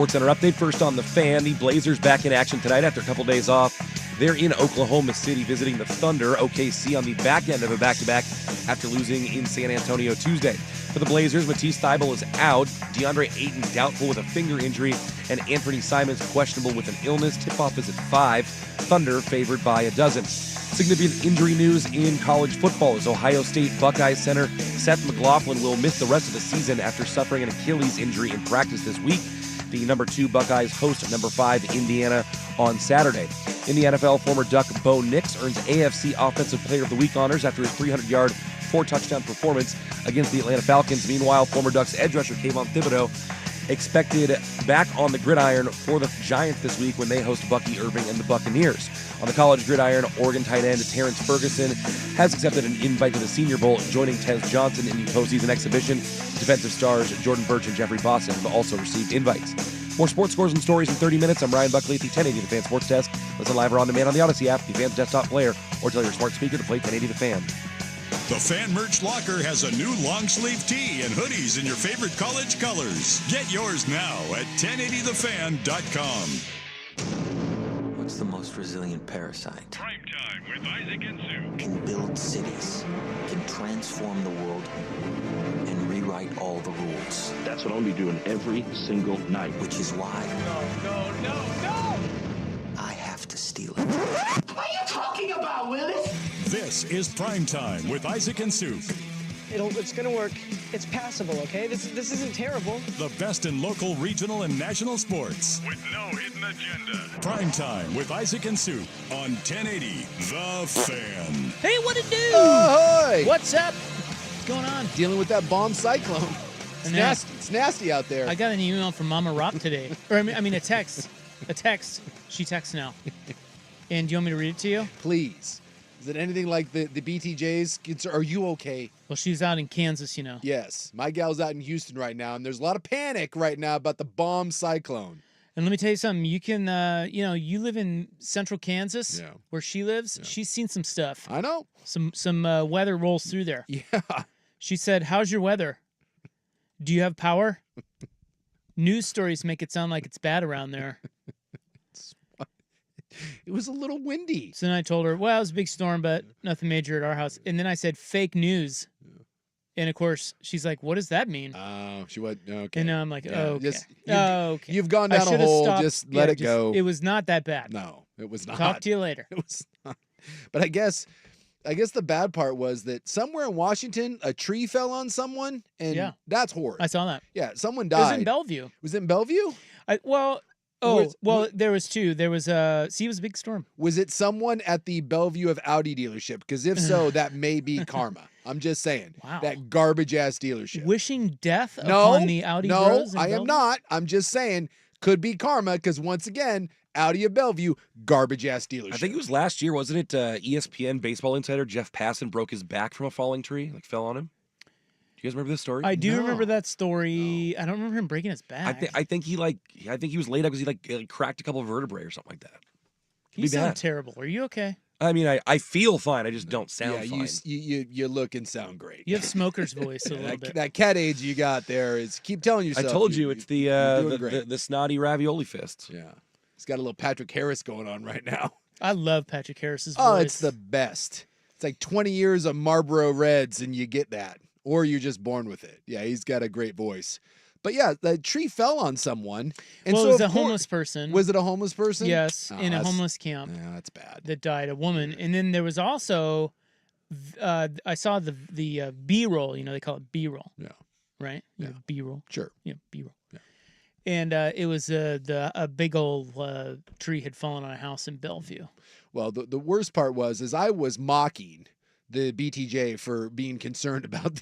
Sports Center update first on the Fan. The Blazers back in action tonight after a couple days off. They're in Oklahoma City visiting the Thunder. OKC on the back end of a back-to-back after losing in San Antonio Tuesday. For the Blazers, Matisse Thybulle is out. DeAndre Ayton doubtful with a finger injury, and Anthony Simons questionable with an illness. Tip-off is at 5. Thunder favored by a dozen. Significant injury news in college football as Ohio State Buckeyes center Seth McLaughlin will miss the rest of the season after suffering an Achilles injury in practice this week. The number 2 Buckeyes host number 5 Indiana on Saturday. In the NFL, former Duck Bo Nix earns AFC Offensive Player of the Week honors after his 300-yard, 4-touchdown performance against the Atlanta Falcons. Meanwhile, former Ducks edge rusher Kayvon Thibodeau expected back on the gridiron for the Giants this week when they host Bucky Irving and the Buccaneers. On the college gridiron, Oregon tight end Terrence Ferguson has accepted an invite to the Senior Bowl, joining Tez Johnson in the postseason exhibition. Defensive stars Jordan Birch and Jeffrey Boston have also received invites. More sports scores and stories in 30 minutes. I'm Ryan Buckley at the 1080 The Fan Sports Desk. Listen live or on demand on the Odyssey app, the Fan's desktop player, or tell your smart speaker to play 1080 The Fan. The Fan Merch Locker has a new long-sleeve tee and hoodies in your favorite college colors. Get yours now at 1080thefan.com. What's the most resilient parasite? Primetime with Isaac and Sue. Can build cities, can transform the world, and rewrite all the rules. That's what I'm going to be doing every single night. Which is why... No! I have to steal it. What are you talking about, Willis? This is Primetime with Isaac and Sue. It's going to work. It's passable, okay? This isn't terrible. The best in local, regional, and national sports. With no hidden agenda. Primetime with Isaac and Sue on 1080 The Fan. Hey, what it do? Ahoy! What's up? What's going on? Dealing with that bomb cyclone. It's nasty. It's nasty out there. I got an email from Mama Rock today. Or I mean a text. A text. She texts now. And do you want me to read it to you? Please. Is it anything like the BTJs? Are you okay? Well, she's out in Kansas, you know. Yes. My gal's out in Houston right now, and there's a lot of panic right now about the bomb cyclone. And let me tell you something. You can, you live in central Kansas, where she lives. Yeah. She's seen some stuff. I know. Some weather rolls through there. Yeah. She said, "How's your weather? Do you have power?" News stories make it sound like it's bad around there. It was a little windy. So then I told her, well, it was a big storm, but nothing major at our house. And then I said, fake news. Yeah. And, of course, she's like, what does that mean? Oh, she went, okay. And now I'm like, okay. Okay. You've gone down a hole. Just let it go. It was not that bad. No, it was not. Talk to you later. It was not. But I guess the bad part was that somewhere in Washington, a tree fell on someone, and that's horrid. I saw that. Yeah, someone died. It was in Bellevue. Was it in Bellevue? There was two. There was it was a big storm. Was it someone at the Bellevue of Audi dealership? Because if so, that may be karma. I'm just saying. Wow. That garbage ass dealership. Wishing death upon the Audi bros in I Bellevue? am not. I'm just saying could be karma because once again, Audi of Bellevue, garbage ass dealership. I think it was last year, wasn't it? ESPN baseball insider Jeff Passan broke his back from a falling tree, like fell on him. Do you guys remember this story? I do remember that story. No. I don't remember him breaking his back. I think he was laid up because he cracked a couple of vertebrae or something like that. You sound terrible. Are you okay? I mean, I feel fine. I just don't sound fine. You look and sound great. You have smoker's voice a little bit. That cat age you got there is keep telling yourself. I told you it's the snotty ravioli fists. Yeah, he's got a little Patrick Harris going on right now. I love Patrick Harris's voice. Oh, it's the best. It's like 20 years of Marlboro Reds and you get that. Or you're just born with it. Yeah, he's got a great voice. But yeah, the tree fell on someone. And well, it was a homeless person. Was it a homeless person? Yes, in a homeless camp. Yeah, that's bad. That died, a woman. And then there was also, I saw the B-roll. You know, they call it B-roll. Yeah. Right? Yeah. B-roll. Sure. Yeah, B-roll. Yeah. And it was a big old tree had fallen on a house in Bellevue. Well, the worst part was I was mocking the BTJ for being concerned about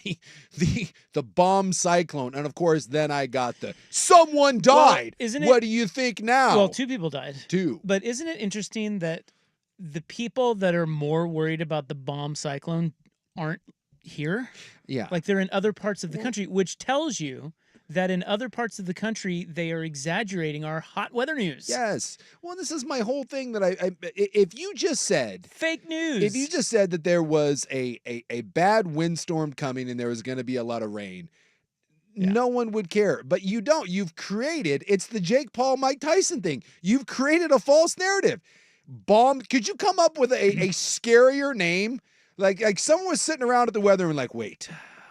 the bomb cyclone. And of course, then I got someone died. Well, what do you think now? Well, 2 people died. 2. But isn't it interesting that the people that are more worried about the bomb cyclone aren't here? Yeah. Like they're in other parts of the country, which tells you that in other parts of the country, they are exaggerating our hot weather news. Yes. Well, this is my whole thing that if you just said fake news, if you just said that there was a bad windstorm coming and there was going to be a lot of rain, No one would care. But you don't. It's the Jake Paul, Mike Tyson thing. You've created a false narrative. Bomb. Could you come up with a scarier name? Like someone was sitting around at the weather and like, wait,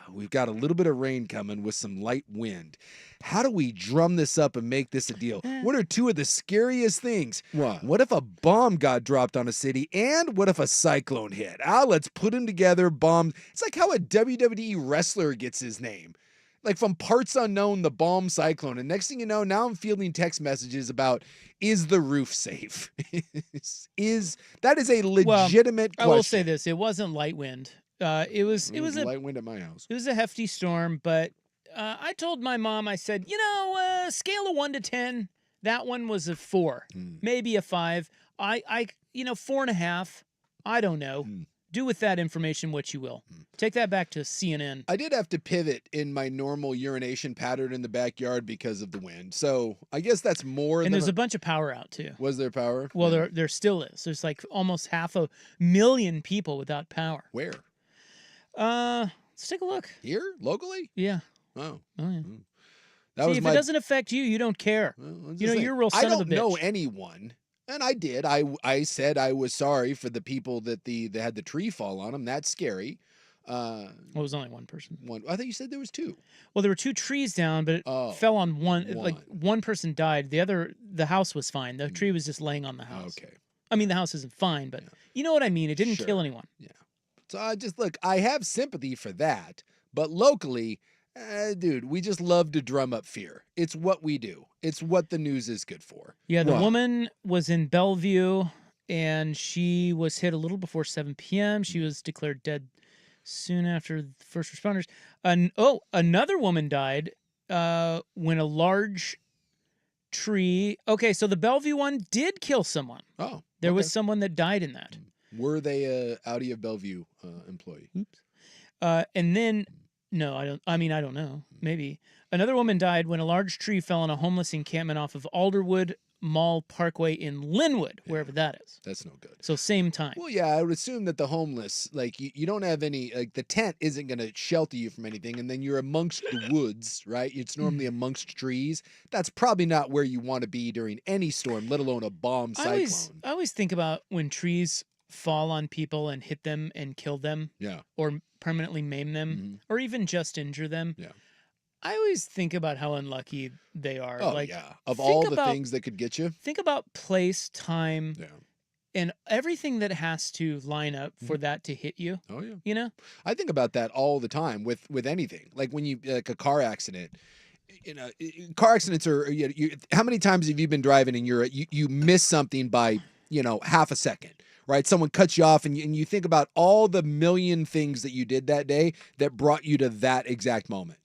we've got a little bit of rain coming with some light wind. How do we drum this up and make this a deal? What are two of the scariest things? What if a bomb got dropped on a city? And what if a cyclone hit? Let's put them together, bomb. It's like how a WWE wrestler gets his name. Like from Parts Unknown, the bomb cyclone. And next thing you know, now I'm fielding text messages about, is the roof safe? That is a legitimate question. I will say this. It wasn't light wind. It was light wind at my house. It was a hefty storm, but I told my mom, I said, scale of 1 to 10, that one was a 4, maybe a 5. I 4.5. I don't know. Do with that information what you will. Take that back to CNN. I did have to pivot in my normal urination pattern in the backyard because of the wind. So I guess that's more. And there's a bunch of power out too. Was there power? Well, there still is. There's like almost 500,000 people without power. Where? Let's take a look. Here, locally? Yeah. Oh. Yeah. That If it doesn't affect you, you don't care. You're a real son of a bitch. I don't know anyone. And I did. I said I was sorry for the people that had the tree fall on them. That's scary. Well, it was only one person. I thought you said there was 2. Well, there were 2 trees down, but it fell on one. Like one person died. The house was fine. The tree was just laying on the house. Okay. I mean, the house isn't fine, but you know what I mean. It didn't kill anyone. Yeah. So I have sympathy for that. But locally, dude, we just love to drum up fear. It's what we do. It's what the news is good for. Yeah, the woman was in Bellevue, and she was hit a little before 7 p.m. She was declared dead soon after the first responders. Another woman died when a large tree... Okay, so the Bellevue one did kill someone. Oh. There was someone that died in that. Were they a Audi of Bellevue employee? Oops. And then... No, I don't know. Maybe. Another woman died when a large tree fell on a homeless encampment off of Alderwood Mall Parkway in Linwood, wherever that is. That's no good. So same time. Well, yeah, I would assume that the homeless, like you don't have any, like the tent isn't going to shelter you from anything. And then you're amongst the woods, right? It's normally amongst trees. That's probably not where you want to be during any storm, let alone a bomb cyclone. I always think about when trees fall on people and hit them and kill them. Yeah. Or permanently maim them or even just injure them. Yeah. I always think about how unlucky they are. Oh, yeah. Of all the things that could get you. Think about place, time, and everything that has to line up for that to hit you. Oh, yeah. You know? I think about that all the time with anything. Like when you, like a car accident. Car accidents are, how many times have you been driving and you miss something by, half a second? Right? Someone cuts you off and you think about all the million things that you did that day that brought you to that exact moment.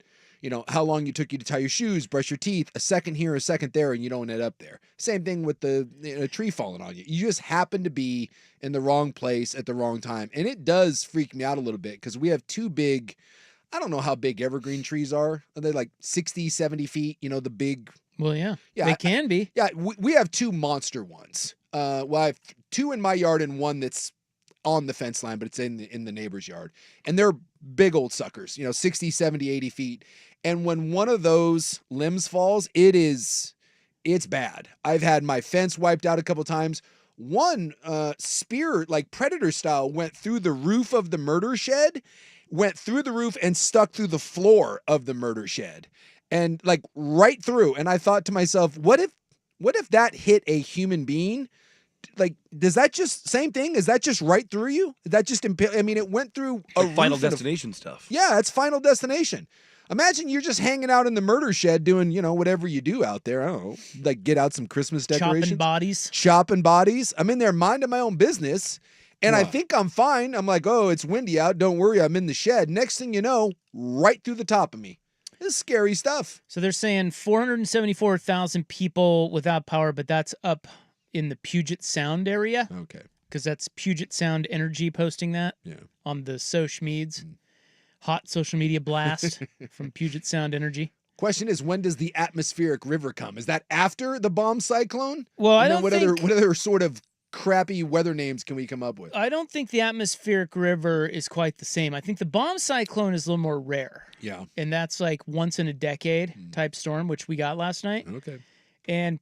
How long it took you to tie your shoes, brush your teeth, a second here, a second there, and you don't end up there. Same thing with the tree falling on you. You just happen to be in the wrong place at the wrong time. And it does freak me out a little bit because we have 2 big, I don't know how big evergreen trees are. Are they like 60, 70 feet? The big... Well, yeah. They can be. Yeah, we have 2 monster ones. I have 2 in my yard and 1 that's on the fence line, but it's in the neighbor's yard. And they're big old suckers, 60, 70, 80 feet. And when one of those limbs falls, it's bad. I've had my fence wiped out a couple times. One spear, like predator style, went through the roof of the murder shed, went through the roof and stuck through the floor of the murder shed. And like right through. And I thought to myself, what if that hit a human being? Like, does that just same thing? Is that just right through you? Is that just it went through a Final Destination stuff. Yeah, that's Final Destination. Imagine you're just hanging out in the murder shed doing, whatever you do out there. I don't know, like get out some Christmas decorations. Chopping bodies. I'm in there minding my own business. And I think I'm fine. I'm like, oh, it's windy out. Don't worry, I'm in the shed. Next thing you know, right through the top of me. This is scary stuff. So they're saying 474,000 people without power, but that's up in the Puget Sound area. Okay. Because that's Puget Sound Energy posting that on the social meds. Hot social media blast from Puget Sound Energy. Question is, when does the atmospheric river come? Is that after the bomb cyclone? Well, I don't what think... other sort of crappy weather names can we come up with? I don't think the atmospheric river is quite the same. I think the bomb cyclone is a little more rare. Yeah. And that's like once in a decade type storm, which we got last night. Okay. And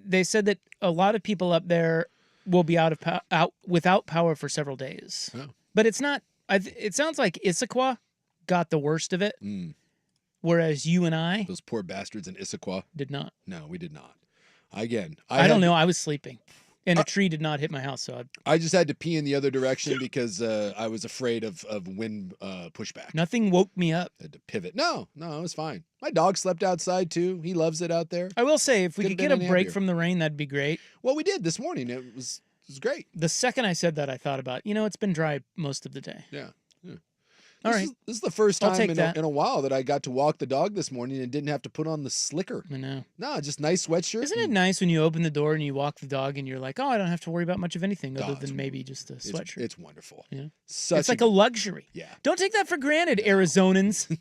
they said that a lot of people up there will be out without power for several days. Oh. But it's not. It sounds like Issaquah got the worst of it, whereas you and I, Those poor bastards in Issaquah. did not. No, we did not. Again, I don't know. I was sleeping, and a tree did not hit my house, so I just had to pee in the other direction because I was afraid of wind pushback. nothing woke me up. Had to pivot. No, it was fine. My dog slept outside too. He loves it out there. I will say, if we Could've could get been a any break happier. from the rain, that'd be great. Well, we did this morning. It was great. The second I said that, I thought about, it's been dry most of the day. Yeah. All This right. This is the first I'll time take in that. a while that I got to walk the dog this morning and didn't have to put on the slicker. I know. No, just nice sweatshirt. Isn't it nice when you open the door and you walk the dog and you're like, oh, I don't have to worry about much of anything other it's than maybe just a sweatshirt. It's wonderful. Yeah. Such It's like a luxury. Yeah. Don't take that for granted, Arizonans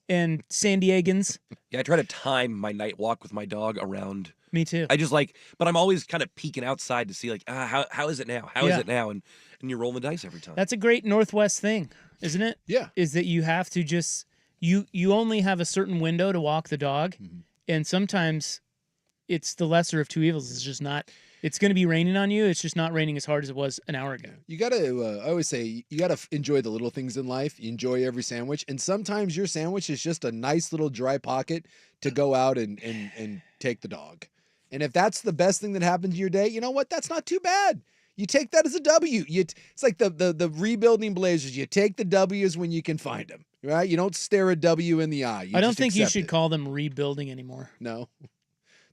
and San Diegans. Yeah, I try to time my night walk with my dog around. Me too. I just but I'm always kind of peeking outside to see how is it now? How is Yeah. it now? And you're rolling the dice every time. That's a great Northwest thing, isn't it? Yeah. Is that you have to just you only have a certain window to walk the dog, and sometimes it's the lesser of two evils. It's just not. It's going to be raining on you. It's just not raining as hard as it was an hour ago. You got to, I always say, you got to enjoy the little things in life. You enjoy every sandwich. And sometimes your sandwich is just a nice little dry pocket to go out and take the dog. And if that's the best thing that happened to your day, you know what? That's not too bad. You take that as a W. It's like the rebuilding Blazers. You take the W's when you can find them, right? You don't stare a W in the eye. You I don't just think you accept should it. call them rebuilding anymore. No.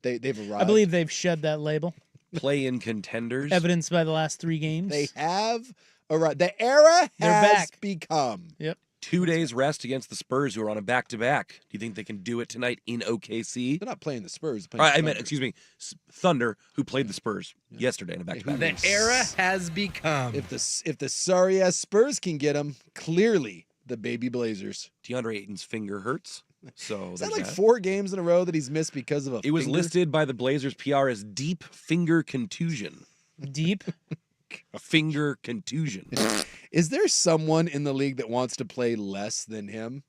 They've arrived. I believe they've shed that label, Play-in contenders. evidenced by the last 3 games. They have arrived. The era They're has back. become. Yep. 2 days rest against the Spurs, who are on a back-to-back. Do you think they can do it tonight in OKC? They're not playing the Spurs. They're playing I the meant, Thunder. excuse me, Thunder, who played the Spurs yesterday in a back-to-back. The era has become. If the sorry ass Spurs can get them, clearly the baby Blazers. DeAndre Ayton's finger hurts. So Is that there's like 4 games in a row that he's missed because of a It was finger? listed by the Blazers PR as deep finger contusion. Deep? A finger contusion. Is there someone in the league that wants to play less than him?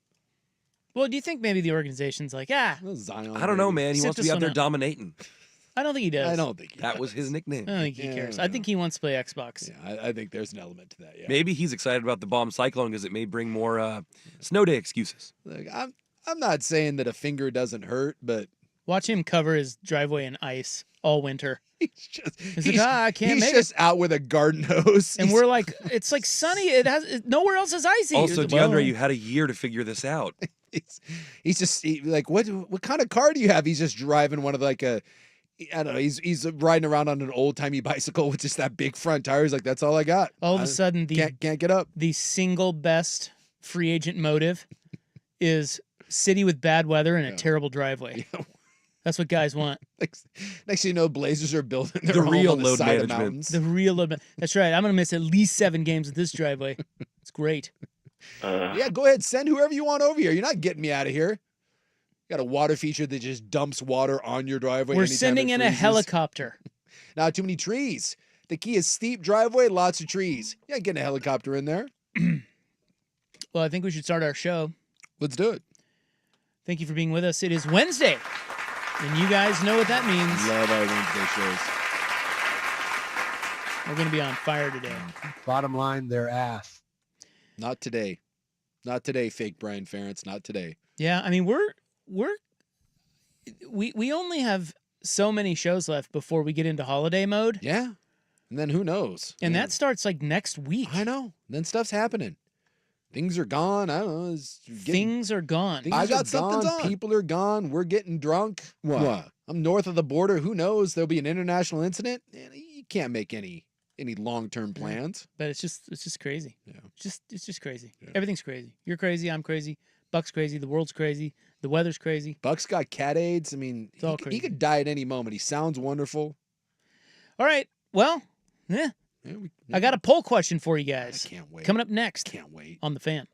Well, do you think maybe the organization's like, Zion. I don't know, maybe. man. He Sit wants to this be out one there out. dominating. I don't think he does. I don't think he That was his nickname. I don't think he Yeah, cares. I I don't think he wants to play Xbox. Yeah, I think there's an element to that. Yeah. Maybe he's excited about the bomb cyclone because it may bring more snow day excuses. Like, I'm not saying that a finger doesn't hurt, but Watch him cover his driveway in ice all winter. he's just He's like, I can't he's make just out with a garden hose. And He's- we're like, it's like sunny. Nowhere else is icy. Also, Well, DeAndre, you had a year to figure this out. he's just like, what kind of car do you have? He's just driving one of like I don't know. He's riding around on an old timey bicycle with just that big front tire. He's like, that's all I got. all of I a sudden, can't get up. the single best free agent motive is city with bad weather and a terrible driveway. That's what guys want. Next thing you know, Blazers are building their The home real on the load side of management. mountains. The real limit. That's right. I'm gonna miss at least 7 games with this driveway. It's great. Yeah, go ahead. Send whoever you want over here. You're not getting me out of here. Got a water feature that just dumps water on your driveway. We're anytime sending it in a freezes. helicopter. Not too many trees. The key is steep driveway, lots of trees. Yeah, getting a helicopter in there. Well, I think we should start our show. Let's do it. Thank you for being with us. It is Wednesday, and you guys know what that means. Love our Wednesday shows. We're going to be on fire today. Bottom line, their ass. Not today. Not today, fake Brian Ferentz. Not today. Yeah, I mean we only have so many shows left before we get into holiday mode, Yeah. And then who knows? and Yeah. that starts like next week. I know. Then stuff's happening. Things are gone. I don't know. It's getting, Things are gone. I got something gone. People are gone. We're getting drunk. What? I'm north of the border. Who knows? There'll be an international incident. And you can't make any long-term plans. But it's just crazy. Yeah. It's just crazy. Yeah. Everything's crazy. You're crazy. I'm crazy. Buck's crazy. The world's crazy. The weather's crazy. Buck's got cat AIDS. I mean, all he crazy. could die at any moment. He sounds wonderful. All right. Well, yeah. Yeah, I got a poll question for you guys. I can't wait. Coming up next Can't wait. on the Fan.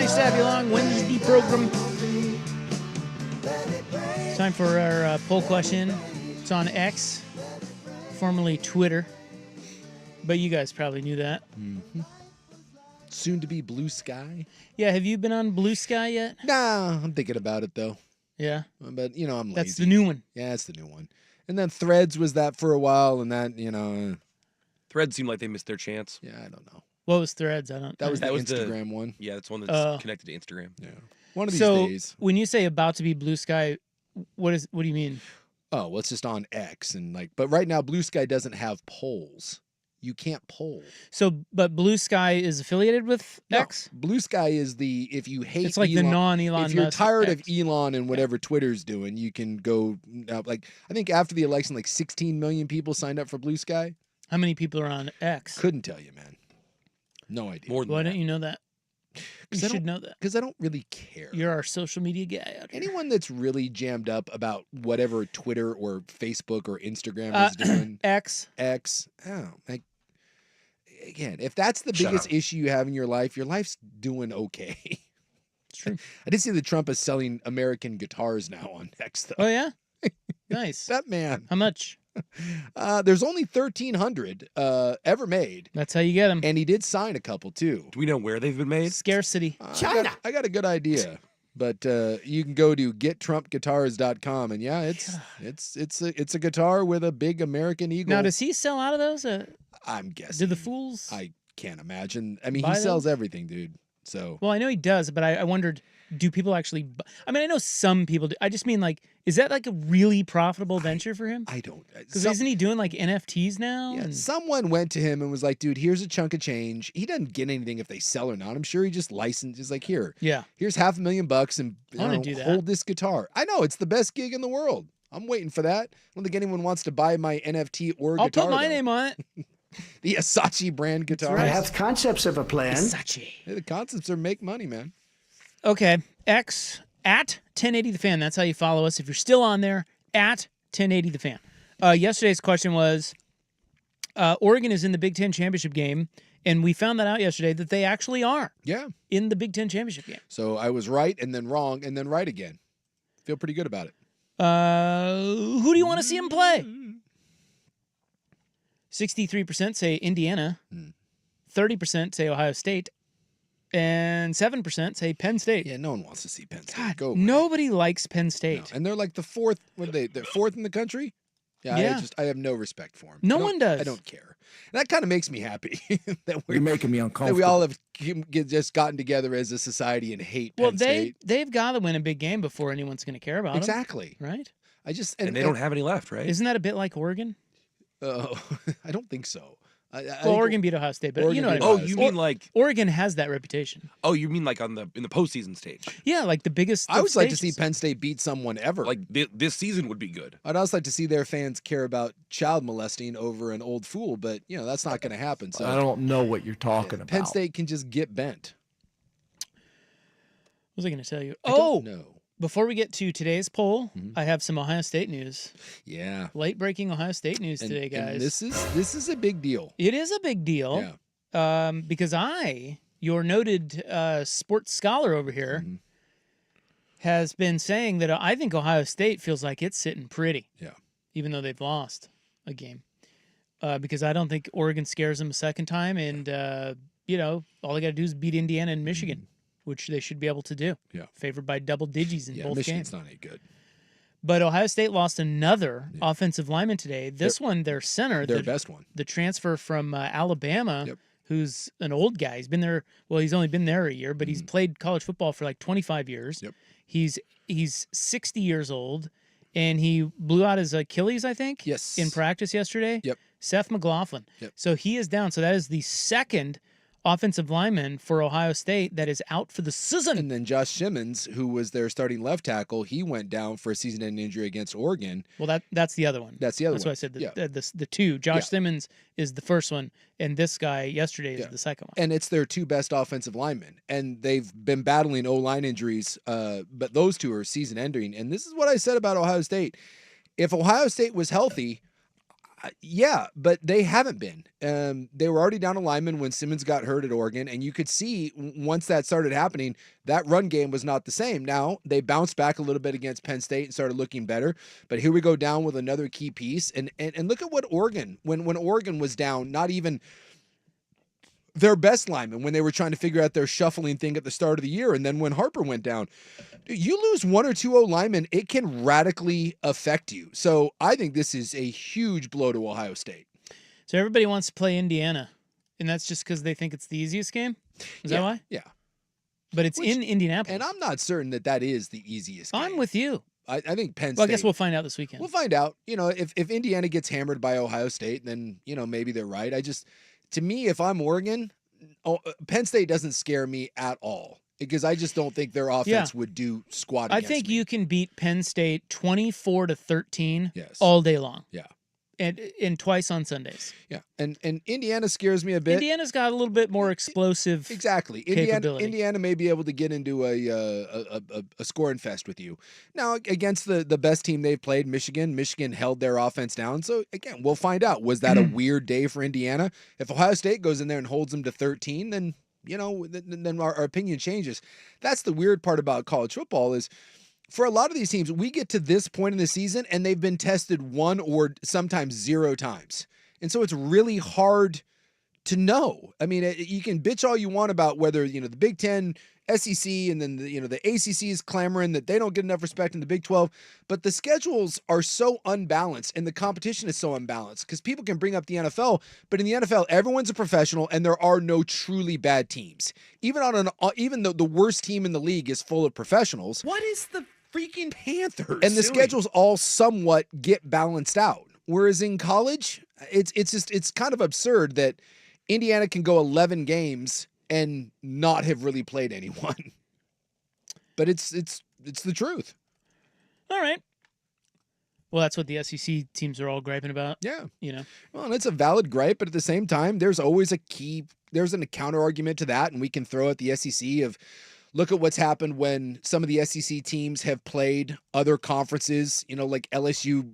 Nice to have you along. Wednesday program. It's time for our poll question. It's on X, formerly Twitter. But you guys probably knew that. Mm-hmm. Soon to be Blue Sky. Yeah, have you been on Blue Sky yet? Nah, I'm thinking about it though. Yeah. But I'm lazy. That's the new one. Yeah, it's the new one. And then Threads was that for a while, and that Threads seemed like they missed their chance. Yeah, I don't know. What was Threads? I don't. That was the was Instagram one. Yeah, that's one that's connected to Instagram. Yeah. One of these So days. when you say about to be Blue Sky, what do you mean? Oh, well, it's just on X but right now Blue Sky doesn't have polls. You can't poll. So, but Blue Sky is affiliated with X? Blue Sky is if you hate It's like the Elon, non-Elon if you're Musk tired X. of Elon and whatever Twitter's doing, you can go I think after the election 16 million people signed up for Blue Sky. How many people are on X? Couldn't tell you, man. No idea. More than Why that. don't you know that? You should know that. Because I don't really care. You're our social media guy out here. Anyone that's really jammed up about whatever Twitter or Facebook or Instagram is doing. X. Oh, again, if that's the Shut biggest up. issue you have in your life, your life's doing okay. It's true. I did see that Trump is selling American guitars now on X, though. Oh, yeah? Nice. That man. How much? There's only 1,300 ever made. That's how you get them. And he did sign a couple, too. Do we know where they've been made? Scarcity. China. I got a good idea. But you can go to gettrumpguitars.com, and yeah, it's a guitar with a big American eagle. Now, does he sell out of those? I'm guessing. Do the fools? I can't imagine. I mean, buy he sells those? everything, dude. So Well, I know he does, but I wondered, do people actually? I mean, I know some people do. I just mean, is that a really profitable venture for him? I don't. Because isn't he doing NFTs now? Yeah, And- someone went to him and was like, dude, here's a chunk of change. He doesn't get anything if they sell or not. I'm sure he just licensed. He's like, Yeah. here's $500,000 and I wanna do that. hold this guitar. I know, it's the best gig in the world. I'm waiting for that. I don't think anyone wants to buy my NFT or I'll guitar. put my though. name on it. The Asachi brand guitar. right. I have concepts of a plan. Versace. Hey, the concepts are make money, man. Okay. X at 1080 the fan. That's how you follow us. If you're still on there, at 1080 the fan. Yesterday's question was Oregon is in the Big Ten championship game, and we found that out yesterday that they actually are Yeah. in the Big Ten championship game. So I was right and then wrong and then right again. Feel pretty good about it. Who do you want to see him play? 63% say Indiana, 30% say Ohio State, and 7% say Penn State. Yeah, no one wants to see Penn State. God, Go away. nobody likes Penn State. No. And they're like the fourth. What are they? They're fourth in the country. Yeah, Yeah. I have no respect for them. No one does. I don't care. And that kind of makes me happy that You're making me that uncomfortable. we all have just gotten together as a society and hate Well, Penn State. they've got to win a big game before anyone's going to care about Exactly. them, right? I just And they don't have any left, right? Isn't that a bit like Oregon? I don't think so. I Well, think Oregon beat Ohio State, but Oregon you know what I beat mean. Oh, Ohio you State. mean Oregon has that reputation. in the postseason stage? Yeah, like the biggest. I of would like to see stages. Penn State beat someone ever. Like this season would be good. I'd also like to see their fans care about child molesting over an old fool, but that's not going to happen. So I don't know what you're talking about. Penn State can just get bent. What was I going to tell you? I Oh, don't know. before we get to today's poll, Mm-hmm. I have some Ohio State news. Yeah. Late breaking Ohio State news And- today, and guys. this is a big deal. It is a big deal. Yeah. Because your noted sports scholar over here, Mm-hmm. has been saying that I think Ohio State feels like it's sitting pretty. Yeah. Even though they've lost a game. Because I don't think Oregon scares them a second time. And, all they got to do is beat Indiana and Michigan, which they should be able to do. Mm-hmm. Yeah. Favored by double digits in Yeah, both Michigan's games. not any good. But Ohio State lost another offensive lineman today. This one, their center, Their best one. the transfer from Alabama, Yep. who's an old guy. He's been there. Well, he's only been there a year, but he's played college football for 25 years. Yep. He's 60 years old, and he blew out his Achilles, I think. Yes. In practice yesterday. Yep. Seth McLaughlin. Yep. So he is down. So that is the second offensive lineman for Ohio State that is out for the season. And then Josh Simmons, who was their starting left tackle, he went down for a season-ending injury against Oregon. Well, that's the other one. That's the other That's one. why I said Yeah. the two. Josh Yeah. Simmons is the first one, and this guy yesterday is Yeah. the second one. And it's their two best offensive linemen. And they've been battling O-line injuries, but those two are season-ending. And this is what I said about Ohio State. If Ohio State was healthy, Yeah, but they haven't been. They were already down a lineman when Simmons got hurt at Oregon, and you could see once that started happening, that run game was not the same. Now, they bounced back a little bit against Penn State and started looking better, but here we go down with another key piece. And look at what Oregon, when Oregon was down, not even their best lineman, when they were trying to figure out their shuffling thing at the start of the year, and then when Harper went down. You lose one or two linemen, it can radically affect you. So I think this is a huge blow to Ohio State. So everybody wants to play Indiana, and that's just because they think it's the easiest game? Is that why? Yeah. But it's in Indianapolis. And I'm not certain that is the easiest game. I'm with you. I think Penn State. Well, I guess we'll find out this weekend. We'll find out. If Indiana gets hammered by Ohio State, then, maybe they're right. To me, if I'm Oregon, Penn State doesn't scare me at all. Because I just don't think their offense would do squat against I think me. you can beat Penn State 24-13 Yes. all day long. Yeah. And twice on Sundays. Yeah. And Indiana scares me a bit. Indiana's got a little bit more explosive capability. Indiana may be able to get into a scoring fest with you. Now, against the best team they've played, Michigan held their offense down. So, again, we'll find out. Was that a weird day for Indiana? If Ohio State goes in there and holds them to 13, then then our opinion changes. That's the weird part about college football is for a lot of these teams, we get to this point in the season and they've been tested one or sometimes 0 times. And so it's really hard to know. I mean, you can bitch all you want about whether, the Big Ten, SEC, and then the ACC is clamoring that they don't get enough respect in the Big 12, but the schedules are so unbalanced and the competition is so unbalanced because people can bring up the NFL, but in the NFL, everyone's a professional and there are no truly bad teams. Even though the worst team in the league is full of professionals. What is the freaking Panthers? And the schedules all somewhat get balanced out. Whereas in college, it's kind of absurd that Indiana can go 11 games and not have really played anyone. But it's the truth. All right. Well, that's what the SEC teams are all griping about. Yeah. Well, and it's a valid gripe, but at the same time, there's always a counter argument to that, and we can throw at the SEC of look at what's happened when some of the SEC teams have played other conferences, like LSU,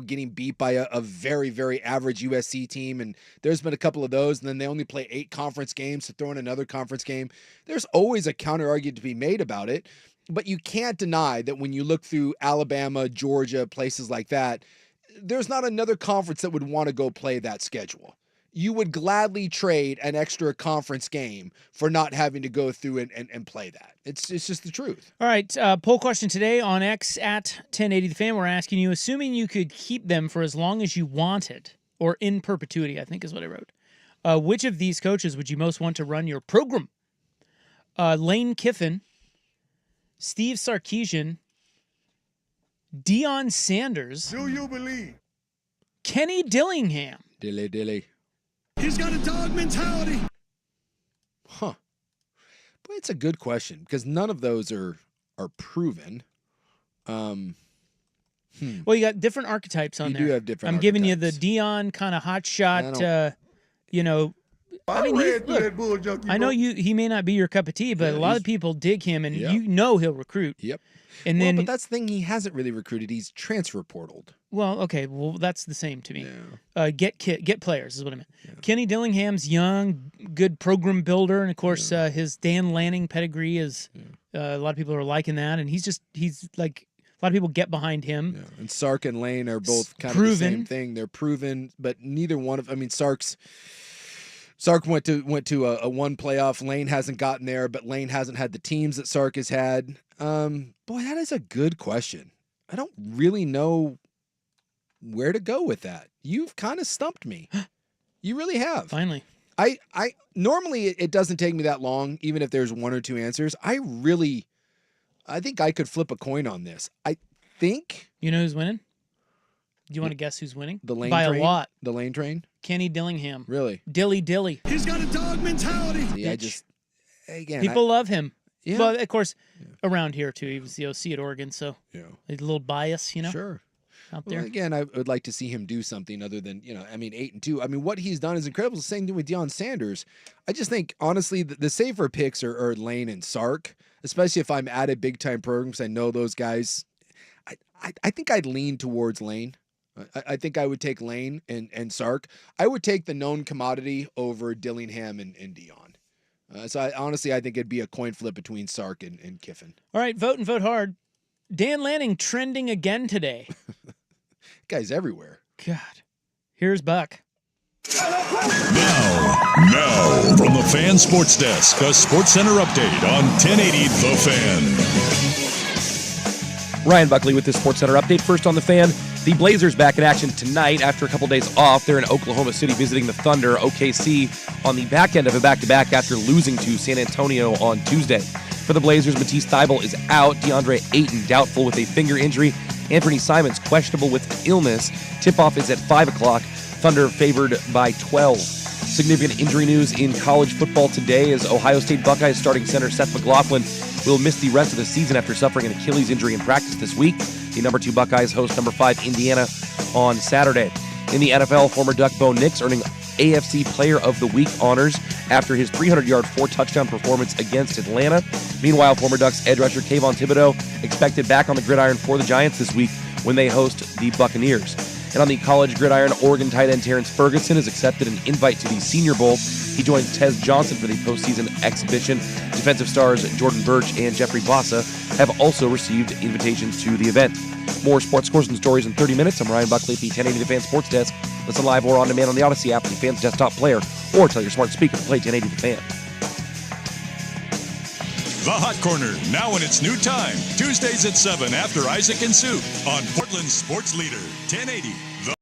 getting beat by a very, very average USC team. And there's been a couple of those, and then they only play 8 conference games to throw in another conference game. There's always a counter argument to be made about it. But you can't deny that when you look through Alabama, Georgia, places like that, there's not another conference that would want to go play that schedule. You would gladly trade an extra conference game for not having to go through and play that. It's just the truth. All right. Poll question today on X at 1080 The Fan. We're asking you, assuming you could keep them for as long as you wanted, or in perpetuity, I think is what I wrote. Which of these coaches would you most want to run your program? Lane Kiffin, Steve Sarkisian, Deion Sanders. Do you believe? Kenny Dillingham. Dilly. He's got a dog mentality. Huh. But it's a good question because none of those are proven. Well, you got different archetypes on there. You do have different I'm giving you the Deion kind of hot shot, I mean, I know he may not be your cup of tea, but a lot of people dig him, and he'll recruit. Yep. And then, but that's the thing. He hasn't really recruited. He's transfer portaled. Well, okay. Well, that's the same to me. Yeah. Get players is what I meant. Yeah. Kenny Dillingham's young, good program builder, and of course, his Dan Lanning pedigree is. A lot of people are liking that, and he's like a lot of people get behind him. Yeah. And Sark and Lane are both kind of the same thing. They're proven, but neither one of. I mean, Sark went to a one playoff. Lane hasn't gotten there, but Lane hasn't had the teams that Sark has had. Boy, that is a good question. I don't really know where to go with that. You've kind of stumped me. You really have. Finally. I normally it doesn't take me that long, even if there's one or two answers. I think I could flip a coin on this. I think. You know who's winning? Do you want to guess who's winning? The Lane by train? A lot. The Lane train? Kenny Dillingham. Really? Dilly. He's got a dog mentality. See, people love him. Yeah. But of course, around here too, he was the OC at Oregon, so a little bias, Sure. Out there. Well, again, I would like to see him do something other than 8-2. I mean, what he's done is incredible. The same thing with Deion Sanders. I just think honestly, the safer picks are Lane and Sark, especially if I'm at a big time program because I know those guys. I think I'd lean towards Lane. I think I would take Lane and Sark. I would take the known commodity over Dillingham and Dion. Honestly, I think it'd be a coin flip between Sark and Kiffin. All right, vote and vote hard. Dan Lanning trending again today. Guy's everywhere. God. Here's Buck. Now, from the Fan Sports Desk, a Sports Center update on 1080 The Fan. Ryan Buckley with this Sports Center update. First on the Fan, the Blazers back in action tonight after a couple days off. They're in Oklahoma City visiting the Thunder, OKC, on the back end of a back-to-back after losing to San Antonio on Tuesday. For the Blazers, Matisse Thybulle is out. DeAndre Ayton doubtful with a finger injury. Anthony Simons questionable with illness. Tip-off is at 5 o'clock. Thunder favored by 12. Significant injury news in college football today as Ohio State Buckeyes starting center Seth McLaughlin will miss the rest of the season after suffering an Achilles injury in practice this week. The number 2 Buckeyes host number 5 Indiana on Saturday. In the NFL, former Duck Bo Nix earning AFC Player of the Week honors after his 300-yard, 4-touchdown performance against Atlanta. Meanwhile, former Ducks edge rusher Kayvon Thibodeau expected back on the gridiron for the Giants this week when they host the Buccaneers. And on the college gridiron, Oregon tight end Terrence Ferguson has accepted an invite to the Senior Bowl. He joins Tez Johnson for the postseason exhibition. Defensive stars Jordan Birch and Jeffrey Bossa have also received invitations to the event. More sports scores and stories in 30 minutes. I'm Ryan Buckley at the 1080 The Fan Sports Desk. Listen live or on demand on the Odyssey app, the Fan's desktop player, or tell your smart speaker to play 1080 The Fan. The Hot Corner, now in its new time. Tuesdays at 7 after Isaac and Sue on Portland's Sports Leader, 1080 The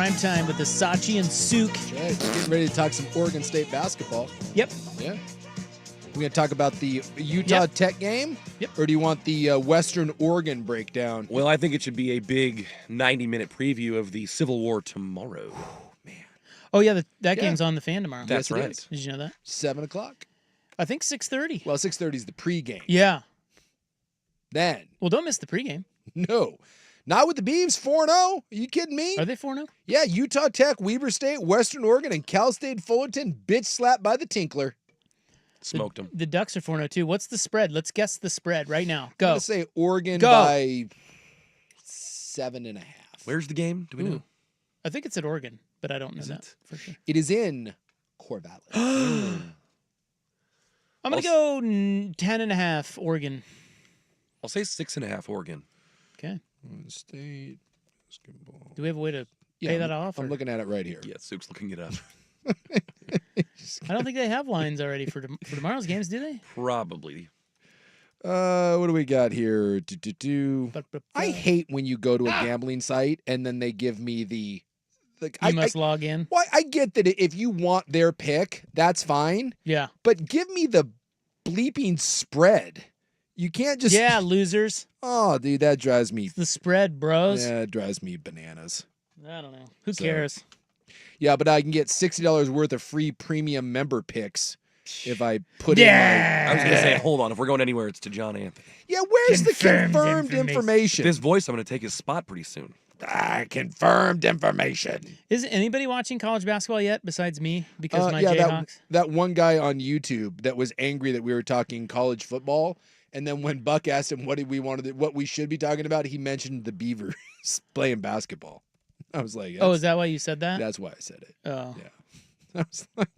Primetime with Sachi and Souk. Okay, getting ready to talk some Oregon State basketball. Yep. Yeah. We're going to talk about the Utah Tech game? Yep. Or do you want the Western Oregon breakdown? Well, I think it should be a big 90-minute preview of the Civil War tomorrow. Oh, yeah, that game's on the Fan tomorrow. That's Yes, it right. is. Did you know that? 7 o'clock. I think 6:30. Well, 6:30 is the pregame. Yeah. Then, Well, don't miss the pregame. no. Not with the Beavs, 4-0. Are you kidding me? Are they 4-0? Yeah, Utah Tech, Weber State, Western Oregon, and Cal State Fullerton bitch slapped by the Tinkler. Smoked them. The Ducks are 4-0 too. What's the spread? Let's guess the spread right now. I'm Go. going to say Oregon Go. by 7.5. Where's the game? Do we know? I think it's at Oregon, but I don't know that for sure. It is in Corvallis. I'm going to go 10.5 Oregon. I'll say 6.5 Oregon. Okay. Oregon State basketball. Do we have a way to pay that off? I'm or- looking at it right here. Yeah, Soup's looking it up. I don't think they have lines already for tomorrow's games, do they? Probably. What do we got here? But I hate when you go to a gambling site and then they give me the. you must log in. Why I get that if you want their pick, that's fine. Yeah. But give me the bleeping spread. You can't just. Yeah, losers. Oh, dude, that drives me. The spread, bros. Yeah, it drives me bananas. I don't know. Who So- cares? Yeah, but I can get $60 worth of free premium member picks if I put in Yeah. I was going to say, hold on. If we're going anywhere, it's to John Anthony. my. Yeah, where's the Confirmed confirmed information? This voice, I'm going to take his spot pretty soon. Confirmed information. Is anybody watching college basketball yet besides me? Because my yeah, Jayhawks. that one guy on YouTube that was angry that we were talking college football, and then when Buck asked him what we should be talking about, he mentioned the Beavers playing basketball. I was like, Oh, is that why you said that? that's why I said it. Oh. Yeah. I was like,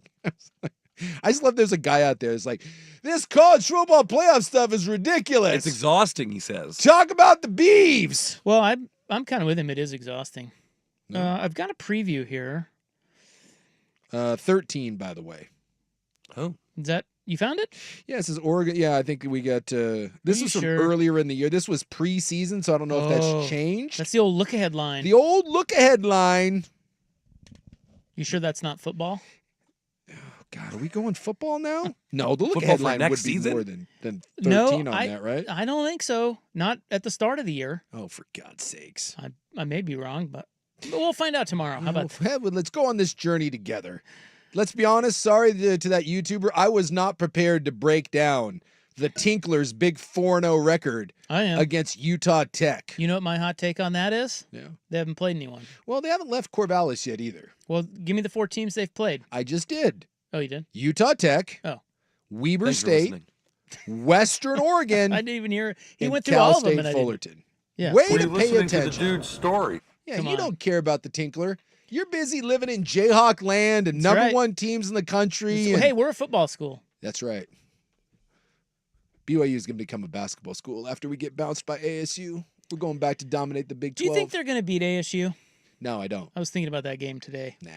I just love there's a guy out there that's like, this college football playoff stuff is ridiculous. It's exhausting, he says. Talk about the Beavs. Well, I'm kind of with him. It is exhausting. I've got a preview here. 13, by the way. Oh. Is that you found it? Yeah, this is Oregon. Yeah, I think we got this you was from sure? earlier in the year. This was preseason, so I don't know if Oh, that's changed. That's the old look ahead line. The old look ahead line. You sure that's not football? God, are we going football now? No, the look Football ahead for line next would be season? more than 13 No, on that, right? I don't think so. Not at the start of the year. Oh, for God's sakes. I may be wrong, but we'll find out tomorrow. How about Well, let's go on this journey together. Let's be honest. Sorry to that YouTuber. I was not prepared to break down the Tinklers' big 4-0 record I am. against Utah Tech. You know what my hot take on that is? Yeah. They haven't played anyone. Well, they haven't left Corvallis yet either. Well, give me the 4 teams they've played. I just did. Oh, you did? Utah Tech, Oh. Weber Thanks for State, listening. Western Oregon, I didn't even hear. He and went through Cal all of them. State And I didn't. Fullerton. Yeah. Way to pay attention. dude's story. Yeah, Come you on. don't care about the Tinkler. You're busy living in Jayhawk land and That's number right. one teams in the country. and- Hey, we're a football school. That's right. BYU is going to become a basketball school after we get bounced by ASU. We're going back to dominate the Big 12. Do you think they're going to beat ASU? No, I don't. I was thinking about that game today. Nah,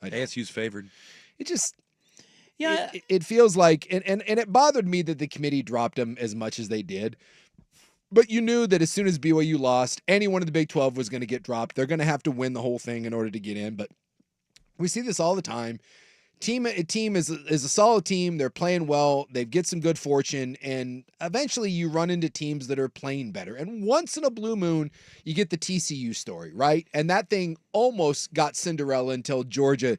I don't. ASU's favored. It just Yeah. it feels like and it bothered me that the committee dropped them as much as they did. But you knew that as soon as BYU lost, anyone in the Big 12 was going to get dropped. They're going to have to win the whole thing in order to get in. But we see this all the time. A team is a solid team. They're playing well. They get some good fortune, and eventually you run into teams that are playing better. And once in a blue moon, you get the TCU story, right? And that thing almost got Cinderella until Georgia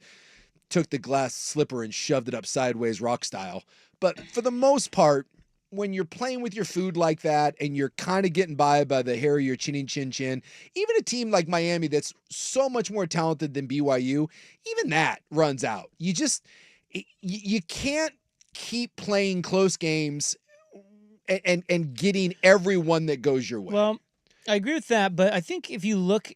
took the glass slipper and shoved it up sideways, rock style. But for the most part, when you're playing with your food like that and you're kind of getting by the hair of your chinny chin chin, even a team like Miami that's so much more talented than BYU, even that runs out. You can't keep playing close games and getting everyone that goes your way. Well, I agree with that, but I think if you look,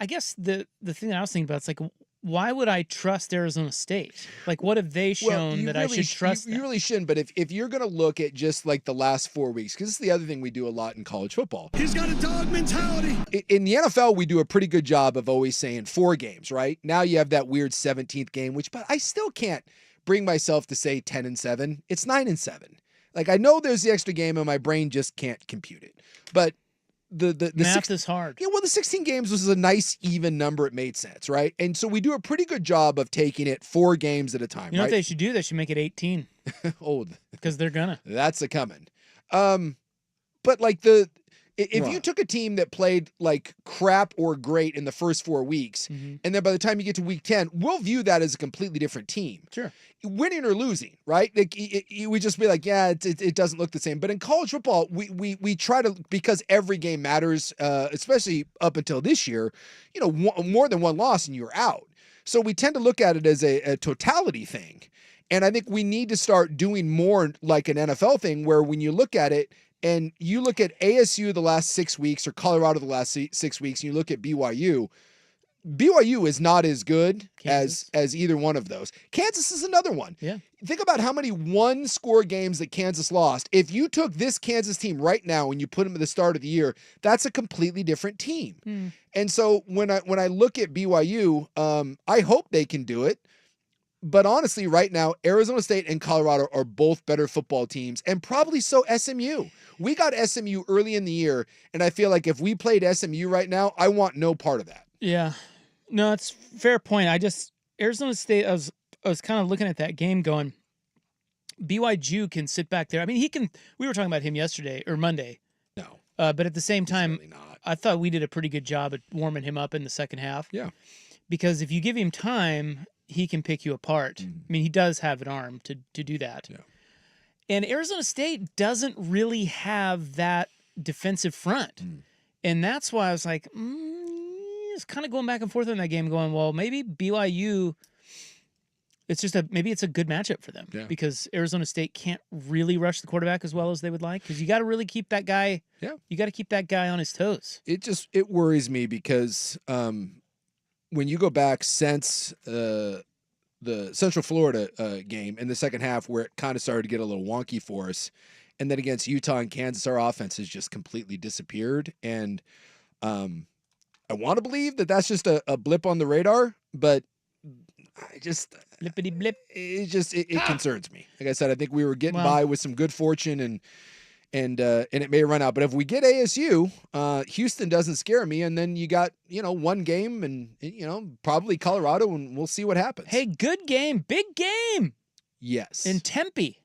I guess the thing that I was thinking about is like, why would I trust Arizona State? Like, what have they shown you that really I should trust You them? really shouldn't, but if you're going to look at just like the last 4 weeks, because this is the other thing we do a lot in college football. He's got a dog mentality. In the NFL, we do a pretty good job of always saying 4 games, right? Now you have that weird 17th game, but I still can't bring myself to say 10-7. It's 9-7. Like, I know there's the extra game and my brain just can't compute it. But the Math is hard. Yeah, well, the 16 games was a nice even number. It made sense, right? And so we do a pretty good job of taking it 4 games at a time. You know right? what they should do? They should make it 18 Oh, because they're gonna. that's a coming. But like if you took a team that played like crap or great in the first 4 weeks, and then by the time you get to week 10, we'll view that as a completely different team. Sure. Winning or losing, right? Like we just be like, yeah, it doesn't look the same. But in college football, we try to, because every game matters, especially up until this year, you know, more than one loss and you're out. So we tend to look at it as a totality thing. And I think we need to start doing more like an NFL thing, where when you look at it and you look at ASU the last 6 weeks or Colorado the last 6 weeks, and you look at BYU is not as good as either one of those. Kansas is another one. Yeah. Think about how many 1-score games that Kansas lost. If you took this Kansas team right now and you put them at the start of the year, that's a completely different team. And so when I look at BYU, I hope they can do it. But honestly, right now, Arizona State and Colorado are both better football teams, and probably so SMU. We got SMU early in the year, and I feel like if we played SMU right now, I want no part of that. Yeah. No, it's a fair point. Arizona State, I was kind of looking at that game going, BYU can sit back there. I mean, we were talking about him yesterday or Monday. No. But at the same time, Certainly not. I thought we did a pretty good job at warming him up in the second half. Yeah. Because if you give him time, he can pick you apart. I mean, he does have an arm to do that. Yeah. And Arizona State doesn't really have that defensive front. And that's why I was like, it's kind of going back and forth in that game, going, well, maybe BYU, maybe it's a good matchup for them, because Arizona State can't really rush the quarterback as well as they would like, because you got to really keep that guy. Yeah. You got to keep that guy on his toes. It worries me because when you go back since the Central Florida game in the second half, where it kind of started to get a little wonky for us, and then against Utah and Kansas, our offense has just completely disappeared. And I want to believe that that's just a blip on the radar, but I just blippity blip. It concerns me. Like I said, I think we were getting by with some good fortune, and it may run out. But if we get ASU, Houston doesn't scare me, and then you got one game, and probably Colorado, and we'll see what happens. Hey, good game, big game. Yes, in Tempe.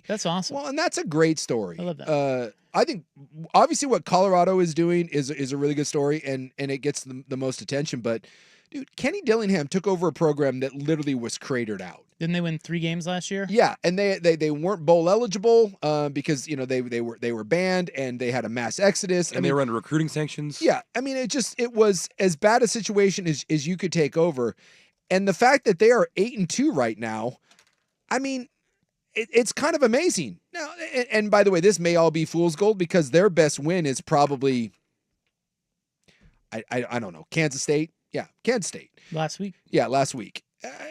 That's awesome. Well, and that's a great story. I love that. I think obviously what Colorado is doing is a really good story, and it gets the most attention. But dude, Kenny Dillingham took over a program that literally was cratered out. Didn't they win 3 games last year? Yeah, and they weren't bowl eligible because they were banned, and they had a mass exodus, and they were under recruiting sanctions. Yeah, I mean it was as bad a situation as you could take over, and the fact that they are 8-2 right now, I mean, it's kind of amazing. Now, and by the way, this may all be fool's gold, because their best win is probably I don't know, Kansas State. Yeah, Kansas State. Last week. Yeah, last week.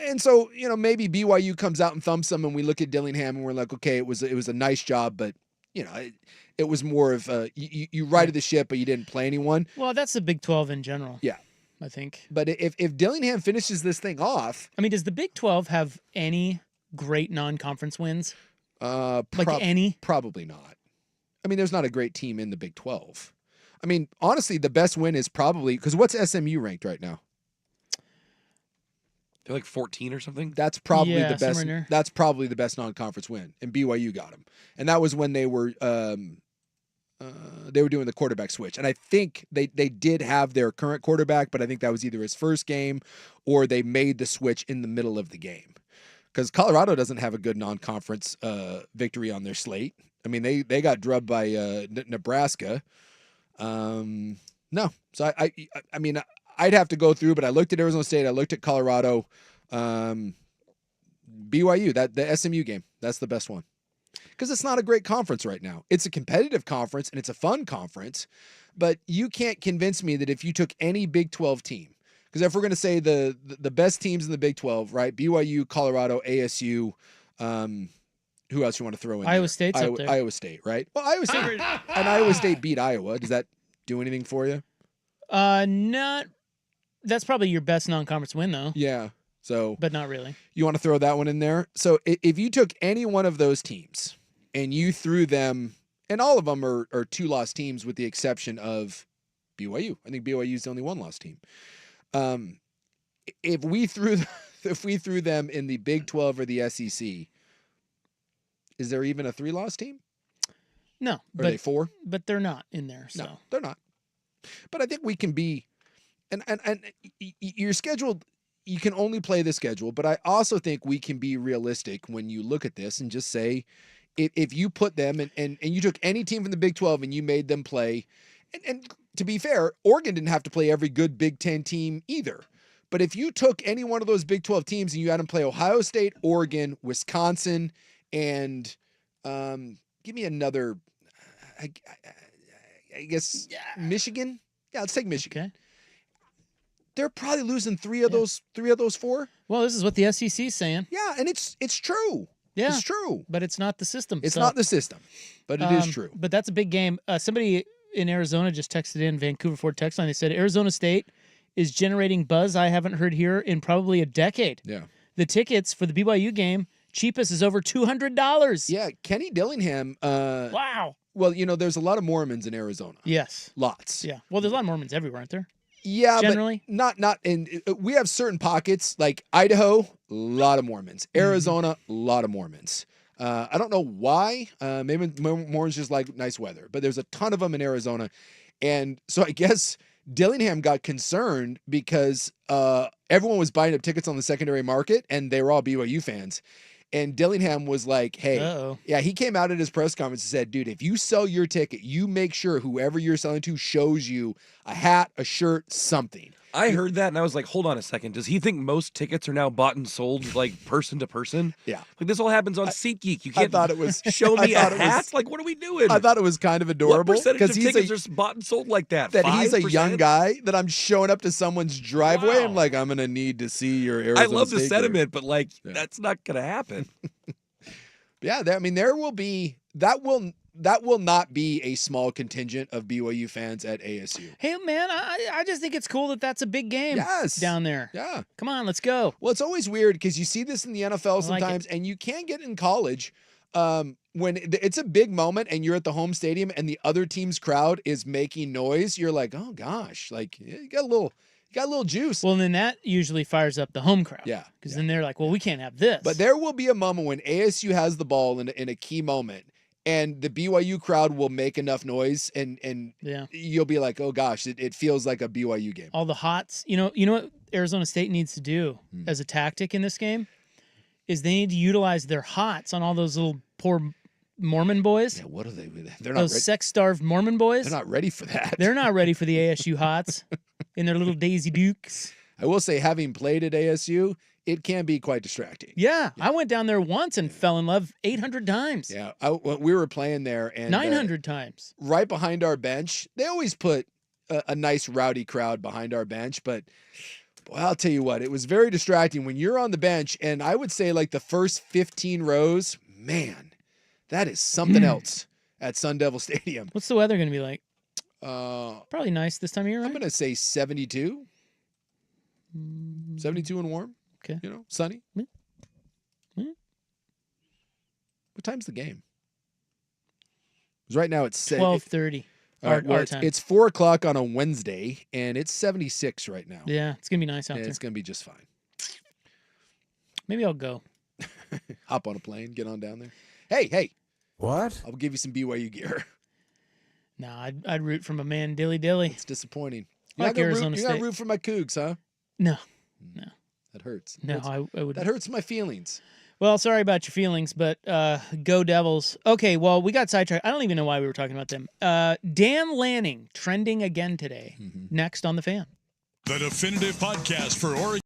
And so, maybe BYU comes out and thumps them, and we look at Dillingham and we're like, okay, it was a nice job, but it was more of you righted the ship, but you didn't play anyone. Well, that's the Big 12 in general. Yeah, I think. But if Dillingham finishes this thing off, I mean, does the Big 12 have any great non-conference wins? Any? Probably not. I mean, there's not a great team in the Big 12. I mean, honestly, the best win is probably, because what's SMU ranked right now? They're like 14 or something. That's probably the best. That's probably the best non-conference win, and BYU got them. And that was when they were doing the quarterback switch. And I think they did have their current quarterback, but I think that was either his first game or they made the switch in the middle of the game. Because Colorado doesn't have a good non-conference victory on their slate. I mean, they got drubbed by Nebraska. No, so I mean, I'd have to go through, but I looked at Arizona State, I looked at Colorado, BYU, that the SMU game, that's the best one, because it's not a great conference right now. It's a competitive conference and it's a fun conference, but you can't convince me that if you took any Big 12 team, because if we're going to say the best teams in the Big 12, right? BYU, Colorado, ASU, who else you want to throw in? Iowa State's up there. Iowa State, right? Well, Iowa State beat Iowa. Does that do anything for you? Not. That's probably your best non-conference win, though. Yeah. So, but not really. You want to throw that one in there? So, if you took any one of those teams and you threw them And all of them are 2-loss teams with the exception of BYU. I think BYU is the only 1-loss team. If we threw them in the Big 12 or the SEC, is there even a 3-loss team? No. Are they 4? But they're not in there. So. No, they're not. But I think we can be, and your schedule, you can only play the schedule, but I also think we can be realistic when you look at this and just say, if you put them and you took any team from the Big 12 and you made them play, and to be fair, Oregon didn't have to play every good Big 10 team either. But if you took any one of those Big 12 teams and you had them play Ohio State, Oregon, Wisconsin, and give me another, I guess, Michigan. Yeah, let's take Michigan. Okay. They're probably losing three of those 4. Well, this is what the SEC is saying. Yeah, and it's true. Yeah, it's true. But it's not the system. It's not the system, but it is true. But that's a big game. Somebody in Arizona just texted in Vancouver Ford text line. They said Arizona State is generating buzz I haven't heard here in probably a decade. Yeah. The tickets for the BYU game, cheapest is over $200. Yeah, Kenny Dillingham. Wow. Well, there's a lot of Mormons in Arizona. Yes. Lots. Yeah. Well, there's a lot of Mormons everywhere, aren't there? Yeah, generally, but not in. We have certain pockets like Idaho, a lot of Mormons. Arizona, a lot of Mormons. I don't know why. Maybe Mormons just like nice weather, but there's a ton of them in Arizona, and so I guess Dillingham got concerned because everyone was buying up tickets on the secondary market, and they were all BYU fans. And Dillingham was like, hey, yeah, he came out at his press conference and said, dude, if you sell your ticket, you make sure whoever you're selling to shows you a hat, a shirt, something. I heard that and I was like, hold on a second. Does he think most tickets are now bought and sold like person to person? Yeah. Like this all happens on SeatGeek. You can't show me a hat? Like, what are we doing? I thought it was kind of adorable. What percentage of tickets are bought and sold like that? That he's a 5%? young guy, that I'm showing up to someone's driveway. Wow. I'm like, I'm going to need to see your Arizona I love the State sentiment, but like, that's not going to happen. Yeah, there will be, that will not be a small contingent of BYU fans at ASU. Hey, man, I just think it's cool that that's a big game down there. Yeah. Come on, let's go. Well, it's always weird because you see this in the NFL sometimes, and you can get in college when it's a big moment and you're at the home stadium and the other team's crowd is making noise. You're like, oh, gosh, like you got a little juice. Well, then that usually fires up the home crowd. Yeah. Because then they're like, well, we can't have this. But there will be a moment when ASU has the ball in a key moment, and the BYU crowd will make enough noise, and you'll be like, oh gosh, it feels like a BYU game. All the hots. You know what Arizona State needs to do as a tactic in this game is they need to utilize their hots on all those little poor Mormon boys. Yeah, what are they? They're not those sex-starved Mormon boys. They're not ready for that. They're not ready for the ASU hots in their little Daisy Dukes. I will say, having played at ASU, it can be quite distracting. Yeah, I went down there once and fell in love 800 times. Yeah, we were playing there, and 900 times. Right behind our bench, they always put a nice rowdy crowd behind our bench, but boy, I'll tell you what, it was very distracting when you're on the bench, and I would say like the first 15 rows, man, that is something else at Sun Devil Stadium. What's the weather going to be like? Probably nice this time of year, right? I'm going to say 72. 72 and warm. Okay. Sunny. What time's the game? Because right now it's 12:30. Our time. It's 4:00 on a Wednesday, and it's 76 right now. Yeah, it's gonna be nice out there. It's gonna be just fine. Maybe I'll go. Hop on a plane, get on down there. Hey. What? I'll give you some BYU gear. No, I'd root for my man Dilly Dilly. It's disappointing. I like Arizona State. You're not root for my Cougs, huh? No. That hurts. I would. That hurts my feelings. Well, sorry about your feelings, but go Devils. Okay, well, we got sidetracked. I don't even know why we were talking about them. Dan Lanning trending again today. Next on The Fan. The definitive podcast for Oregon.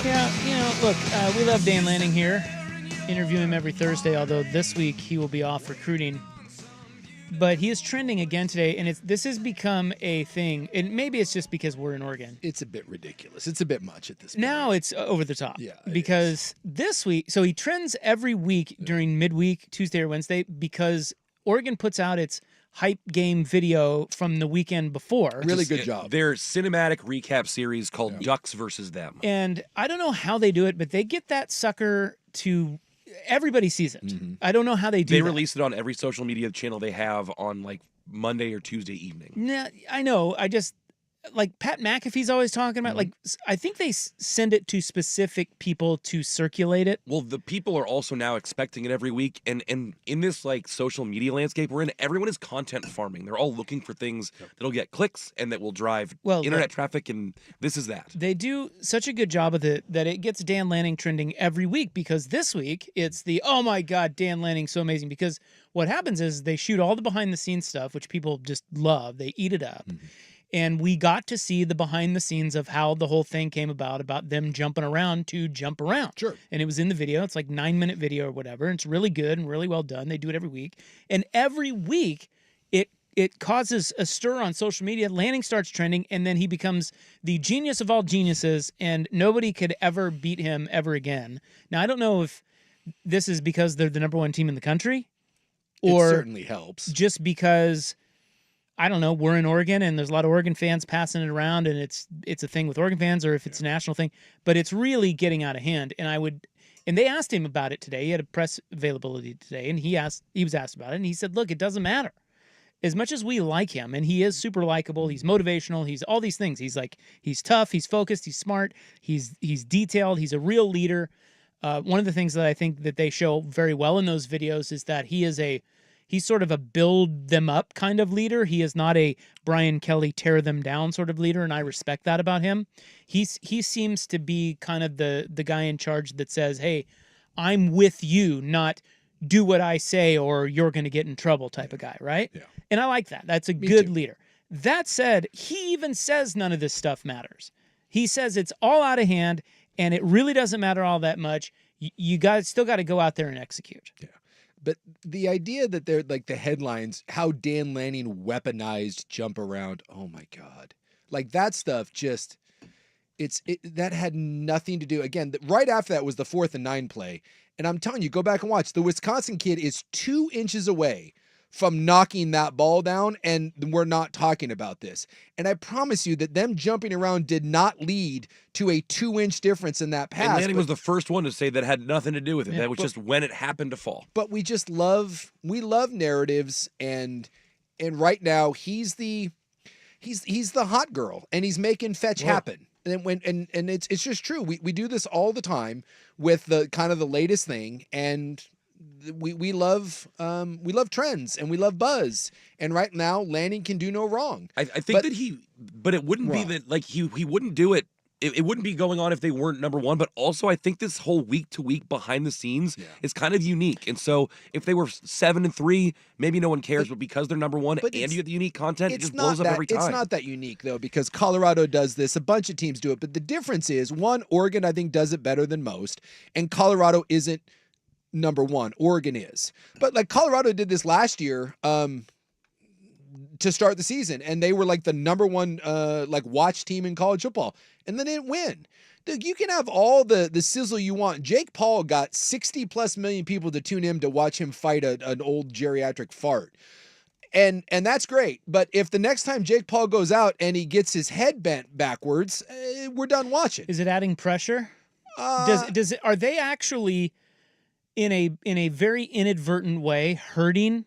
Yeah, look, we love Dan Lanning here. Interview him every Thursday, although this week he will be off recruiting. But he is trending again today, and this has become a thing. And maybe it's just because we're in Oregon. It's a bit ridiculous. It's a bit much at this point. Now it's over the top. Yeah, because this week, so he trends every week during midweek, Tuesday or Wednesday, because Oregon puts out its hype game video from the weekend before. Really good job. Their cinematic recap series called Ducks versus Them. And I don't know how they do it, but they get that sucker to everybody sees it. Mm-hmm. I don't know how they do They that. release it on every social media channel they have on like Monday or Tuesday evening. Nah, I know. I just like Pat McAfee's always talking about like I think they send it to specific people to circulate it. Well, the people are also now expecting it every week, and in this like social media landscape we're in, everyone is content farming. They're all looking for things that'll get clicks and that will drive internet traffic, and this is that. They do such a good job of it that it gets Dan Lanning trending every week, because this week it's the oh my god, Dan Lanning so amazing, because what happens is they shoot all the behind the scenes stuff, which people just love. They eat it up. And we got to see the behind the scenes of how the whole thing came about them jumping around to jump around. Sure. And it was in the video. It's like 9-minute video or whatever. And it's really good and really well done. They do it every week. And every week it causes a stir on social media. Lanning starts trending, and then he becomes the genius of all geniuses, and nobody could ever beat him ever again. Now, I don't know if this is because they're the number one team in the country, or it certainly helps. Just because, I don't know, we're in Oregon and there's a lot of Oregon fans passing it around, and it's a thing with Oregon fans, or if it's a national thing, but it's really getting out of hand. And they asked him about it today. He had a press availability today, and he was asked about it, and he said, look, it doesn't matter. As much as we like him, and he is super likable, he's motivational, he's all these things. He's tough, he's focused, he's smart, he's detailed, he's a real leader. One of the things that I think that they show very well in those videos is that he's sort of a build them up kind of leader. He is not a Brian Kelly tear them down sort of leader, and I respect that about him. He seems to be kind of the guy in charge that says, hey, I'm with you, not do what I say or you're going to get in trouble type of guy, right? Yeah. And I like that. That's a good leader. That said, he even says none of this stuff matters. He says it's all out of hand and it really doesn't matter all that much. You guys still got to go out there and execute. Yeah. But the idea that they're like the headlines, how Dan Lanning weaponized jump around. Oh my God. Like that stuff just, that had nothing to do. Again, right after that was the 4th and 9 play. And I'm telling you, go back and watch. The Wisconsin kid is 2 inches away from knocking that ball down, and we're not talking about this. And I promise you that them jumping around did not lead to a 2-inch difference in that pass. And Lanning was the first one to say that had nothing to do with it. That was just when it happened to fall. But we just love narratives, and right now he's the hot girl, and he's making fetch happen. And it's just true. We do this all the time with the kind of the latest thing, and we love trends and we love buzz. And right now, Lanning can do no wrong. I think but it wouldn't be that like he wouldn't do it. It wouldn't be going on if they weren't number one, but also I think this whole week to week behind the scenes is kind of unique. And so if they were 7-3, maybe no one cares, but because they're number one and you get the unique content, it just blows up every time. It's not that unique though, because Colorado does this, a bunch of teams do it, but the difference is Oregon I think does it better than most, and Colorado isn't number one. Oregon is. But like Colorado did this last year, to start the season, and they were like the number one like watch team in college football, and then they didn't win. Dude, you can have all the sizzle you want. Jake Paul got 60+ million people to tune in to watch him fight an old geriatric fart. And that's great. But if the next time Jake Paul goes out and he gets his head bent backwards, we're done watching. Is it adding pressure? Are they actually in a very inadvertent way hurting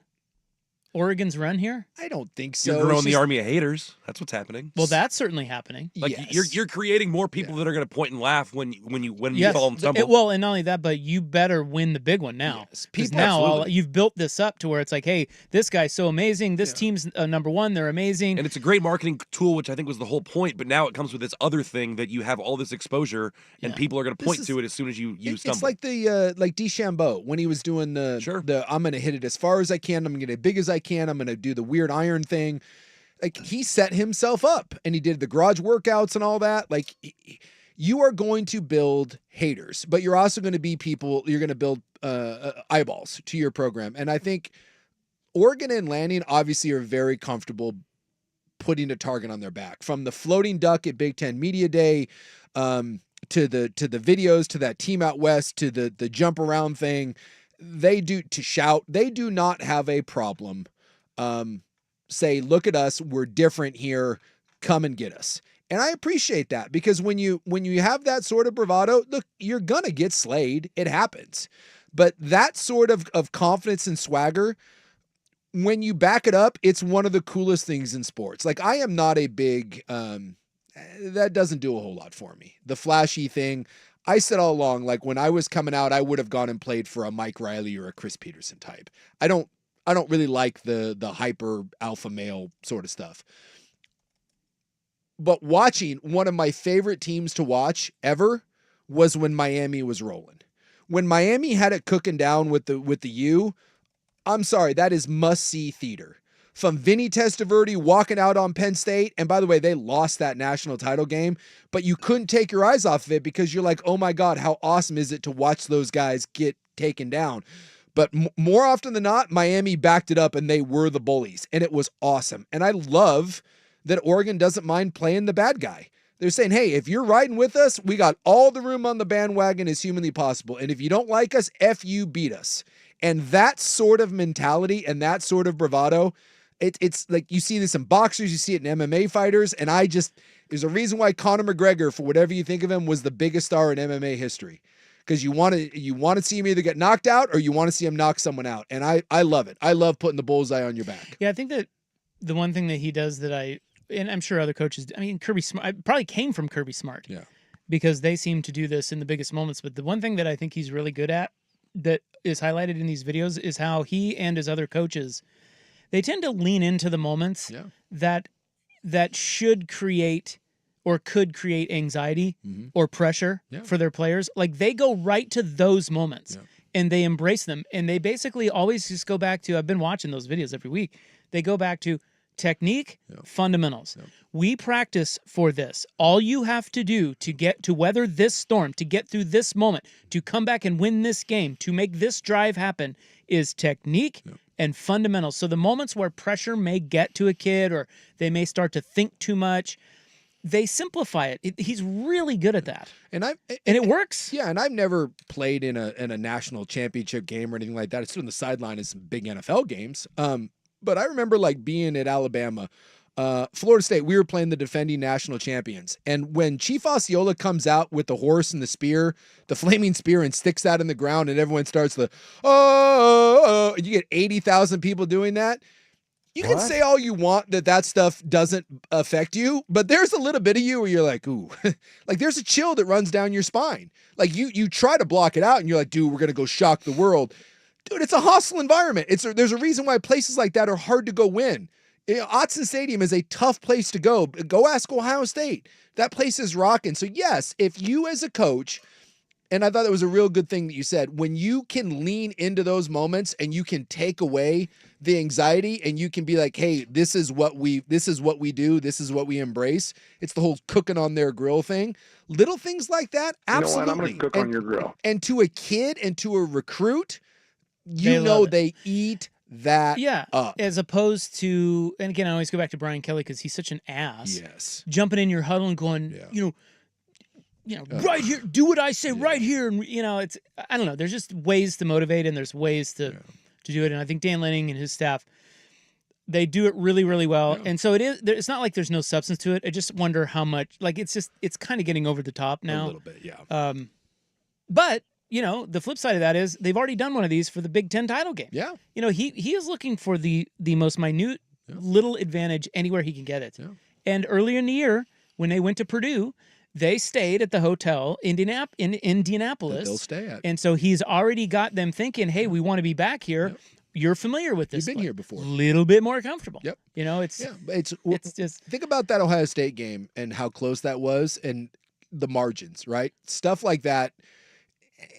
Oregon's run here? I don't think so. You're growing the army of haters. That's what's happening. Well, that's certainly happening. Like you're creating more people that are going to point and laugh when you fall and stumble. Well, and not only that, but you better win the big one now. Yes, because now you've built this up to where it's like, hey, this guy's so amazing. This team's number one. They're amazing, and it's a great marketing tool, which I think was the whole point. But now it comes with this other thing that you have all this exposure, and people are going to point to it as soon as you stumble. It's like the like DeChambeau when he was doing the I'm going to hit it as far as I can. I'm going to get it big as I can. I'm going to do the weird iron thing. Like he set himself up, and he did the garage workouts and all that. Like you are going to build haters, but you're also going to be people, you're going to build eyeballs to your program. And I think Oregon and Lanning obviously are very comfortable putting a target on their back, from the floating duck at Big Ten Media Day, to the videos, to that team out west, to the jump around thing. They do to shout. They do not have a problem. Say, look at us, we're different here. Come and get us. And I appreciate that, because when you have that sort of bravado, look, you're gonna get slayed. It happens. But that sort of confidence and swagger, when you back it up, it's one of the coolest things in sports. Like, I am not a big, that doesn't do a whole lot for me. The flashy thing, I said all along, like when I was coming out, I would have gone and played for a Mike Riley or a Chris Peterson type. I don't really like the hyper alpha male sort of stuff. But watching, one of my favorite teams to watch ever was when Miami was rolling. When Miami had it cooking down with the U, I'm sorry, that is must-see theater. From Vinny Testaverde walking out on Penn State, and by the way, they lost that national title game, but you couldn't take your eyes off of it because you're like, oh my God, how awesome is it to watch those guys get taken down? But more often than not, Miami backed it up and they were the bullies, and it was awesome. And I love that Oregon doesn't mind playing the bad guy. They're saying, hey, if you're riding with us, we got all the room on the bandwagon as humanly possible. And if you don't like us, F you, beat us. And that sort of mentality and that sort of bravado, it's like you see this in boxers, you see it in MMA fighters, and there's a reason why Conor McGregor, for whatever you think of him, was the biggest star in MMA history. Because you want to see him either get knocked out or you want to see him knock someone out. And I love it. I love putting the bullseye on your back. Yeah, I think that the one thing that he does and I'm sure other coaches, Kirby Smart, I probably came from Kirby Smart. Yeah. Because they seem to do this in the biggest moments. But the one thing that I think he's really good at that is highlighted in these videos is how he and his other coaches, they tend to lean into the moments that should create or could create anxiety or pressure for their players. Like, they go right to those moments and they embrace them. And they basically always just go back to, I've been watching those videos every week. They go back to technique, fundamentals. We practice for this. All you have to do to weather this storm, to get through this moment, to come back and win this game, to make this drive happen, is technique and fundamentals. So the moments where pressure may get to a kid or they may start to think too much, they simplify it. He's really good at that. And it works. Yeah, and I've never played in a national championship game or anything like that. I stood on the sideline in some big NFL games. But I remember like being at Alabama, Florida State, we were playing the defending national champions. And when Chief Osceola comes out with the horse and the spear, the flaming spear, and sticks that in the ground and everyone starts and you get 80,000 people doing that. You can say all you want that stuff doesn't affect you, but there's a little bit of you where you're like, ooh, like there's a chill that runs down your spine. Like you try to block it out and you're like, dude, we're going to go shock the world. Dude, it's a hostile environment. There's a reason why places like that are hard to go win. Autzen Stadium is a tough place to go. Go ask Ohio State. That place is rocking. So yes, if you as a coach, and I thought it was a real good thing that you said, when you can lean into those moments and you can take away the anxiety and you can be like, hey, this is what we do. This is what we embrace. It's the whole cooking on their grill thing. Little things like that. Absolutely. You know what? I'm going to cook on your grill. And to a kid and to a recruit, they eat that up. As opposed to, and again, I always go back to Brian Kelly because he's such an ass. Yes. Jumping in your huddle and going, right here, do what I say right here. And, it's, I don't know. There's just ways to motivate and there's ways to do it. And I think Dan Lanning and his staff, they do it really, really well. Yeah. And so it's not like there's no substance to it. I just wonder how much, like, it's kind of getting over the top now. A little bit, yeah. But, the flip side of that is they've already done one of these for the Big Ten title game. Yeah. He is looking for the most minute little advantage anywhere he can get it. Yeah. And earlier in the year, when they went to Purdue, they stayed at the hotel in Indianapolis. That they'll stay at. And so he's already got them thinking, hey, we want to be back here. Yep. You're familiar with this. You've been here before. A little bit more comfortable. Yep. It's just think about that Ohio State game and how close that was and the margins, right? Stuff like that.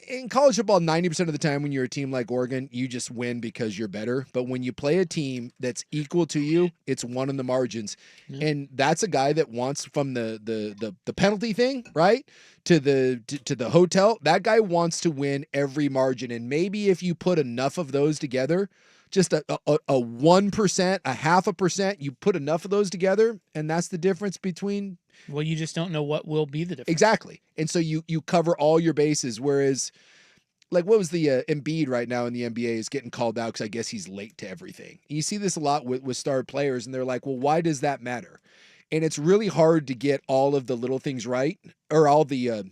in college football, 90% of the time when you're a team like Oregon, you just win because you're better. But when you play a team that's equal to you, it's one in the margins. Yeah. And that's a guy that wants from the penalty thing, right? To the hotel. That guy wants to win every margin. And maybe if you put enough of those together, just a 1%, a 0.5%, you put enough of those together, and that's the difference between. Well, you just don't know what will be the difference. Exactly. And so you cover all your bases. Whereas, like, what was the Embiid right now in the NBA is getting called out because I guess he's late to everything. You see this a lot with star players, and they're like, well, why does that matter? And it's really hard to get all of the little things right, or all the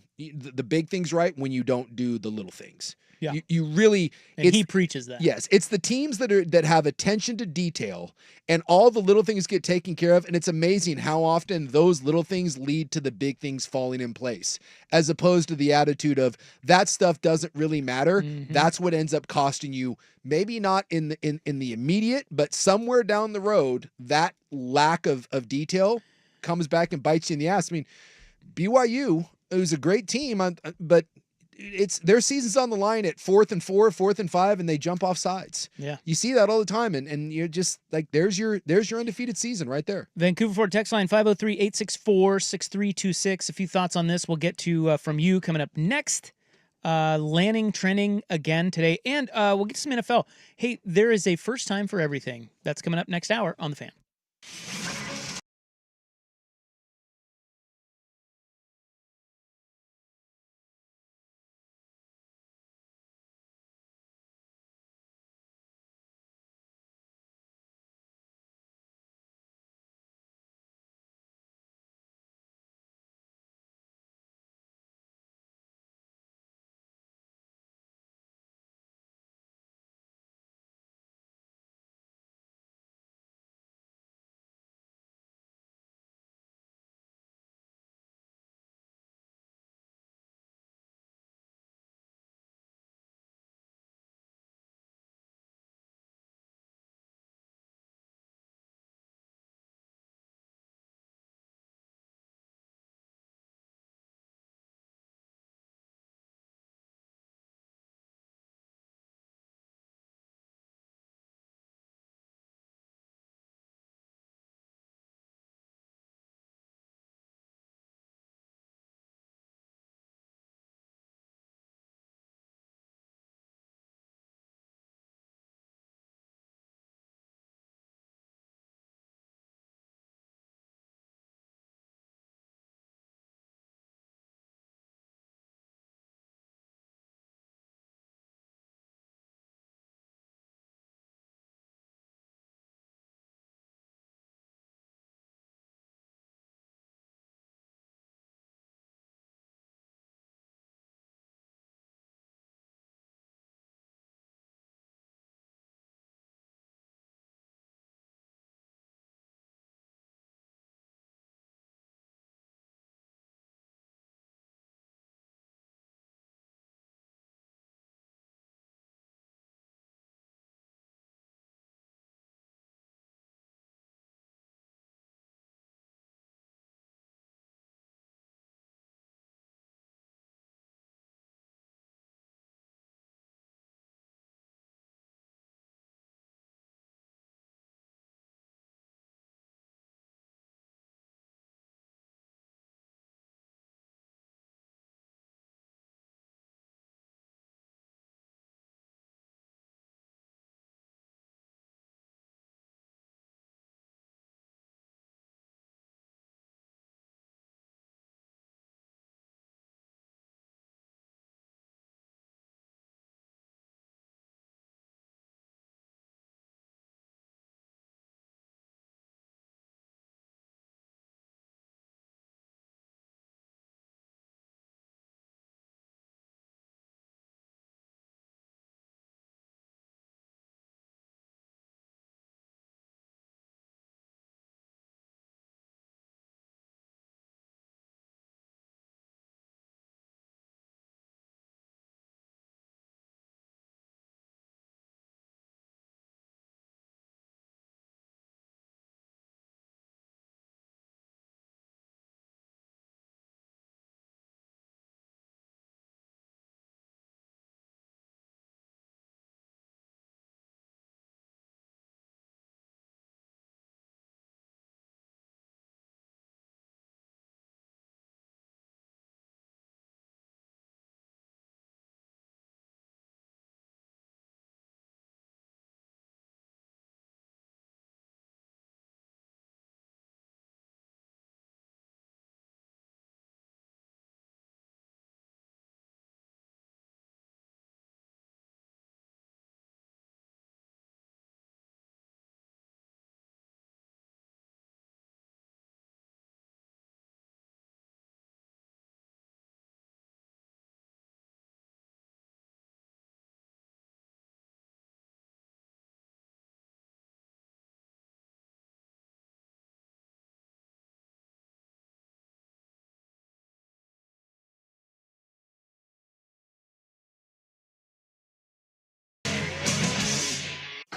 big things right, when you don't do the little things. Yeah. You really, and he preaches that. Yes, it's the teams that have attention to detail, and all the little things get taken care of. And it's amazing how often those little things lead to the big things falling in place, as opposed to the attitude of that stuff doesn't really matter. Mhm. That's what ends up costing you. Maybe not in the immediate, but somewhere down the road, that lack of detail comes back and bites you in the ass. I mean, BYU, it was a great team, but it's their season's on the line at 4th and 4, 4th and 5, and they jump off sides. Yeah. You see that all the time, and you're just like, there's your undefeated season right there. Vancouver Ford text line 503-864-6326. A few thoughts on this we'll get to from you coming up next. Lanning trending again today, and we'll get to some NFL. Hey, there is a first time for everything. That's coming up next hour on The Fan.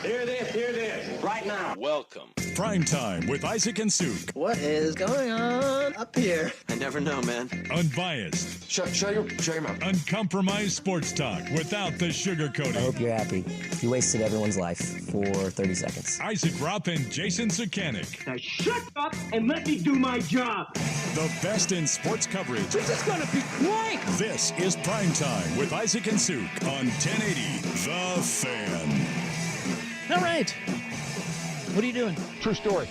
Hear this, right now. Welcome. Primetime with Isaac and Suk. What is going on up here? I never know, man. Unbiased. Shut your mouth. Uncompromised sports talk without the sugarcoating. I hope you're happy. You wasted everyone's life for 30 seconds. Isaac Rupp and Jason Sukanik. Now shut up and let me do my job. The best in sports coverage. This is gonna be great. This is Primetime with Isaac and Suk on 1080 The Fan. All right. What are you doing? True story.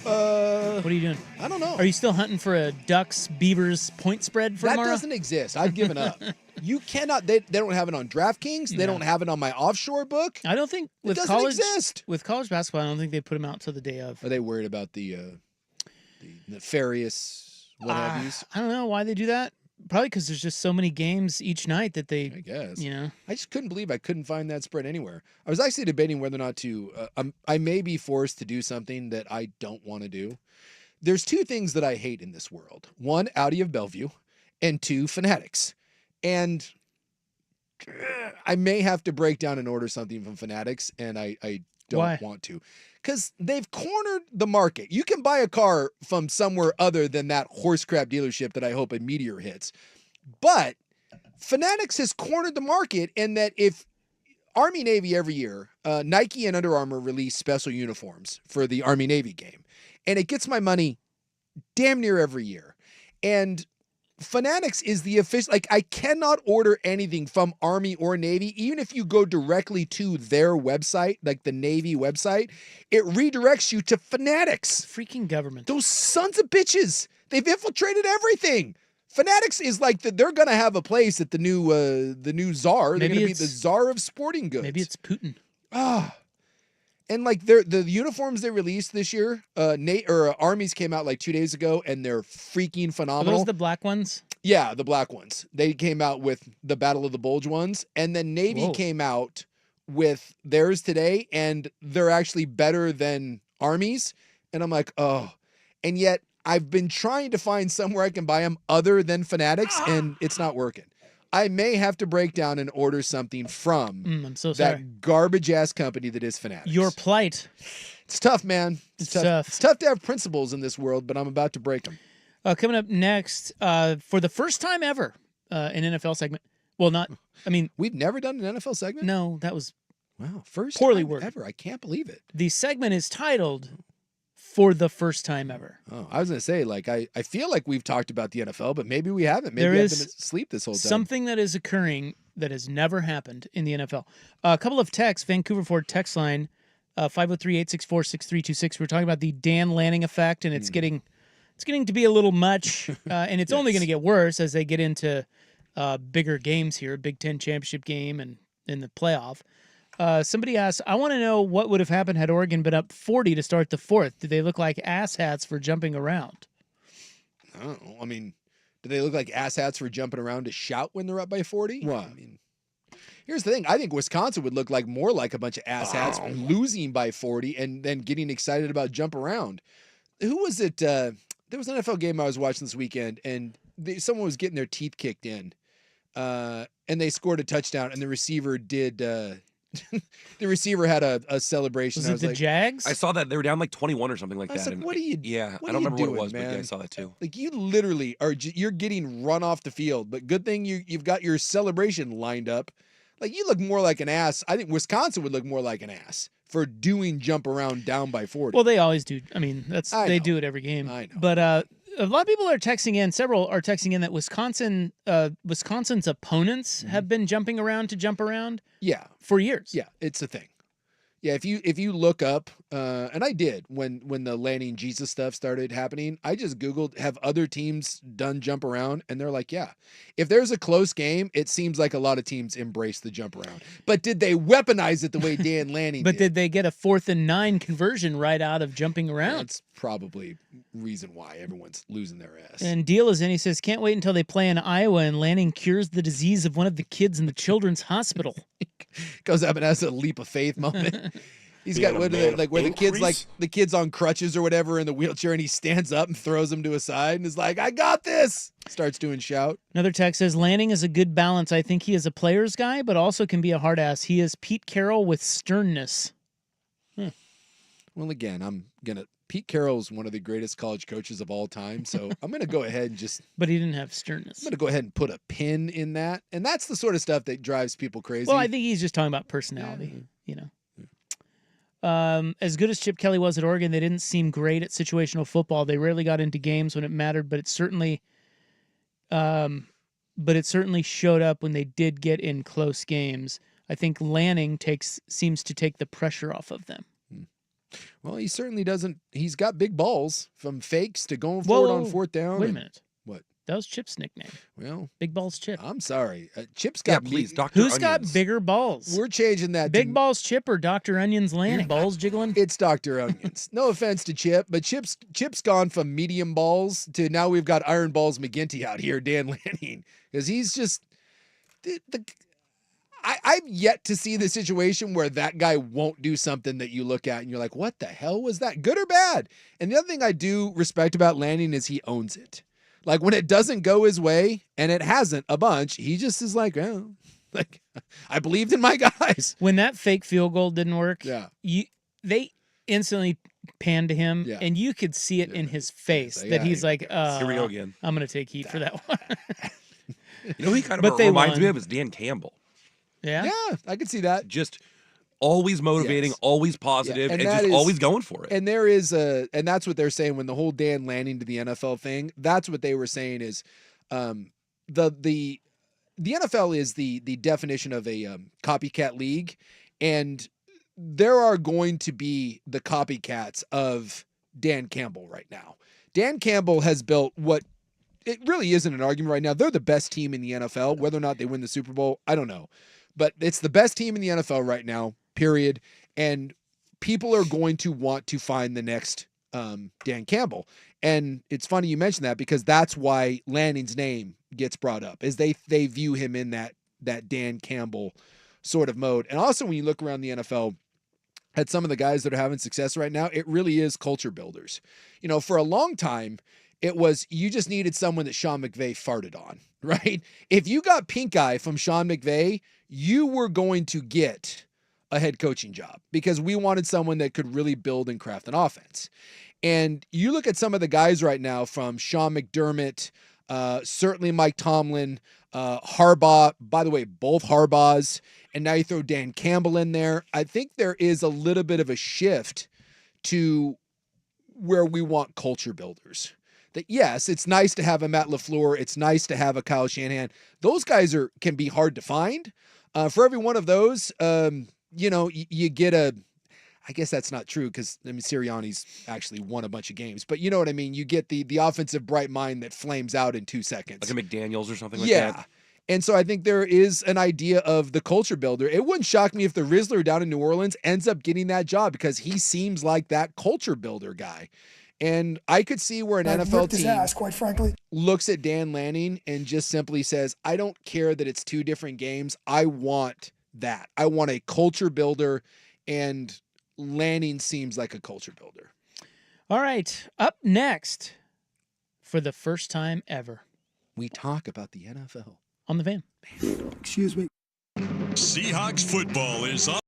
What are you doing? I don't know. Are you still hunting for a Ducks Beavers point spread for that tomorrow? doesn't exist. I've given up. You cannot. They don't have it on DraftKings. They don't have it on my offshore book. I don't think with it doesn't college exist. With college basketball, I don't think they put them out till the day of. Are they worried about the nefarious what have yous? I don't know why they do that. Probably because there's just so many games each night that they. I guess. You know. I just couldn't believe I couldn't find that spread anywhere. I was actually debating whether or not to. I may be forced to do something that I don't want to do. There's two things that I hate in this world. One, Audi of Bellevue, and two, Fanatics. And I may have to break down and order something from Fanatics, and I don't want to. Because they've cornered the market. You can buy a car from somewhere other than that horse crap dealership that I hope a meteor hits. But Fanatics has cornered the market in that if Army Navy every year, Nike and Under Armour release special uniforms for the Army Navy game. And it gets my money damn near every year. And Fanatics is the official, like I cannot order anything from Army or Navy, even if you go directly to their website, like the Navy website, it redirects you to Fanatics. Freaking government. Those sons of bitches. They've infiltrated everything. Fanatics is like they're going to have a place at the new czar. They're going to be the czar of sporting goods. Maybe it's Putin. And like the uniforms they released this year, Armies came out like 2 days ago, and they're freaking phenomenal. Are those the black ones? Yeah, the black ones. They came out with the Battle of the Bulge ones, and then Navy came out with theirs today, and they're actually better than Army's. And I'm like, oh. And yet I've been trying to find somewhere I can buy them other than Fanatics, and it's not working. I may have to break down and order something from I'm so sorry. that garbage-ass company that is Fanatics. Your plight. It's tough, man. It's tough. It's tough to have principles in this world, but I'm about to break them. Coming up next, for the first time ever, an NFL segment. Well, we've never done an NFL segment? No, that was first poorly time worded. ever. I can't believe it. The segment is titled For the First Time Ever. Oh, I was going to say, like, I feel like we've talked about the NFL, but maybe we haven't. Maybe There I've is been asleep this whole time. something that is occurring that has never happened in the NFL. A couple of texts, Vancouver Ford text line, 503-864-6326. We're talking about the Dan Lanning effect, and it's getting to be a little much, and it's only going to get worse as they get into bigger games here, Big Ten championship game and in the playoff. Somebody asked, I want to know what would have happened had Oregon been up 40 to start the fourth. Did they look like asshats for jumping around? I don't know. I mean, do they look like asshats for jumping around to shout when they're up by 40? Well, I mean, here's the thing. I think Wisconsin would look like more like a bunch of asshats losing by 40 and then getting excited about jump around. Who was it? There was an NFL game I was watching this weekend, and someone was getting their teeth kicked in, and they scored a touchdown, and the receiver did. The receiver had a celebration. Was it the Jags? I saw that they were down like 21 or something like I that. was like, and what are you? Yeah, what I don't are you remember doing, what it was, man? but yeah, I saw that too. Like you literally are. You're getting run off the field, but good thing you've got your celebration lined up. Like you look more like an ass. I think Wisconsin would look more like an ass for doing jump around down by 40. Well, they always do. I mean, they know. do it every game. I know. But a lot of people are texting in. Several are texting in that Wisconsin's opponents have been jumping around to jump around. Yeah, for years. Yeah, it's a thing. Yeah, if you look up, and I did when the Lanning Jesus stuff started happening, I just Googled, have other teams done jump around? And they're like, yeah. If there's a close game, it seems like a lot of teams embrace the jump around. But did they weaponize it the way Dan Lanning But did? did they get a 4th and 9 conversion right out of jumping around? That's probably reason why everyone's losing their ass. And Deal is in. He says, can't wait until they play in Iowa and Lanning cures the disease of one of the kids in the children's hospital. Goes up and has a leap of faith moment. He's got where the kids on crutches or whatever in the wheelchair, and he stands up and throws them to a side and is like, I got this. Starts doing shout. Another text says, Lanning is a good balance. I think he is a player's guy, but also can be a hard ass. He is Pete Carroll with sternness. Well, again, Pete Carroll's one of the greatest college coaches of all time, so I'm gonna go ahead and just. But he didn't have sternness. I'm gonna go ahead and put a pin in that, and that's the sort of stuff that drives people crazy. Well, I think he's just talking about personality. As good as Chip Kelly was at Oregon, they didn't seem great at situational football. They rarely got into games when it mattered, but it certainly showed up when they did get in close games. I think Lanning seems to take the pressure off of them. Well, he certainly doesn't. He's got big balls from fakes to going forward on fourth down. Wait a minute. What? That was Chip's nickname. Well, Big Balls Chip. I'm sorry. Chip's got please, Dr. Who's Onions. got bigger balls? We're changing that. Big Balls Chip or Dr. Onions Lanning? Balls jiggling? It's Dr. Onions. No offense to Chip, but Chip's gone from medium balls to now we've got Iron Balls McGinty out here, Dan Lanning, because he's just I've yet to see the situation where that guy won't do something that you look at and you're like, what the hell was that? Good or bad? And the other thing I do respect about Lanning is he owns it. Like when it doesn't go his way, and it hasn't a bunch, he just is like, oh, like I believed in my guys. When that fake field goal didn't work, yeah, they instantly panned to him, and you could see it in his face that he's like, here we go again. I'm going to take heat for that one. You know who he kind of reminds me of is Dan Campbell. Yeah? Yeah, I could see that. Just always motivating, always positive, and just always going for it. And there is and that's what they're saying when the whole Dan Lanning to the NFL thing, that's what they were saying is the NFL is the definition of a copycat league, and there are going to be the copycats of Dan Campbell right now. Dan Campbell has built what it really isn't an argument right now. They're the best team in the NFL. Whether or not they win the Super Bowl, I don't know. But it's the best team in the NFL right now, period. And people are going to want to find the next Dan Campbell. And it's funny you mention that because that's why Lanning's name gets brought up, is they view him in that Dan Campbell sort of mode. And also when you look around the NFL at some of the guys that are having success right now, it really is culture builders. You know, for a long time, it was you just needed someone that Sean McVay farted on, right? If you got pink eye from Sean McVay, you were going to get a head coaching job because we wanted someone that could really build and craft an offense. And you look at some of the guys right now from Sean McDermott, certainly Mike Tomlin, Harbaugh, by the way, both Harbaughs, and now you throw Dan Campbell in there. I think there is a little bit of a shift to where we want culture builders. That yes, it's nice to have a Matt LaFleur. It's nice to have a Kyle Shanahan. Those guys can be hard to find. For every one of those, you get I guess that's not true because Sirianni's actually won a bunch of games, but you know what I mean. You get the offensive bright mind that flames out in 2 seconds, like a McDaniels or something like that. And so I think there is an idea of the culture builder. It wouldn't shock me if the Rizzler down in New Orleans ends up getting that job because he seems like that culture builder guy. And I could see where an NFL team quite frankly, looks at Dan Lanning and just simply says, I don't care that it's 2 different games. I want that. I want a culture builder, and Lanning seems like a culture builder. All right. Up next, for the first time ever, we talk about the NFL on the Fan. Excuse me. Seahawks football is on.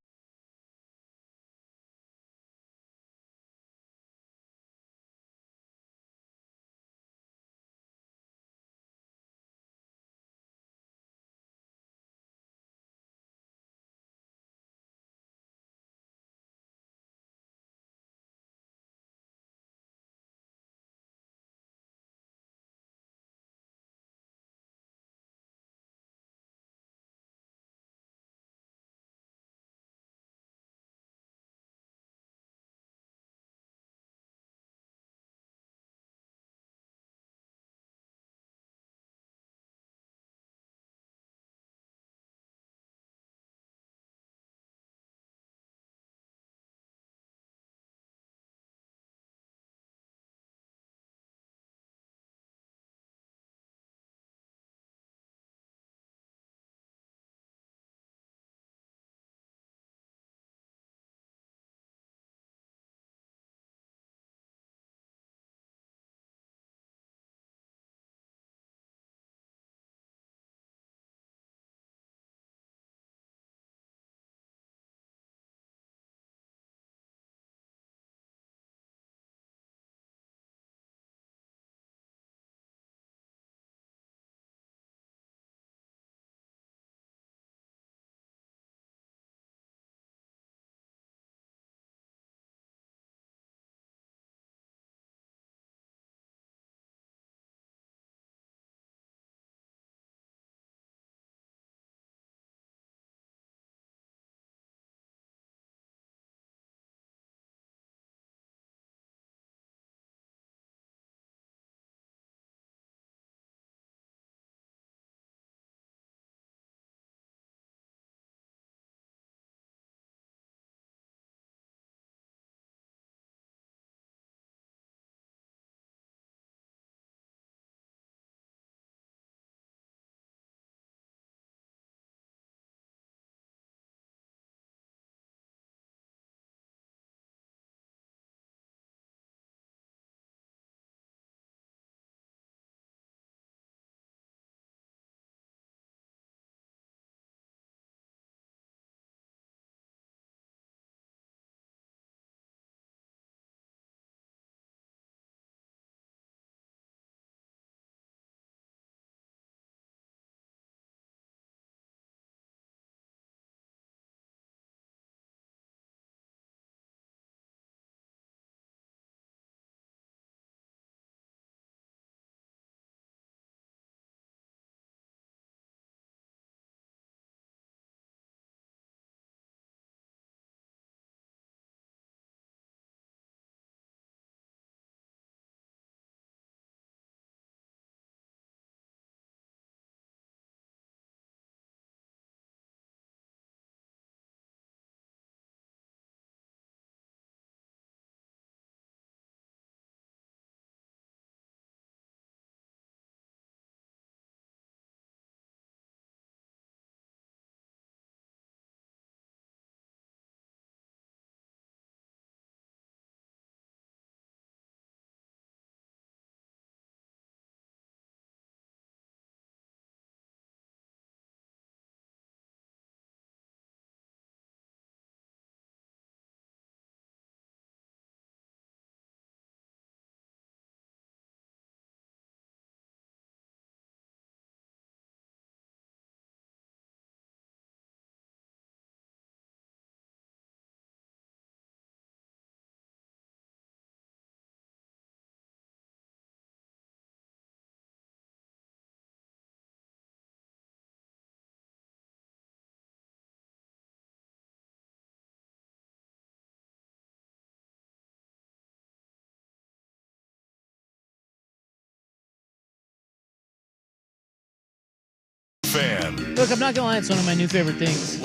Fan. Look, I'm not gonna lie, it's one of my new favorite things.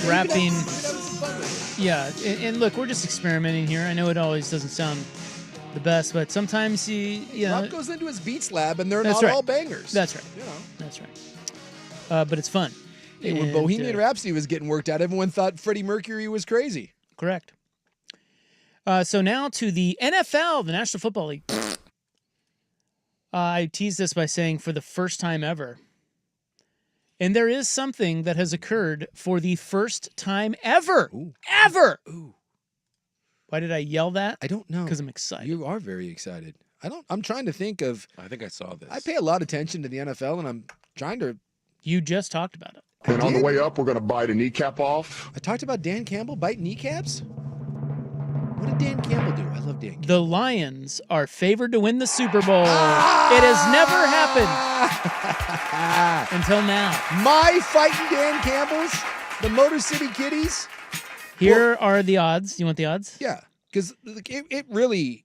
Rapping. Yeah, and look, we're just experimenting here. I know it always doesn't sound the best, but sometimes you A know. lot goes into his beats lab, and they're That's not right. all bangers. That's right. You know. That's right. But it's fun. Hey, when And, Bohemian Rhapsody was getting worked out, everyone thought Freddie Mercury was crazy. Correct. So now to the NFL, the National Football League. I teased this by saying for the first time ever. And there is something that has occurred for the first time ever. Ooh. Ever. Ooh. Why did I yell that? I don't know. Because I'm excited. You are very excited. I'm trying to think of. I think I saw this. I pay a lot of attention to the NFL, and I'm trying to. You just talked about it. And on the way up, we're going to bite a kneecap off. I talked about Dan Campbell biting kneecaps. What did Dan Campbell do? I love Dan Campbell. The Lions are favored to win the Super Bowl. It has never happened until now. My fighting Dan Campbell's, the Motor City Kitties. Here are the odds. You want the odds? Yeah, because it really,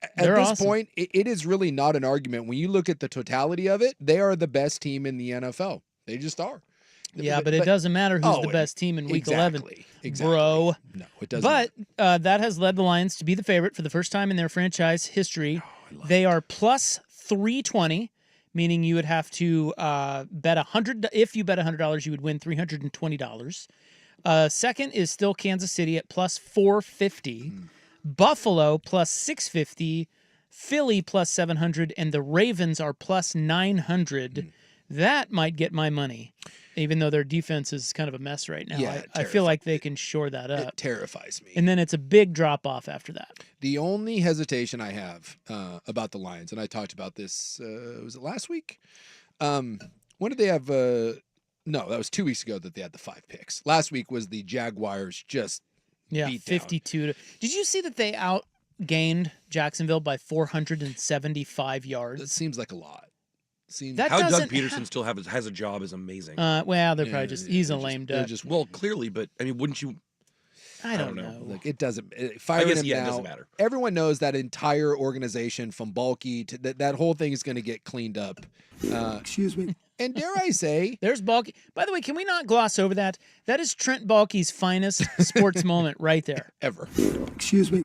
at They're this awesome. point, it is really not an argument. When you look at the totality of it, they are the best team in the NFL. They just are. Yeah, but it doesn't matter who's the best team in Week 11, bro. No, it doesn't. But that has led the Lions to be the favorite for the first time in their franchise history. They are plus 320, meaning you would have to bet $100. If you bet $100, you would win $320. Second is still Kansas City at plus 450, Buffalo plus 650, Philly plus 700, and the Ravens are plus 900. That might get my money, even though their defense is kind of a mess right now. Yeah, I feel like they can shore that up. It terrifies me. And then it's a big drop off after that. The only hesitation I have about the Lions, and I talked about this, was it last week? When did they have? No, that was 2 weeks ago that they had the 5 picks. Last week was the Jaguars just beat 52. Did you see that they outgained Jacksonville by 475 yards? That seems like a lot. How Doug Peterson still has a job is amazing. Well, they're probably he's a lame duck. Well, clearly, but I mean, wouldn't you? I don't know. Like it doesn't. Firing him now. It doesn't matter. Everyone knows that entire organization from Bulky to that whole thing is going to get cleaned up. Excuse me. And dare I say, there's Bulky. By the way, can we not gloss over that? That is Trent Bulky's finest sports moment right there. Ever. Excuse me.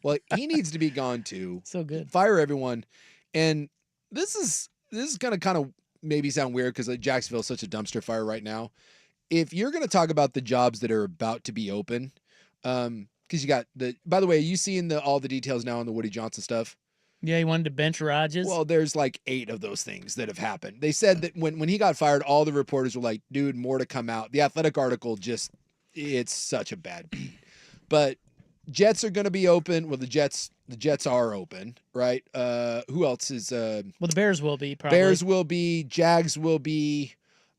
Well, he needs to be gone too. So good. Fire everyone. And this is going to kind of maybe sound weird because Jacksonville is such a dumpster fire right now. If you're going to talk about the jobs that are about to be open, because you got by the way, you seeing all the details now on the Woody Johnson stuff? Yeah, he wanted to bench Rodgers. Well, there's like 8 of those things that have happened. They said that when he got fired, all the reporters were like, dude, more to come out. The Athletic article it's such a bad beat. But Jets are going to be open. Well, the Jets are open, right? Who else is? Well, the Bears will be probably. Bears will be. Jags will be.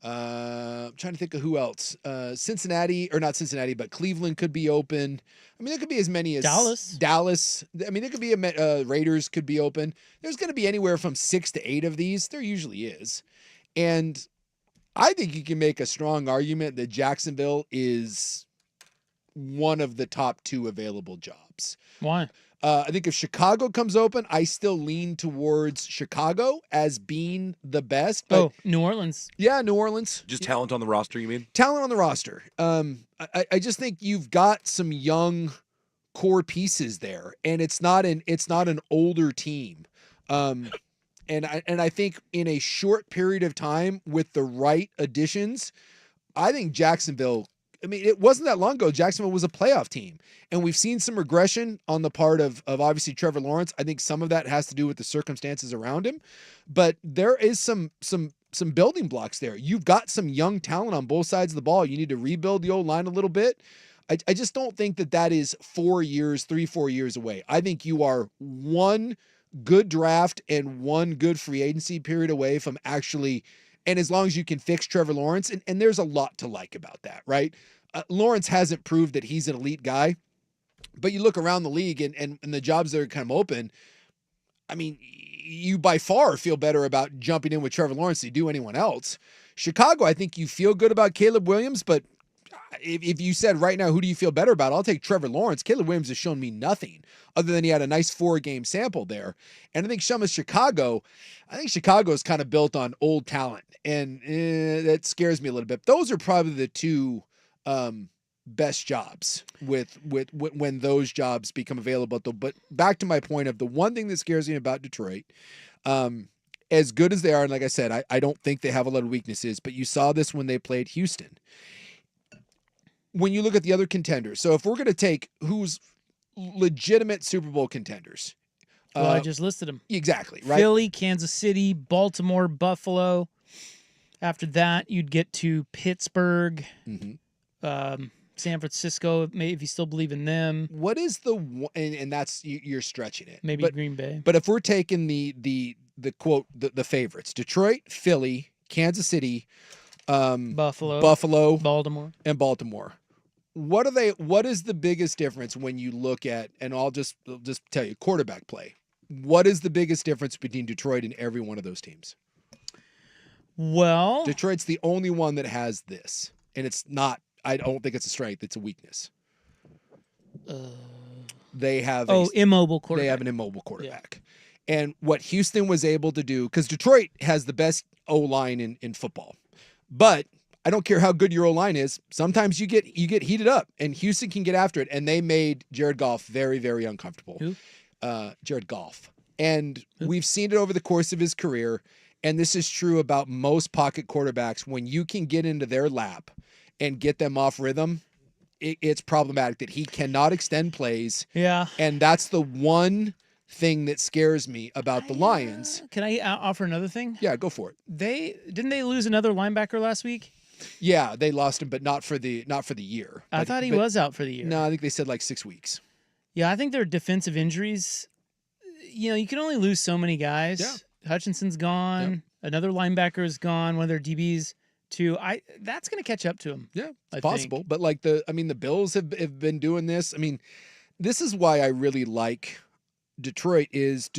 I'm trying to think of who else. Cincinnati, or not Cincinnati, but Cleveland could be open. I mean, there could be as many as Dallas. I mean, there could be Raiders could be open. There's going to be anywhere from 6 to 8 of these. There usually is, and I think you can make a strong argument that Jacksonville is one of the top 2 available jobs. Why? I think if Chicago comes open, I still lean towards Chicago as being the best. But New Orleans. Yeah, New Orleans. Just talent on the roster, you mean? Talent on the roster. I just think you've got some young core pieces there, and it's not an older team. And I think in a short period of time with the right additions, I think Jacksonville. I mean, it wasn't that long ago. Jacksonville was a playoff team, and we've seen some regression on the part of obviously Trevor Lawrence. I think some of that has to do with the circumstances around him, but there is some building blocks there. You've got some young talent on both sides of the ball. You need to rebuild the old line a little bit. I just don't think that is 4 years, 4 years away. I think you are one good draft and one good free agency period away from actually. And as long as you can fix Trevor Lawrence, and there's a lot to like about that, right? Lawrence hasn't proved that he's an elite guy, but you look around the league and the jobs that are kind of open, I mean, you by far feel better about jumping in with Trevor Lawrence than you do anyone else. Chicago, I think you feel good about Caleb Williams, but if you said right now, who do you feel better about? I'll take Trevor Lawrence. Caleb Williams has shown me nothing other than he had a nice 4-game sample there. And I think Chicago is kind of built on old talent. And that scares me a little bit. Those are probably the two best jobs with when those jobs become available. But back to my point of the one thing that scares me about Detroit, as good as they are, and like I said, I don't think they have a lot of weaknesses, but you saw this when they played Houston. When you look at the other contenders, so if we're going to take who's legitimate Super Bowl contenders. Well, I just listed them. Exactly, right? Philly, Kansas City, Baltimore, Buffalo. After that, you'd get to Pittsburgh, San Francisco, maybe if you still believe in them. What is the one, and that's, you're stretching it. Maybe Green Bay. But if we're taking the quote, the favorites, Detroit, Philly, Kansas City, Buffalo, Baltimore. And Baltimore. What is the biggest difference when you look at, and I'll just tell you, quarterback play. What is the biggest difference between Detroit and every one of those teams? Well, Detroit's the only one that has this, and it's not, I don't think it's a strength, it's a weakness. They have immobile quarterback. They have an immobile quarterback. Yeah. And what Houston was able to do, because Detroit has the best O-line in football. But I don't care how good your O-line is, sometimes you get heated up, and Houston can get after it, and they made Jared Goff very, very uncomfortable. Who? Jared Goff. And we've seen it over the course of his career, and this is true about most pocket quarterbacks. When you can get into their lap and get them off rhythm, it's problematic that he cannot extend plays. Yeah. And that's the one thing that scares me about the Lions. Can I offer another thing? Yeah, go for it. Didn't they lose another linebacker last week? Yeah, they lost him, but not for the year. I thought he was out for the year. No, I think they said like 6 weeks. Yeah, I think their defensive injuries, you can only lose so many guys. Yeah. Hutchinson's gone. Yep. Another linebacker is gone. One of their DBs too. That's going to catch up to him. Yeah, it's I possible. think. But like the Bills have been doing this. I mean, this is why I really like Detroit is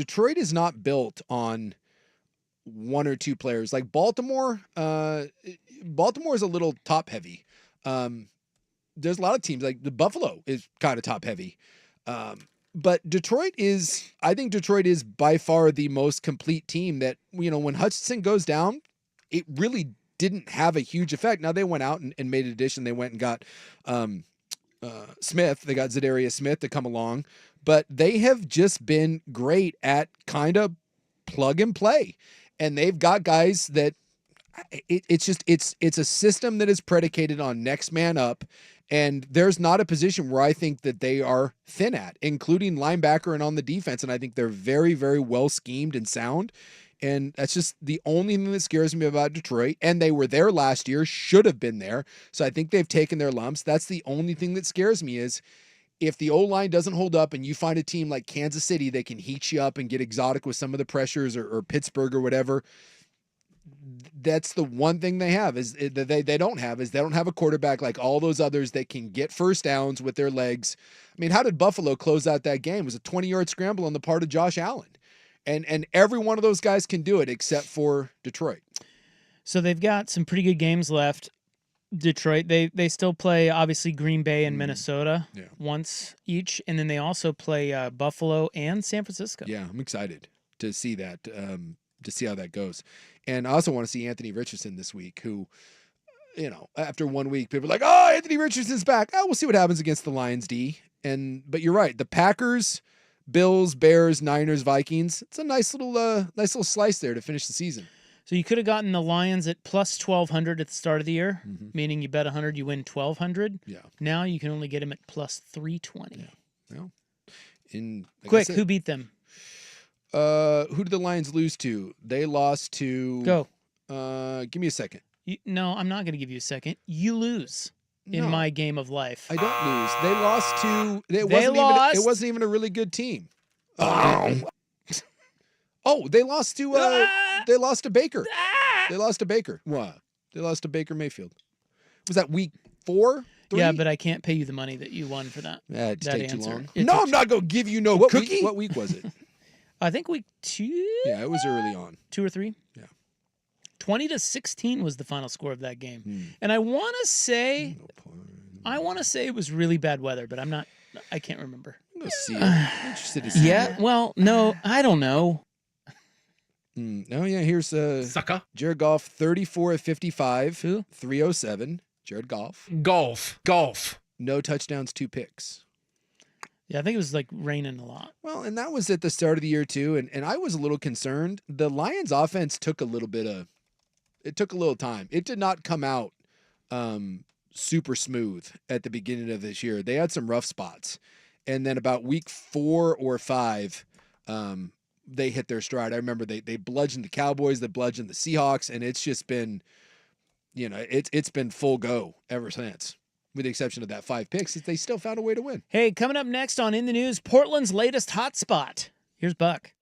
not built on one or two players. Like Baltimore is a little top heavy. There's a lot of teams like the Buffalo is kind of top heavy. But I think Detroit is by far the most complete team that, when Hutchinson goes down, it really didn't have a huge effect. Now they went out and made an addition. They went and got Smith. They got Zadarius Smith to come along, but they have just been great at kind of plug and play. And they've got guys that it's a system that is predicated on next man up. And there's not a position where I think that they are thin at, including linebacker and on the defense. And I think they're very, very well schemed and sound. And that's just the only thing that scares me about Detroit. And they were there last year, should have been there. So I think they've taken their lumps. That's the only thing that scares me is if the O-line doesn't hold up and you find a team like Kansas City that can heat you up and get exotic with some of the pressures or Pittsburgh or whatever. That's the one thing they have they don't have a quarterback like all those others that can get first downs with their legs. I mean, how did Buffalo close out that game? It was a 20-yard scramble on the part of Josh Allen. And every one of those guys can do it except for Detroit. So they've got some pretty good games left. Detroit, they still play obviously Green Bay and Minnesota once each, and then they also play Buffalo and San Francisco. Yeah, I'm excited to see that, to see how that goes. And I also want to see Anthony Richardson this week, who, after 1 week, people are like, oh, Anthony Richardson's back. Oh, we'll see what happens against the Lions D. But you're right, the Packers, Bills, Bears, Niners, Vikings. It's a nice little slice there to finish the season. So you could have gotten the Lions at plus 1,200 at the start of the year, meaning you bet 100, you win 1,200. Yeah. Now you can only get them at plus 320. Yeah. Well, quick, who beat them? Who did the Lions lose to? They lost to. Go. Give me a second. No, I'm not going to give you a second. You lose in my game of life. I don't lose. They lost to. It wasn't even a really good team. Oh, they lost to. They lost to Baker. They lost to Baker. What? They lost to Baker Mayfield. Was that week 4? 3? Yeah, but I can't pay you the money that you won for that. It that take too answer. long. No, I'm not going to give you no cookie. What week was it? I think week 2. Yeah, it was early on. 2 or 3. Yeah. 20-16 was the final score of that game. And I want to say it was really bad weather, but I can't remember. Let's see. I'm interested to see. Yeah, well, no, I don't know. Oh, yeah, here's Sucker. Jared Goff, 34 of 55, Who? 307. Jared Goff. Golf. No touchdowns, 2 picks. Yeah, I think it was like raining a lot. Well, and that was at the start of the year too, and I was a little concerned. The Lions offense took a little time. It did not come out super smooth at the beginning of this year. They had some rough spots. And then about week 4 or 5, they hit their stride. I remember they bludgeoned the Cowboys, they bludgeoned the Seahawks, and it's just been, it's been full go ever since. With the exception of that 5 picks, they still found a way to win. Hey, coming up next on In the News, Portland's latest hotspot. Here's Buck.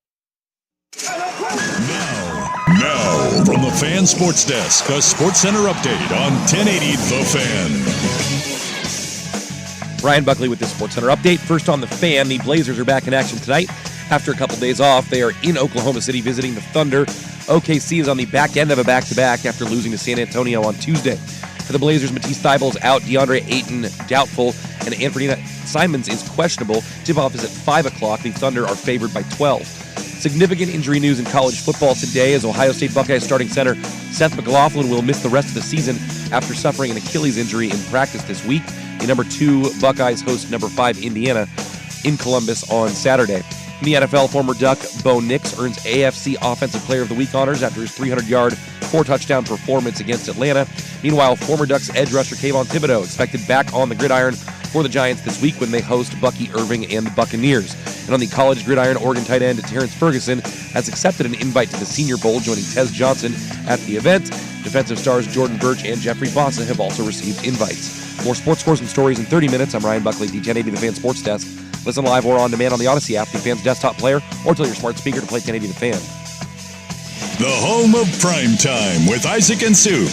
Now, from the Fan Sports Desk, a Sports Center update on 1080 The Fan. Ryan Buckley with this Sports Center update. First on the Fan, the Blazers are back in action tonight. After a couple days off, they are in Oklahoma City visiting the Thunder. OKC is on the back end of a back-to-back after losing to San Antonio on Tuesday. For the Blazers, Matisse Thybulle's out, DeAndre Ayton doubtful, and Anthony Simons is questionable. Tip-off is at 5 o'clock. The Thunder are favored by 12. Significant injury news in college football today as Ohio State Buckeyes starting center Seth McLaughlin will miss the rest of the season after suffering an Achilles injury in practice this week. The number 2 Buckeyes host number 5 Indiana in Columbus on Saturday. In the NFL, former Duck Bo Nix earns AFC Offensive Player of the Week honors after his 300-yard, 4-touchdown performance against Atlanta. Meanwhile, former Ducks edge rusher Kayvon Thibodeau expected back on the gridiron for the Giants this week when they host Bucky Irving and the Buccaneers. And on the college gridiron, Oregon tight end Terrence Ferguson has accepted an invite to the Senior Bowl, joining Tez Johnson at the event. Defensive stars Jordan Birch and Jeffrey Bossa have also received invites. More sports scores and stories in 30 minutes. I'm Ryan Buckley, the 1080 The Fan Sports Desk. Listen live or on demand on the Odyssey app, the Fan's desktop player, or tell your smart speaker to play 1080 The Fan. The home of Primetime with Isaac and Sue.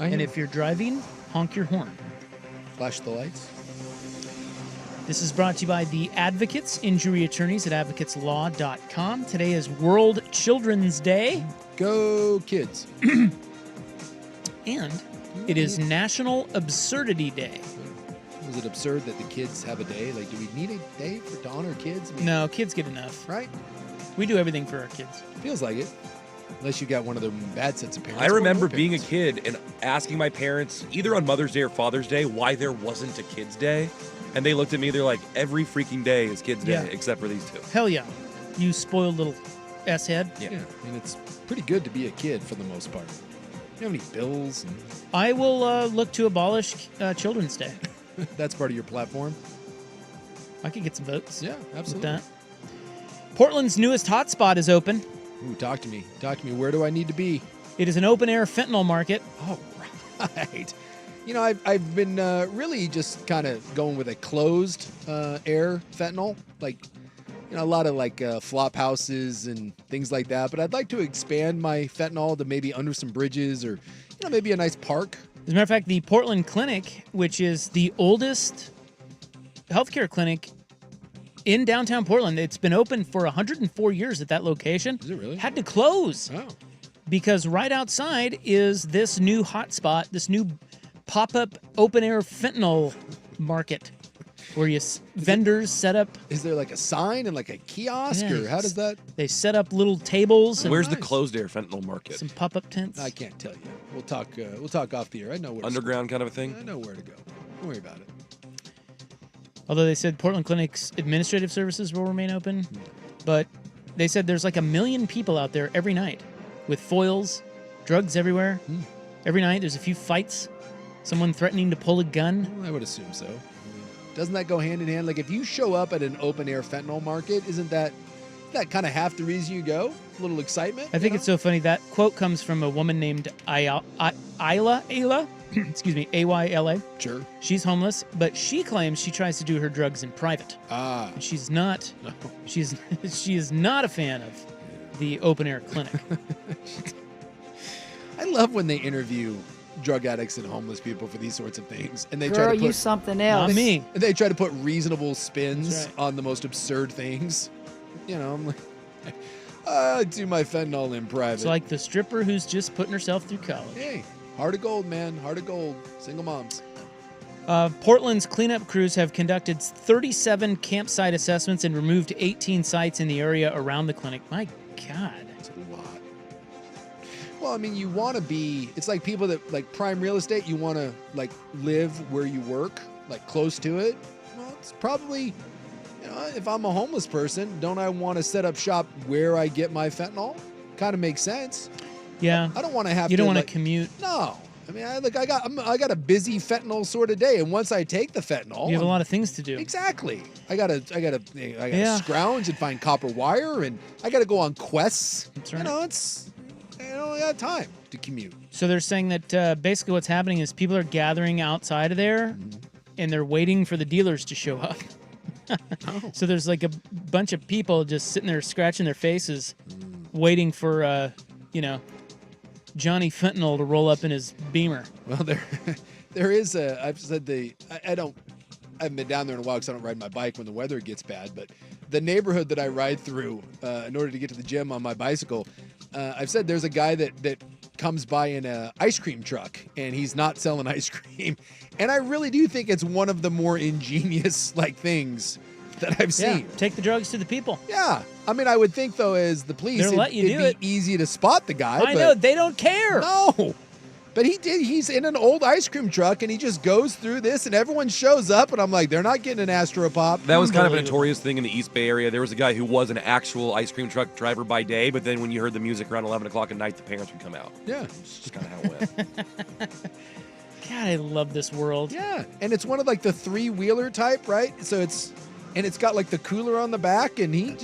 And if you're driving, honk your horn. Flash the lights. This is brought to you by the Advocates, injury attorneys at advocateslaw.com. Today is World Children's Day. Go kids. And it is National Absurdity Day. Was it absurd that the kids have a day? Like, do we need a day to honor kids? I mean, No, kids get enough. right? We do everything for our kids. Feels like it. Unless you got one of the bad sets of parents. I or remember no being a parents. kid and asking my parents, either on Mother's Day or Father's Day, why there wasn't a Kids Day. And they looked at me, they're like, every freaking day is Kids Day, Yeah. except for these two. Hell yeah. You spoiled little S-head. Yeah, I mean, it's pretty good to be a kid for the most part. You have any bills? And I will look to abolish Children's Day. that's part of your platform? I could get some votes. Yeah, with absolutely. that. Portland's newest hotspot is open. Ooh, talk to me. Talk to me. Where do I need to be? It is an open-air fentanyl market. Oh, right. You know, I've been really just kind of going with a closed air fentanyl. Like, you know, a lot of like flop houses and things like that. But I'd like to expand my fentanyl to maybe under some bridges or, you know, maybe a nice park. As a matter of fact, the Portland Clinic, which is the oldest healthcare clinic in downtown Portland, it's been open for 104 years at that location. Is it really? Had to close Oh. because right outside is this new hotspot, this new pop-up open-air fentanyl market where vendors set up. Is there like a sign and like a kiosk or how does that? They set up little tables. And Where's the closed air fentanyl market? some pop-up tents? I can't tell you. We'll talk off the air. I know where Underground kind of a to thing? I know where to go. Don't worry about it. Although they said Portland Clinic's administrative services will remain open, but they said there's like 1 million people out there every night with foils, drugs everywhere. Every night there's a few fights, someone threatening to pull a gun. Well, I would assume so. I mean, doesn't that go hand in hand? Like if you show up at an open air fentanyl market, isn't that kind of half the reason you go? A little excitement? I think it's so funny. That quote comes from a woman named Ayla, excuse me, A-Y-L-A. Sure. She's homeless, but she claims she tries to do her drugs in private. Ah. And she's not. No. She is not a fan of the open air clinic. I love when they interview drug addicts and homeless people for these sorts of things, and they Girl, try to put you something else. Not me. They try to put reasonable spins That's right. on the most absurd things. You know, I'm like, I do my fentanyl in private. It's like the stripper who's just putting herself through college. Hey, heart of gold, man. Heart of gold. Single moms. Portland's cleanup crews have conducted 37 campsite assessments and removed 18 sites in the area around the clinic. My God. That's a lot. Well, I mean, you want to be, it's like people that like prime real estate, you want to like live where you work, like close to it. Well, it's probably, you know, if I'm a homeless person, don't I want to set up shop where I get my fentanyl? Kind of makes sense. Yeah. I don't want to have You to don't want to like, commute. No. I mean, I got a busy fentanyl sort of day, and once I take the fentanyl, You have a lot of things to do. Exactly. I gotta Yeah. scrounge and find copper wire, and I gotta go on quests. That's right. You know, I don't have time to commute. So they're saying that basically what's happening is people are gathering outside of there and they're waiting for the dealers to show up. So there's like a bunch of people just sitting there scratching their faces, waiting for, Johnny Fentanyl to roll up in his Beamer. Well, there is a. I've said I haven't been down there in a while because I don't ride my bike when the weather gets bad. But the neighborhood that I ride through in order to get to the gym on my bicycle, I've said there's a guy that comes by in a ice cream truck and he's not selling ice cream. And I really do think it's one of the more ingenious like things that I've seen. Yeah, take the drugs to the people. Yeah. I mean, I would think though, as the police, They'll let you it'd do be it. easy to spot the guy. I but know, they don't care. No. But he did. He's in an old ice cream truck, and he just goes through this, and everyone shows up, and I'm like, they're not getting an Astro Pop. That was kind of a notorious thing in the East Bay area. There was a guy who was an actual ice cream truck driver by day, but then when you heard the music around 11 o'clock at night, the parents would come out. Yeah. It's just kind of how it went. God, I love this world. Yeah, and it's one of like the 3-wheeler type, right? So it's got like the cooler on the back, and he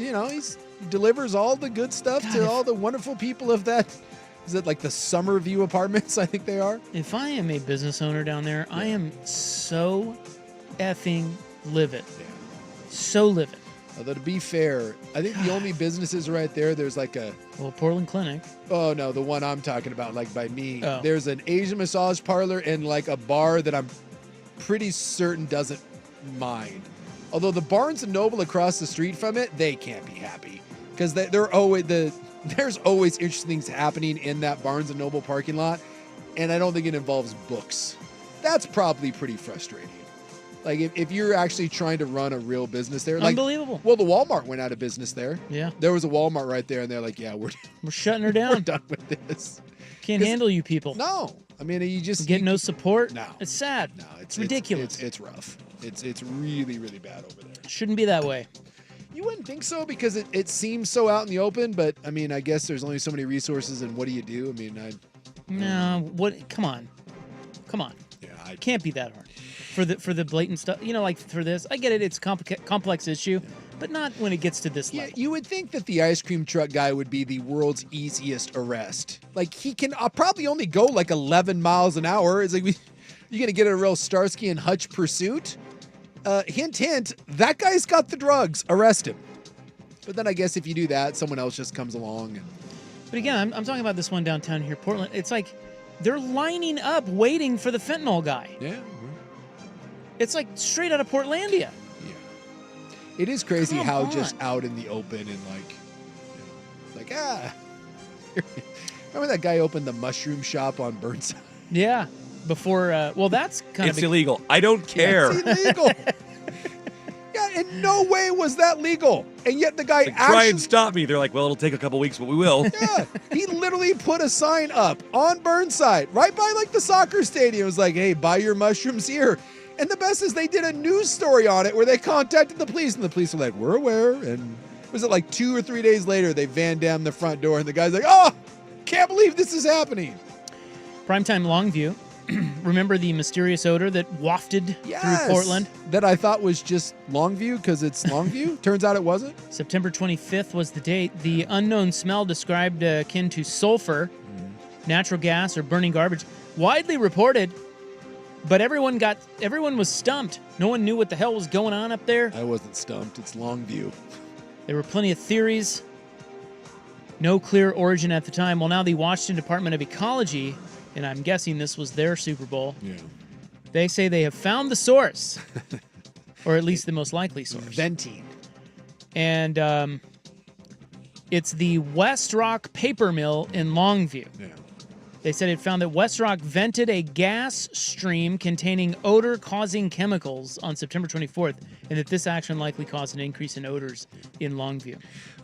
delivers all the good stuff to all the wonderful people of that. Is it like the Summerview Apartments? I think they are. If I am a business owner down there, I am so effing livid. Yeah. So livid. Although to be fair, I think the only businesses right there, there's like a... Well, Portland Clinic. Oh, no, the one I'm talking about, like by me. Oh. There's an Asian massage parlor and like a bar that I'm pretty certain doesn't mind. Although the Barnes & Noble across the street from it, they can't be happy. Because there's always interesting things happening in that Barnes & Noble parking lot. And I don't think it involves books. That's probably pretty frustrating. Like if you're actually trying to run a real business there. Like, Unbelievable. Well, the Walmart went out of business there. Yeah. There was a Walmart right there, and they're like, yeah, we're shutting her down. We're done with this. Can't handle you people. No. I mean, you just... Get no support? No. It's sad. No, it's ridiculous. It's rough. It's really, really bad over there. Shouldn't be that way. You wouldn't think so because it seems so out in the open, but I mean, I guess there's only so many resources, and what do you do? I mean, No, what? Come on. Yeah, it can't be that hard for the blatant stuff. You know, like for this, I get it. It's a complex issue, but not when it gets to this level. You would think that the ice cream truck guy would be the world's easiest arrest. Like he can probably only go like 11 miles an hour. It's like you're gonna get a real Starsky and Hutch pursuit. Hint, hint. That guy's got the drugs. Arrest him. But then I guess if you do that, someone else just comes along. But again, I'm talking about this one downtown here, Portland. It's like they're lining up waiting for the fentanyl guy. Yeah. It's like straight out of Portlandia. Yeah. It is crazy Come how on. just out in the open and Remember that guy opened the mushroom shop on Burnside? Yeah. Before, well, that's kind It's of illegal. I don't care. It's illegal. Yeah, in no way was that legal. And yet the guy Like, try and stop me. They're like, well, it'll take a couple weeks, but we will. Yeah, he literally put a sign up on Burnside, right by like the soccer stadium. It was like, hey, buy your mushrooms here. And the best is they did a news story on it where they contacted the police, and the police were like, we're aware. And was it like 2 or 3 days later, they Van Damned the front door, and the guy's like, oh, can't believe this is happening. Primetime Longview. Remember the mysterious odor that wafted through Portland? That I thought was just Longview because it's Longview. Turns out it wasn't. September 25th was the date. The unknown smell described akin to sulfur, natural gas, or burning garbage. Widely reported, but everyone was stumped. No one knew what the hell was going on up there. I wasn't stumped. It's Longview. There were plenty of theories. No clear origin at the time. Well, now the Washington Department of Ecology, and I'm guessing this was their Super Bowl. Yeah. They say they have found the source, or at least the most likely source. Venting. And it's the West Rock Paper Mill in Longview. Yeah. They said it found that West Rock vented a gas stream containing odor-causing chemicals on September 24th, and that this action likely caused an increase in odors in Longview.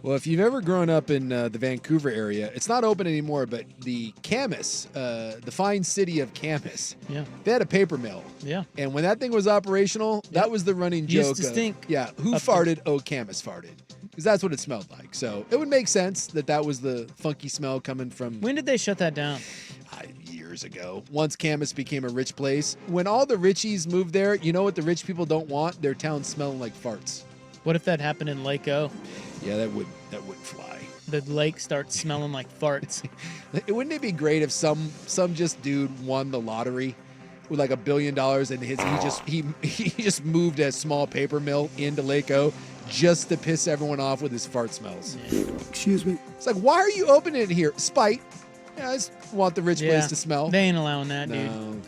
Well, if you've ever grown up in the Vancouver area, it's not open anymore, but the Camas, the fine city of Camas, Yeah. they had a paper mill. Yeah. And when that thing was operational, that was the running joke. Used to stink. Yeah, who Up farted? Oh, Camas farted. Because that's what it smelled like. So it would make sense that was the funky smell coming from... When did they shut that down? Years ago. Once Camas became a rich place. When all the richies moved there, you know what the rich people don't want? Their town smelling like farts. What if that happened in Lake O? Yeah, that would fly. The lake starts smelling like farts. Wouldn't it be great if some just dude won the lottery with like $1 billion and he just moved a small paper mill into Lake O just to piss everyone off with his fart smells? Excuse me. It's like, why are you opening it here? Spite. Yeah, I just want the rich place to smell. They ain't allowing that, dude. No.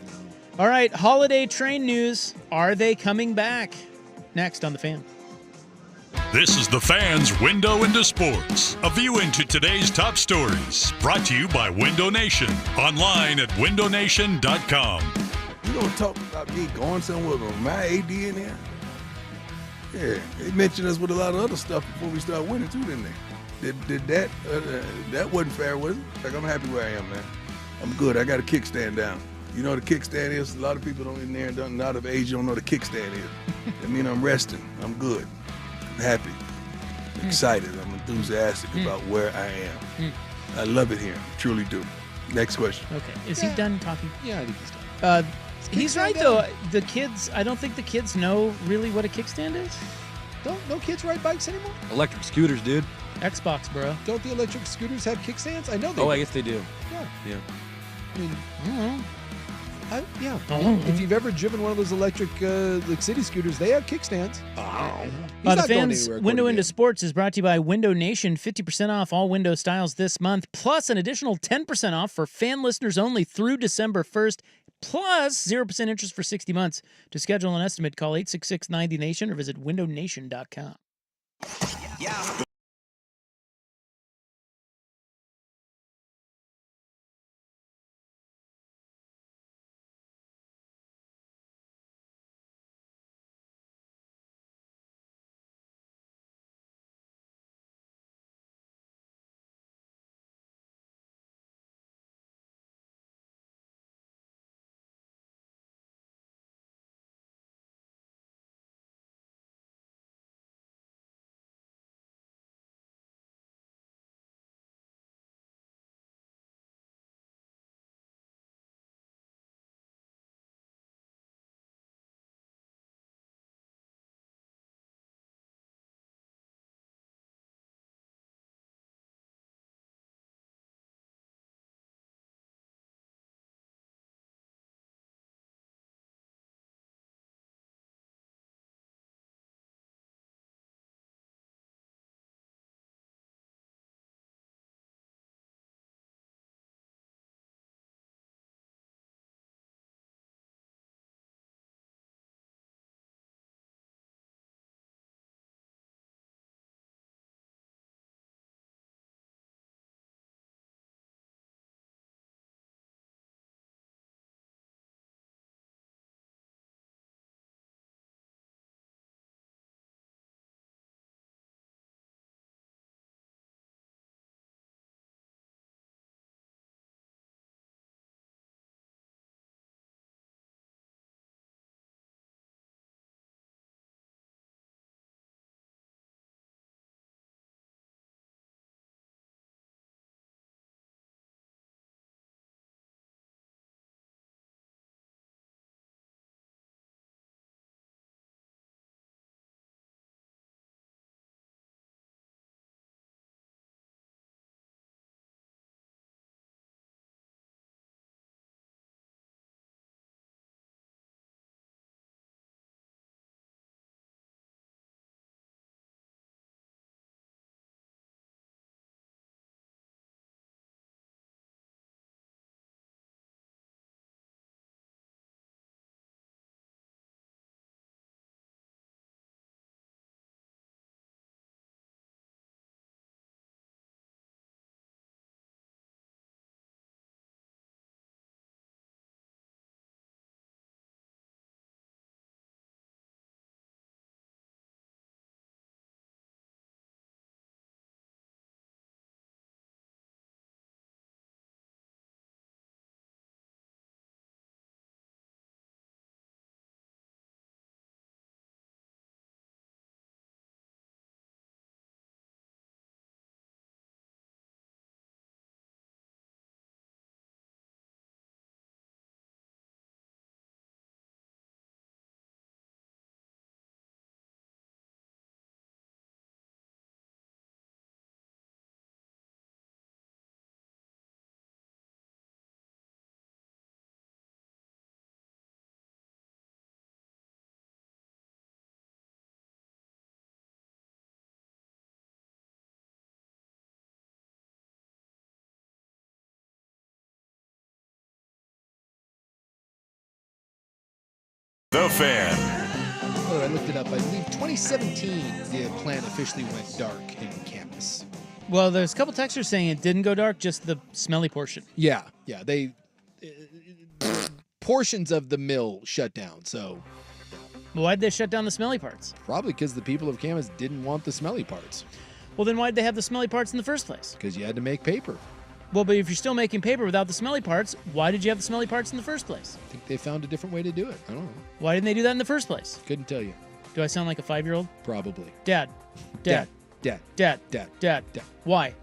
All right, holiday train news. Are they coming back? Next on The Fan. This is The Fan's Window into Sports, a view into today's top stories. Brought to you by Window Nation, online at windownation.com. You don't talk about me going somewhere with my AD in there? Yeah, they mentioned us with a lot of other stuff before we start winning too, didn't they? Did that? That wasn't fair, was it? Like, I'm happy where I am, man. I'm good. I got a kickstand down. You know what a kickstand is? A lot of people don't in there and not of age don't know what a kickstand is. I mean, I'm resting. I'm good. I'm happy. I'm excited. I'm enthusiastic about where I am. I love it here. Truly do. Next question. Okay. Is he done talking? Yeah, I think he's done. He's right, though. The kids, I don't think the kids know really what a kickstand is. No kids ride bikes anymore? Electric scooters, dude. Xbox, bro. Don't the electric scooters have kickstands? I know they do. I guess they do. Yeah. Yeah. I mean, I don't know. Yeah. Oh. If you've ever driven one of those electric like city scooters, they have kickstands. The Fans Window into Sports is brought to you by Window Nation. 50% off all window styles this month, plus an additional 10% off for fan listeners only through December 1st, plus 0% interest for 60 months. To schedule an estimate, call 866-90-NATION or visit windownation.com. Yeah. The Fan. Oh, I looked it up. I believe 2017, the plant officially went dark in campus. Well, there's a couple texters saying it didn't go dark, just the smelly portion. Yeah. They portions of the mill shut down. So why'd they shut down the smelly parts? Probably because the people of campus didn't want the smelly parts. Well, then why'd they have the smelly parts in the first place? Because you had to make paper. Well, but if you're still making paper without the smelly parts, why did you have the smelly parts in the first place? I think they found a different way to do it. I don't know. Why didn't they do that in the first place? Couldn't tell you. Do I sound like a 5-year-old? Probably. Dad. Why?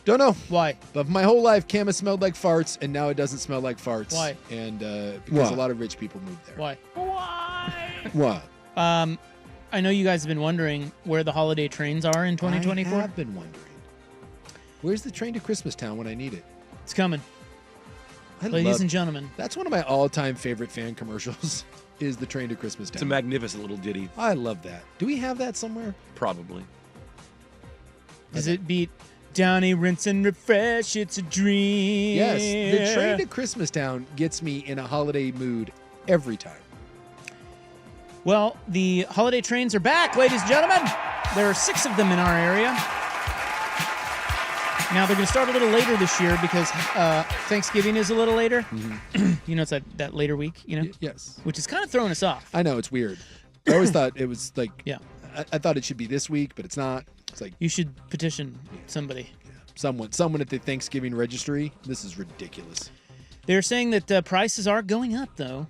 Don't know. Why? But my whole life, campus smelled like farts, and now it doesn't smell like farts. Why? And because a lot of rich people moved there. Why? What? I know you guys have been wondering where the holiday trains are in 2024. I have been wondering. Where's the train to Christmas Town when I need it? It's coming. Ladies and gentlemen. That's one of my all-time favorite fan commercials is the Train to Christmas Town. It's a magnificent little ditty. I love that. Do we have that somewhere? Probably. Does it beat Downey, rinse and refresh, it's a dream? Yes. The Train to Christmas Town gets me in a holiday mood every time. Well, the holiday trains are back, ladies and gentlemen. There are 6 of them in our area. Now, they're going to start a little later this year because Thanksgiving is a little later. You know, it's that later week, you know? Yes. Which is kind of throwing us off. I know, it's weird. I always thought it was like, yeah. I thought it should be this week, but it's not. It's like you should petition somebody. Yeah. Someone at the Thanksgiving registry. This is ridiculous. They're saying that prices are going up, though.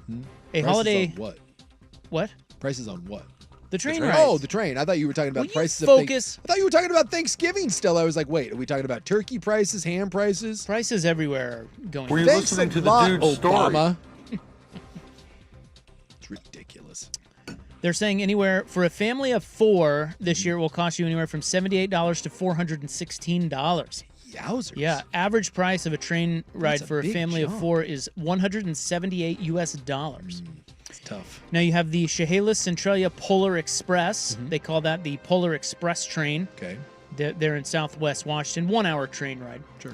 A Prices holiday. on what? What? Prices on what? The train rides. rides. Oh, the train. I thought you were talking about Will prices you of focus? I thought you were talking about Thanksgiving still. I was like, wait, are we talking about turkey prices, ham prices? Prices everywhere are going Were up. you Thanks listening a to the lot, dude's Obama. story? It's ridiculous. They're saying anywhere for a family of 4 this year it will cost you anywhere from $78 to $416. Yowzers. Yeah, average price of a train ride That's a for a big family of jump. 4 is $178 US. It's tough. Now you have the Chehalis Centralia Polar Express. They call that the Polar Express train. Okay. They're in Southwest Washington. 1-hour train ride. Sure.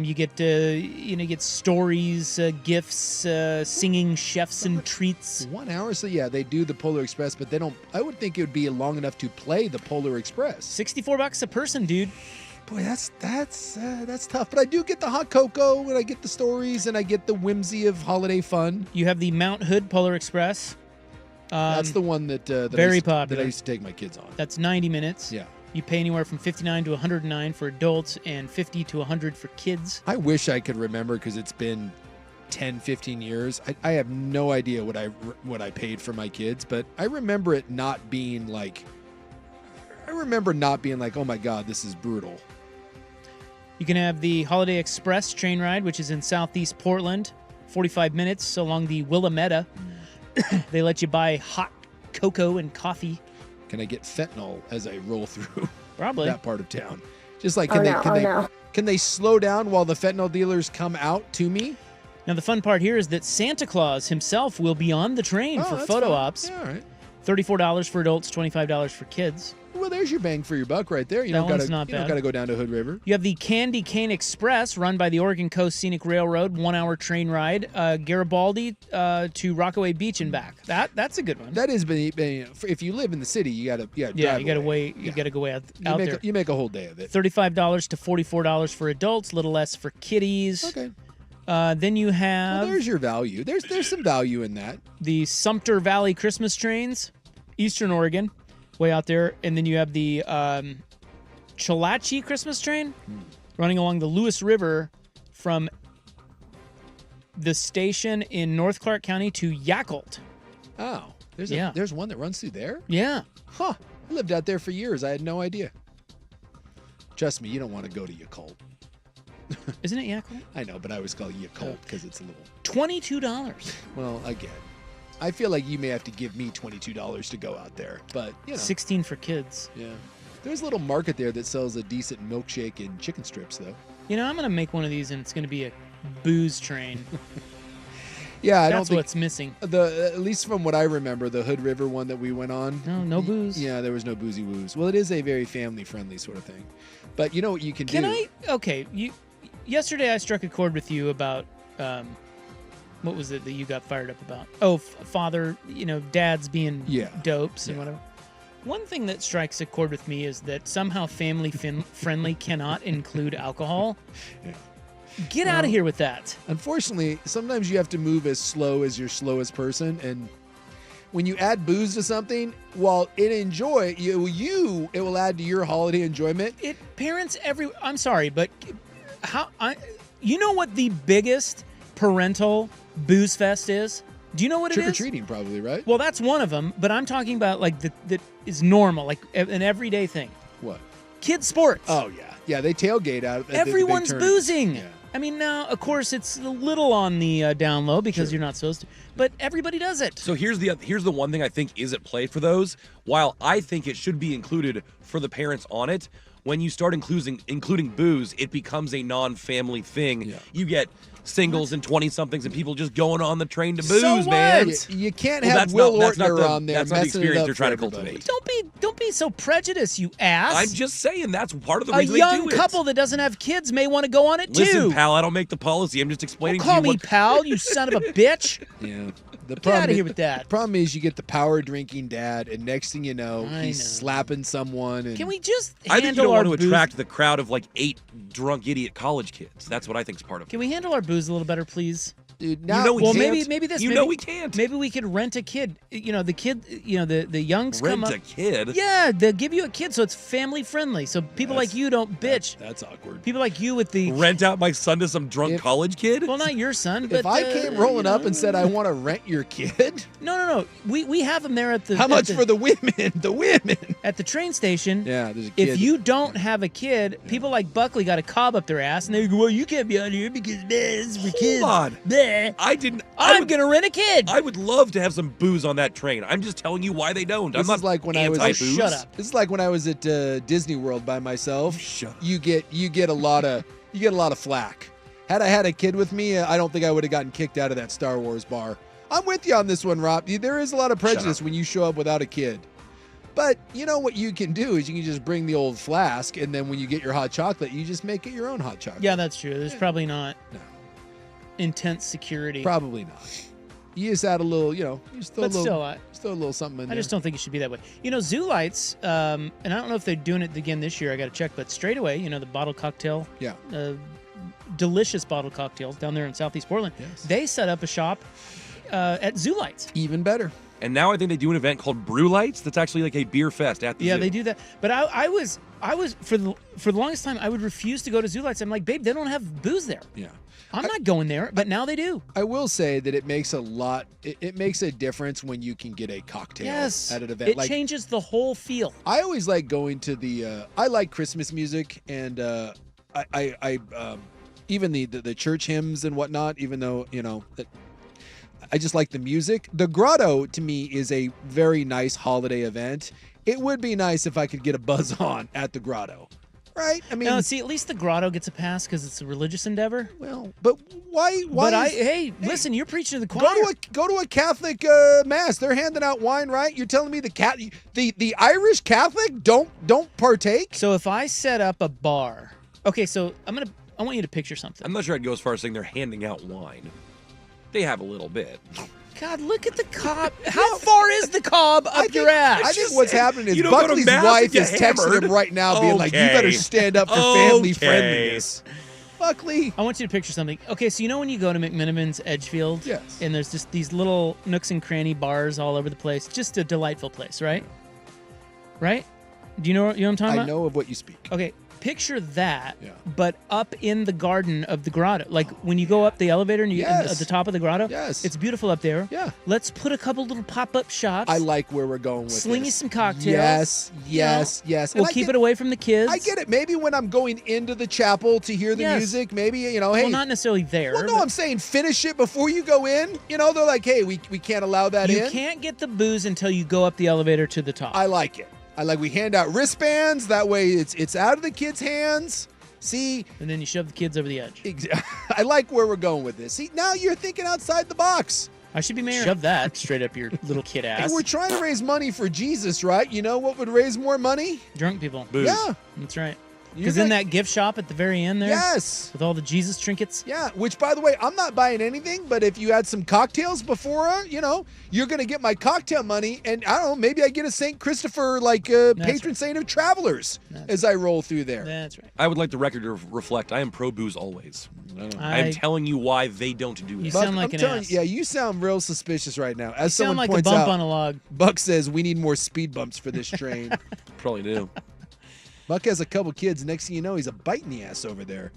You get stories, gifts, singing chefs and treats. 1 hour, so yeah, they do the Polar Express, but they don't. I would think it would be long enough to play the Polar Express. $64 a person, dude. Boy, that's tough. But I do get the hot cocoa, and I get the stories, and I get the whimsy of holiday fun. You have the Mount Hood Polar Express. That's the one that very popular. that I used to take my kids on. That's 90 minutes. Yeah. You pay anywhere from $59 to $109 for adults and $50 to $100 for kids. I wish I could remember because it's been 10, 15 years. I have no idea what I paid for my kids, but I remember it not being like. I remember not being like, oh my God, this is brutal. You can have the Holiday Express train ride, which is in southeast Portland, 45 minutes along the Willamette. They let you buy hot cocoa and coffee. Can I get fentanyl as I roll through Probably that part of town? Just like, can they slow down while the fentanyl dealers come out to me? Now, the fun part here is that Santa Claus himself will be on the train for that's photo fun. ops. Yeah, all right. $34 for adults, $25 for kids. Well, there's your bang for your buck right there. You That don't one's gotta, not you don't bad. gotta go down to Hood River. You have the Candy Cane Express, run by the Oregon Coast Scenic Railroad, 1-hour train ride, Garibaldi to Rockaway Beach and back. That's a good one. That is, if you live in the city, you gotta Yeah, drive you gotta away. wait. You gotta go out there. You make a whole day of it. $35 to $44 for adults, a little less for kiddies. Okay. Then you have Well, there's your value. There's some value in that. the Sumter Valley Christmas trains, Eastern Oregon, way out there, and then you have the Chalachi Christmas train running along the Lewis River from the station in North Clark County to Yakult. Oh, Yeah. there's one that runs through there? Yeah. Huh. I lived out there for years. I had no idea. Trust me, you don't want to go to Yakult. Isn't it Yakult? I know, but I always call it Yakult because it's a little. $22. Well, again, I feel like you may have to give me $22 to go out there, but you know. 16 for kids. Yeah. There's a little market there that sells a decent milkshake and chicken strips, though. You know, I'm gonna make one of these, and it's gonna be a booze train. Yeah, I That's don't think what's missing. at least from what I remember, the Hood River one that we went on. No booze. Yeah, there was no boozy woos. Well, it is a very family friendly sort of thing, but you know what you can do. Can I? Okay, yesterday I struck a chord with you about what was it that you got fired up about? Oh, father, dads being dopes and whatever. One thing that strikes a chord with me is that somehow family friendly cannot include alcohol. Yeah. Get out of here with that. Unfortunately, sometimes you have to move as slow as your slowest person, and when you add booze to something, while it will add to your holiday enjoyment. I'm sorry, but you know what the biggest parental booze fest is? Do you know what it is? Trick-or-treating, probably, right? Well, that's one of them, but I'm talking about like that is normal, like an everyday thing. What? Kids sports. Oh, yeah. Yeah, they tailgate out. Everyone's boozing. Yeah. I mean, now, of course, it's a little on the down low because you're not supposed to, but everybody does it. So here's the one thing I think is at play for those. While I think it should be included for the parents on it, when you start including booze, it becomes a non-family thing. Yeah. You get singles and 20-somethings and people just going on the train to booze, So what? man. You can't Well, have that's Will not- that's not Ortner the- on there that's not the messing it experience up they're trying to for everybody. cultivate. Don't be so prejudiced, you ass. I'm just saying that's part of the a reason they young do it. couple that doesn't have kids may want to go on it Listen, too. pal, I don't make the policy. I'm just explaining Don't call to you me pal, you son of a bitch. Yeah. The Get out of is- here with that. Problem is, you get the power drinking dad, and next thing you know, I he's know. slapping someone. And Can we just I think you handle don't our want to booze? attract the crowd of like 8 drunk idiot college kids. That's what I think is part of it. Can we handle our booze a little better, please? Dude, now, know we well, can't. maybe this. You maybe, know we can't. Maybe we could rent a kid. The kid. The youngs come Rent up. a kid? Yeah, they'll give you a kid, so it's family friendly. So people like you don't bitch. That's awkward. People like you with the Rent out my son to some drunk college kid? Well, not your son, but if I came rolling up and said I want to rent your kid, no. We have them there at the. how much for the women? The women at the train station. Yeah, there's a kid. If you don't have a kid, people like Buckley got a cob up their ass, and they go, "Well, you can't be out here because this is for kids." Hold on. Bleh. I'm gonna rent a kid. I would love to have some booze on that train. I'm just telling you why they don't. I'm This not is like when I was anti-booze. Shut up. This is like when I was at Disney World by myself. Shut up. You get a lot of flack. Had I had a kid with me, I don't think I would have gotten kicked out of that Star Wars bar. I'm with you on this one, Rob. There is a lot of prejudice when you show up without a kid. But you know what you can do is you can just bring the old flask, and then when you get your hot chocolate, you just make it your own hot chocolate. Yeah, that's true. There's probably not intense security. Probably not. You just add a little, you just throw But a little, still, just throw a little something in there. I just don't think it should be that way. Zoo Lights, and I don't know if they're doing it again this year. I got to check. But straight away, the bottle cocktail. Yeah. Delicious bottle cocktails down there in Southeast Portland. Yes. They set up a shop at Zoo Lights. Even better. And now I think they do an event called Brew Lights that's actually like a beer fest at the Yeah, zoo. they do that. But I was for the longest time I would refuse to go to Zoo Lights. I'm like, babe, they don't have booze there. Yeah. I'm not going there, but now they do. I will say that it makes it makes a difference when you can get a cocktail at an event. It changes the whole feel. I always like going to the. I like Christmas music, and I even the church hymns and whatnot. Even though I just like the music. The Grotto to me is a very nice holiday event. It would be nice if I could get a buzz on at the Grotto. Right? I mean, no, see, at least the Grotto gets a pass because it's a religious endeavor. Well, but why? But listen, you're preaching to the choir. Go to a Catholic mass. They're handing out wine, right? You're telling me the Irish Catholic don't partake? So if I set up a bar, okay, so I want you to picture something. I'm not sure I'd go as far as saying they're handing out wine. They have a little bit. God, look at the cob. How far is the cob up your ass? I think what's happening is You don't go to Buckley's mass wife and get is texting hammered. him right now, being like, "You Okay. better stand up for family Okay. friendliness." Buckley, I want you to picture something. Okay, so when you go to McMenamins Edgefield, yes, and there's just these little nooks and cranny bars all over the place. Just a delightful place, right? Right? Do you know what I'm talking about? I know of what you speak. Okay, picture that, but up in the garden of the grotto. Like when you go up the elevator and you Yes. at the top of the grotto. Yes. It's beautiful up there. Yeah. Let's put a couple little pop-up shops. I like where we're going with Sling you this. some cocktails. Yes, yes, yes. We'll And I keep get- it away from the kids. I get it. Maybe when I'm going into the chapel to hear the Yes. music, maybe, hey. Well, not necessarily there. Well, no, but I'm saying finish it before you go in. They're like, hey, we can't allow that you in. can't get the booze until you go up the elevator to the top. I like it. We hand out wristbands. That way it's out of the kids' hands. See? And then you shove the kids over the edge. I like where we're going with this. See, now you're thinking outside the box. I should be mayor. Shove that straight up your little kid ass. Hey, we're trying to raise money for Jesus, right? You know what would raise more money? Drunk people. Booze. Yeah. That's right. Because in that gift shop at the very end there, Yes. with all the Jesus trinkets. Yeah, which, by the way, I'm not buying anything, but if you had some cocktails before, you're going to get my cocktail money, and I don't know, maybe I get a St. Christopher, patron saint of travelers as I roll through there. That's right. I would like the record to reflect I am pro booze always. I am telling you why they don't do You it. sound like I'm an telling ass. you, you sound real suspicious right now. As You sound someone like a points bump out, on a log. Buck says we need more speed bumps for this train. Probably do. Buck has a couple kids. Next thing you know, he's a bite in the ass over there.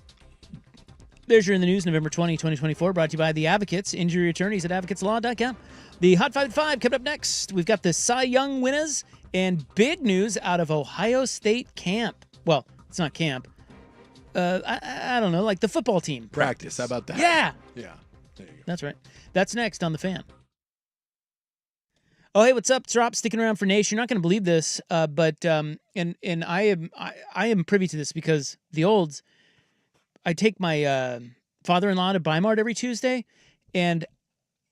There's your In the News, November 20, 2024, brought to you by The Advocates, injury attorneys at advocateslaw.com. The Hot 5 coming up next. We've got the Cy Young winners and big news out of Ohio State camp. Well, it's not camp. I don't know, like the football team. Practice. How about that? Yeah. Yeah. There you go. That's right. That's next on The Fan. Oh, hey, what's up? It's Rob sticking around for Nation. You're not going to believe this, but and I am privy to this because the olds. I take my father-in-law to Buy Mart every Tuesday, and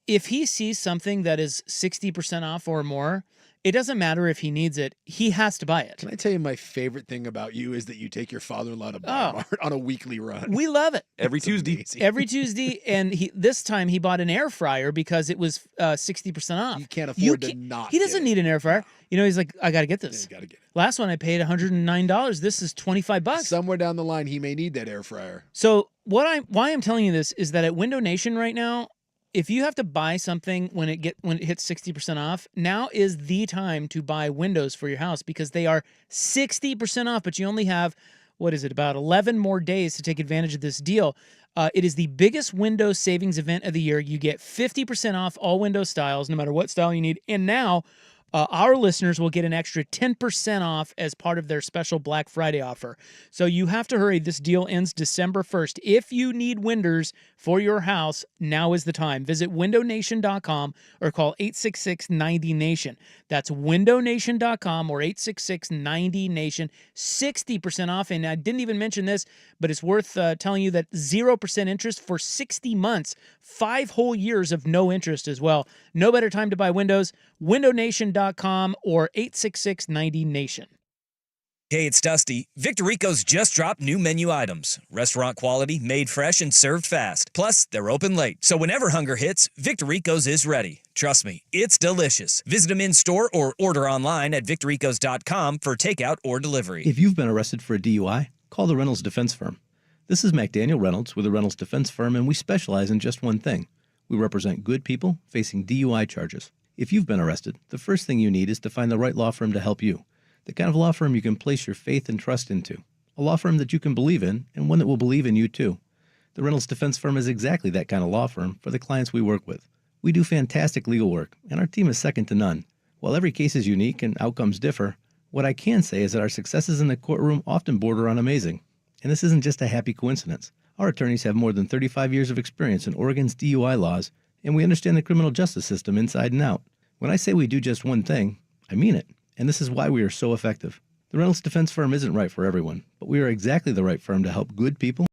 if he sees something that is 60% off or more, it doesn't matter if he needs it. He has to buy it. Can I tell you my favorite thing about you is that you take your father-in-law to Buy Mart on a weekly run. We love it. Every Tuesday. Amazing. Every Tuesday, and this time he bought an air fryer because it was 60% off. You can't afford to not. He doesn't need an air fryer. You know, he's like, I got to get this. Yeah, you got to get it. Last one I paid $109. This is $25. Somewhere down the line, he may need that air fryer. So why I'm telling you this is that at Window Nation right now, if you have to buy something when it hits 60% off, now is the time to buy windows for your house because they are 60% off, but you only have, about 11 more days to take advantage of this deal. It is the biggest window savings event of the year. You get 50% off all window styles, no matter what style you need. And now our listeners will get an extra 10% off as part of their special Black Friday offer. So you have to hurry. This deal ends December 1st. If you need windows for your house, now is the time. Visit windownation.com or call 866-90-NATION. That's windownation.com or 866-90-NATION. 60% off. And I didn't even mention this, but it's worth telling you that 0% interest for 60 months. 5 whole years of no interest as well. No better time to buy windows. windownation.com or 866-90-NATION. Hey, it's Dusty. Victorico's just dropped new menu items. Restaurant quality, made fresh, and served fast. Plus, they're open late. So whenever hunger hits, Victorico's is ready. Trust me, it's delicious. Visit them in-store or order online at victoricos.com for takeout or delivery. If you've been arrested for a DUI, call the Reynolds Defense Firm. This is McDaniel Reynolds with the Reynolds Defense Firm, and we specialize in just one thing. We represent good people facing DUI charges. If you've been arrested, the first thing you need is to find the right law firm to help you. The kind of law firm you can place your faith and trust into. A law firm that you can believe in, and one that will believe in you too. The Reynolds Defense Firm is exactly that kind of law firm for the clients we work with. We do fantastic legal work, and our team is second to none. While every case is unique and outcomes differ, what I can say is that our successes in the courtroom often border on amazing. And this isn't just a happy coincidence. Our attorneys have more than 35 years of experience in Oregon's DUI laws, and we understand the criminal justice system inside and out. When I say we do just one thing, I mean it, and this is why we are so effective. The Reynolds Defense Firm isn't right for everyone, but we are exactly the right firm to help good people.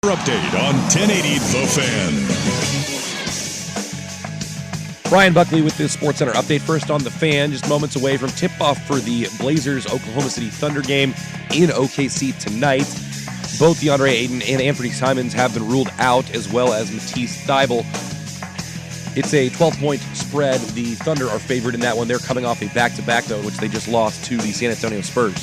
Update on 1080 The Fan. Brian Buckley with this SportsCenter update. First on The Fan, just moments away from tip-off for the Blazers-Oklahoma City Thunder game in OKC tonight. Both DeAndre Ayton and Anthony Simons have been ruled out, as well as Matisse Thybulle. It's a 12-point spread. The Thunder are favored in that one. They're coming off a back-to-back, though, which they just lost to the San Antonio Spurs.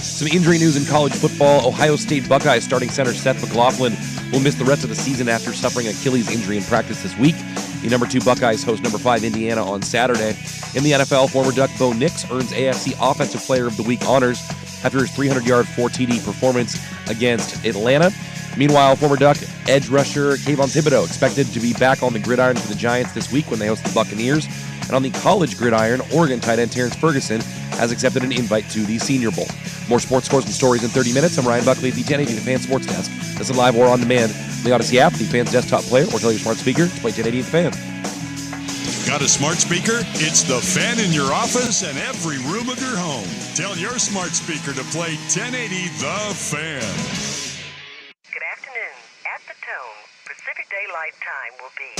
Some injury news in college football. Ohio State Buckeyes starting center Seth McLaughlin will miss the rest of the season after suffering Achilles injury in practice this week. The number 2 Buckeyes host number 5 Indiana on Saturday. In the NFL, former Duck Bo Nix earns AFC Offensive Player of the Week honors after his 300-yard 4-TD performance against Atlanta. Meanwhile, former Duck edge rusher Kayvon Thibodeau expected to be back on the gridiron for the Giants this week when they host the Buccaneers. And on the college gridiron, Oregon tight end Terrence Ferguson has accepted an invite to the Senior Bowl. More sports scores and stories in 30 minutes. I'm Ryan Buckley at the 1080 The Fan Sports Desk. Listen live or on demand on the Odyssey app, the Fan's desktop player, or tell your smart speaker to play 1080 The Fan. Got a smart speaker? It's The Fan in your office and every room of your home. Tell your smart speaker to play 1080 The Fan. Good afternoon. At the tone, Pacific Daylight Time will be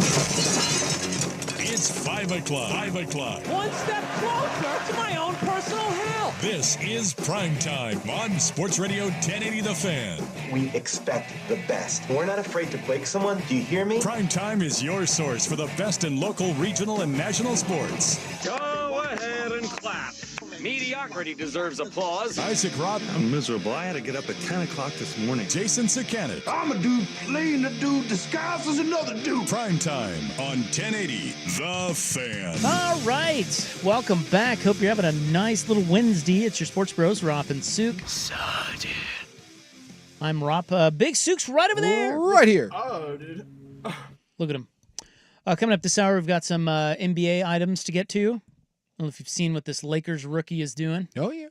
It's 5 o'clock. 5 o'clock. One step closer to my own personal hell. This is Primetime on Sports Radio 1080 The Fan. We expect the best. We're not afraid to break someone. Do you hear me? Primetime is your source for the best in local, regional, and national sports. Go ahead and clap. Mediocrity deserves applause. Isaac Robb. I'm miserable. I had to get up at 10 o'clock this morning. Jason Sakanik. I'm a dude playing a dude disguised as another dude. Primetime on 1080 The Fan. All right. Welcome back. Hope you're having a nice little Wednesday. It's your Sports Bros, Rop and Sook. I'm Rop. Big Sook's right over there. Right here. Oh, dude. Look at him. Coming up this hour, we've got some NBA items to get to. I don't know if you've seen what this Lakers rookie is doing. Oh, yeah.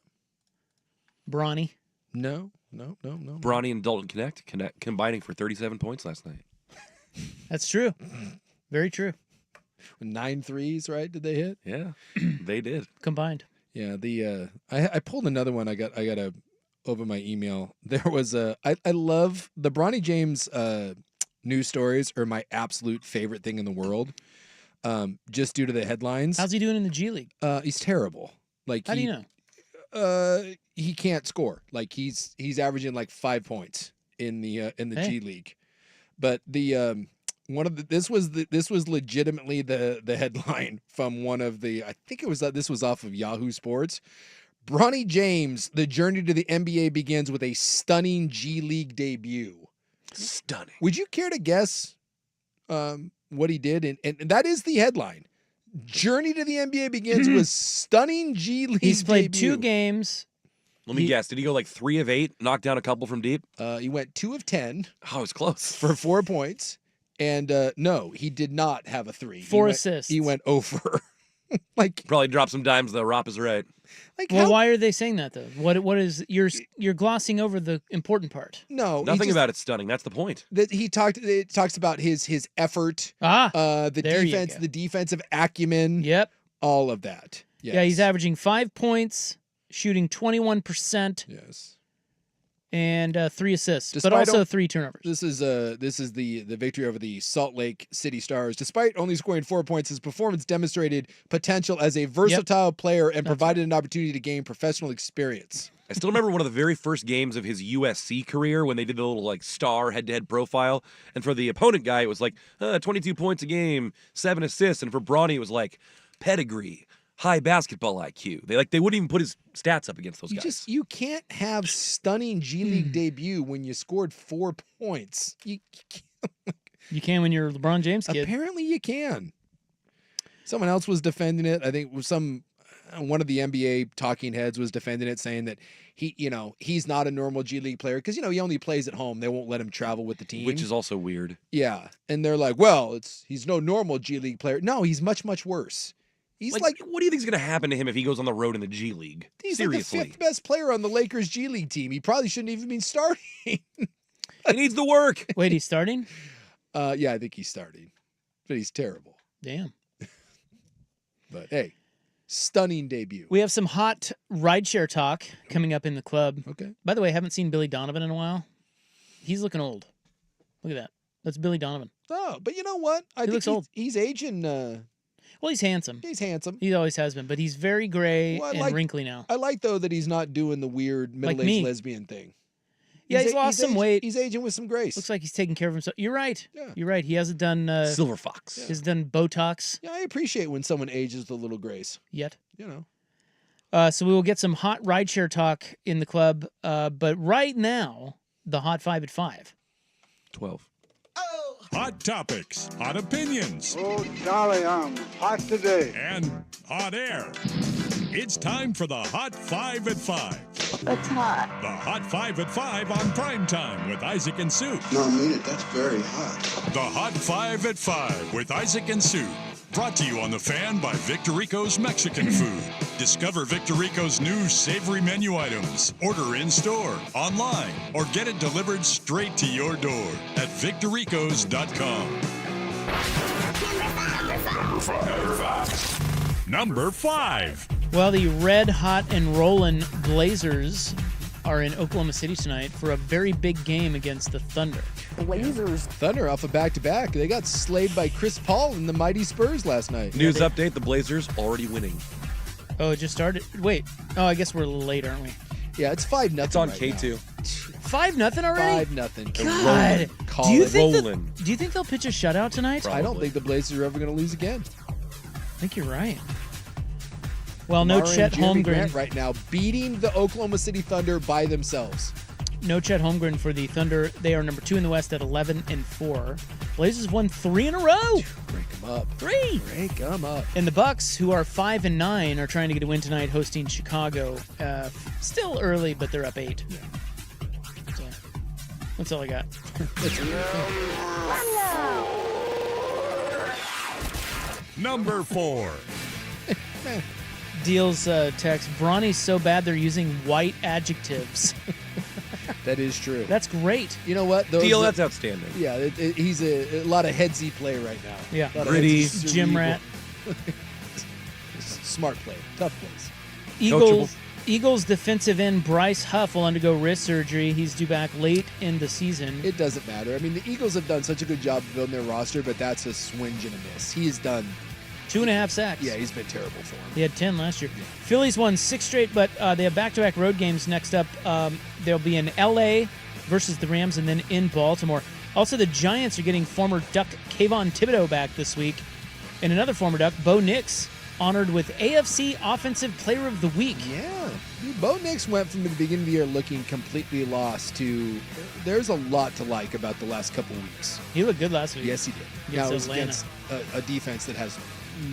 Bronny. No. Bronny and Dalton Connect combining for 37 points last night. That's true. Very true. 9 threes, right? Did they hit? Yeah, they did. Combined. Yeah, I pulled another one. I got to open my email. There was I love the Bronny James news stories are my absolute favorite thing in the world. Just due to the headlines. How's he doing in the G League? He's terrible. Like, How do you know? He can't score. Like he's averaging like 5 points in the G League. But the this was legitimately the headline from one of the, I think it was this was off of Yahoo Sports. Bronny James, the journey to the NBA begins with a stunning G League debut. Stunning. Would you care to guess what he did? And that is the headline. Journey to the NBA begins with stunning G League He's played debut. 2 games. Let me guess. Did he go like 3 of 8, knock down a couple from deep? He went 2 of 10. Oh, it was close. For 4 points. And no, he did not have a 3. 4 assists. He went over. Like, probably dropped some dimes though. Rop is right. Like, well, why are they saying that though? What is you're glossing over the important part? No, nothing about it stunning. That's the point. That it talks about his effort. The defensive acumen. Yep. All of that. Yes. Yeah, he's averaging 5 points, shooting 21%. Yes. And 3 assists, but also 3 turnovers. This is the victory over the Salt Lake City Stars. Despite only scoring 4 points, his performance demonstrated potential as a versatile player and provided an opportunity to gain professional experience. I still remember one of the very first games of his USC career when they did the little like star head-to-head profile, and for the opponent guy it was like 22 points a game, 7 assists, and for Bronny it was like pedigree, high basketball IQ. They wouldn't even put his stats up against those guys. You can't have stunning G League debut when you scored 4 points. You can't. You can when you're a LeBron James kid. Apparently you can. Someone else was defending it. I think one of the NBA talking heads was defending it, saying that he's not a normal G League player because he only plays at home. They won't let him travel with the team, which is also weird. Yeah, and they're like, well, he's no normal G League player. No, he's much worse. He's like, what do you think is going to happen to him if he goes on the road in the G League? He's Seriously. like the 5th best player on the Lakers G League team. He probably shouldn't even be starting. He needs the work. Wait, he's starting? Yeah, I think he's starting, but he's terrible. Damn. But hey, stunning debut. We have some hot rideshare talk coming up in the club. Okay. By the way, I haven't seen Billy Donovan in a while. He's looking old. Look at that. That's Billy Donovan. Oh, but you know what? He looks old. He's aging. Well, he's handsome. He's handsome. He always has been, but he's very gray and wrinkly now. I like, though, that he's not doing the weird middle-aged lesbian thing. Yeah, he's lost some weight. He's aging with some grace. Looks like he's taking care of himself. You're right. Yeah. You're right. He hasn't done... Silver Fox. He's done Botox. Yeah, I appreciate when someone ages with a little grace. Yet. So we will get some hot rideshare talk in the club, but right now, the Hot 5 at 5. 12. Hot topics, hot opinions. Oh, Charlie, I'm hot today. And hot air. It's time for the Hot 5 at 5. That's hot. The Hot 5 at 5 on Primetime with Isaac and Sue. No, I mean it. That's very hot. The Hot 5 at 5 with Isaac and Sue. Brought to you on The Fan by Victorico's Mexican Food. Discover Victorico's new savory menu items. Order in-store, online, or get it delivered straight to your door at victoricos.com. Number 5. Well, the red hot and rollin' Blazers are in Oklahoma City tonight for a very big game against the Thunder. Blazers. Thunder off a back-to-back. They got slayed by Chris Paul and the mighty Spurs last night. News update, the Blazers already winning. Oh, it just started? Wait. Oh, I guess we're a little late, aren't we? Yeah, it's 5-0. It's on right K2. now. 5-0 already? 5-0. God. Do you think they'll pitch a shutout tonight? I don't think the Blazers are ever going to lose again. I think you're right. Well, no Kamara Chet and Jeremy Holmgren Grant right now beating the Oklahoma City Thunder by themselves. No Chet Holmgren for the Thunder. They are number 2 in the West at 11-4. Blazers won 3 in a row. Break them up. 3. Break them up. And the Bucks, who are 5-9, are trying to get a win tonight, hosting Chicago. Still early, but they're up 8. Yeah. So that's all I got. Number 4. Deals text, Bronny's so bad they're using white adjectives. That is true. That's great. You know what? Deal, that's outstanding. Yeah, he's a lot of headsy play right now. Yeah. Gritty. Gym rat. Smart play. Tough plays. Eagles defensive end Bryce Huff will undergo wrist surgery. He's due back late in the season. It doesn't matter. I mean, the Eagles have done such a good job of building their roster, but that's a swinge and a miss. He's done 2.5 sacks. Yeah, he's been terrible for him. He had 10 last year. Phillies won 6 straight, but they have back-to-back road games next up. They'll be in L.A. versus the Rams and then in Baltimore. Also, the Giants are getting former Duck Kayvon Thibodeau back this week. And another former Duck, Bo Nix, honored with AFC Offensive Player of the Week. Yeah. Dude, Bo Nix went from the beginning of the year looking completely lost to there's a lot to like about the last couple weeks. He looked good last week. Yes, he did. Against Now, it was Atlanta. against a defense that has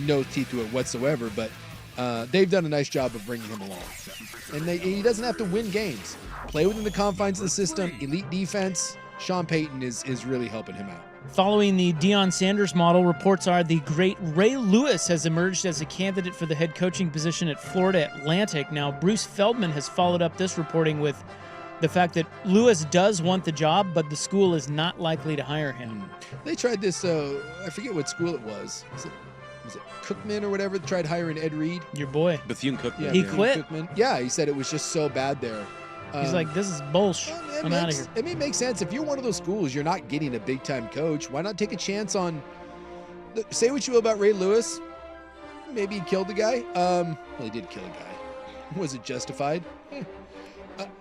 no teeth to it whatsoever, but they've done a nice job of bringing him along. And he doesn't have to win games. Play within the confines of the system, elite defense. Sean Payton is really helping him out. Following the Deion Sanders model, reports are the great Ray Lewis has emerged as a candidate for the head coaching position at Florida Atlantic. Now, Bruce Feldman has followed up this reporting with the fact that Lewis does want the job, but the school is not likely to hire him. They tried this, I forget what school it was. Was it Cookman or whatever that tried hiring Ed Reed? Your boy. Bethune-Cookman. Yeah, He quit. Cookman. Yeah, he said it was just so bad there. He's like, this is bullshit. I'm out of here. I mean, it makes sense. If you're one of those schools, you're not getting a big-time coach. Why not take a chance on... Say what you will about Ray Lewis. Maybe he killed the guy. Well, he did kill a guy. Was it justified?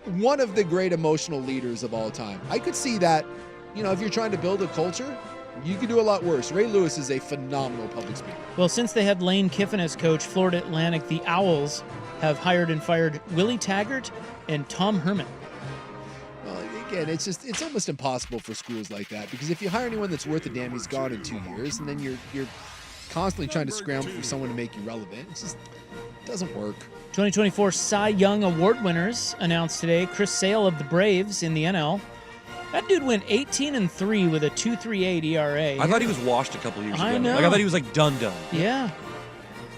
One of the great emotional leaders of all time. I could see that, if you're trying to build a culture, you could do a lot worse. Ray Lewis is a phenomenal public speaker. Well, since they had Lane Kiffin as coach, Florida Atlantic, the Owls have hired and fired Willie Taggart and Tom Herman. Well, again, it's almost impossible for schools like that, because if you hire anyone that's worth a damn, he's gone in 2 years, and then you're constantly trying to scramble for someone to make you relevant. It just doesn't work. 2024 Cy Young Award winners announced today. Chris Sale of the Braves in the NL. That dude went 18-3 with a 2.38 ERA. I thought he was washed a couple years ago. I know. I thought he was done. Yeah.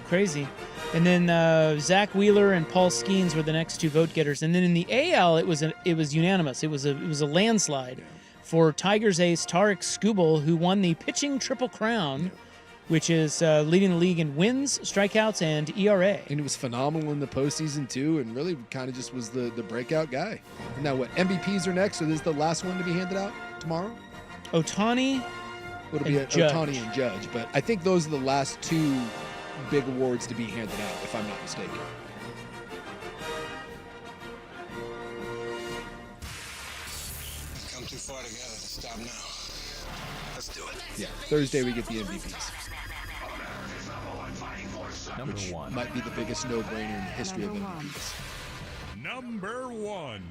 Crazy. And then Zach Wheeler and Paul Skeens were the next 2 vote getters. And then in the AL, it was unanimous. It was a landslide for Tigers ace Tarek Skubal, who won the pitching triple crown, which is leading the league in wins, strikeouts, and ERA. And it was phenomenal in the postseason, too, and really kind of just was the breakout guy. And now what, MVPs are next, so this is the last one to be handed out tomorrow? Ohtani It'll be Judge. Ohtani and Judge, but I think those are the last 2 big awards to be handed out, if I'm not mistaken. Come too far together to stop now. Let's do it. Yeah, Thursday we get the MVPs. Number 1. Might be the biggest no-brainer in the history of MVPs. Number 1.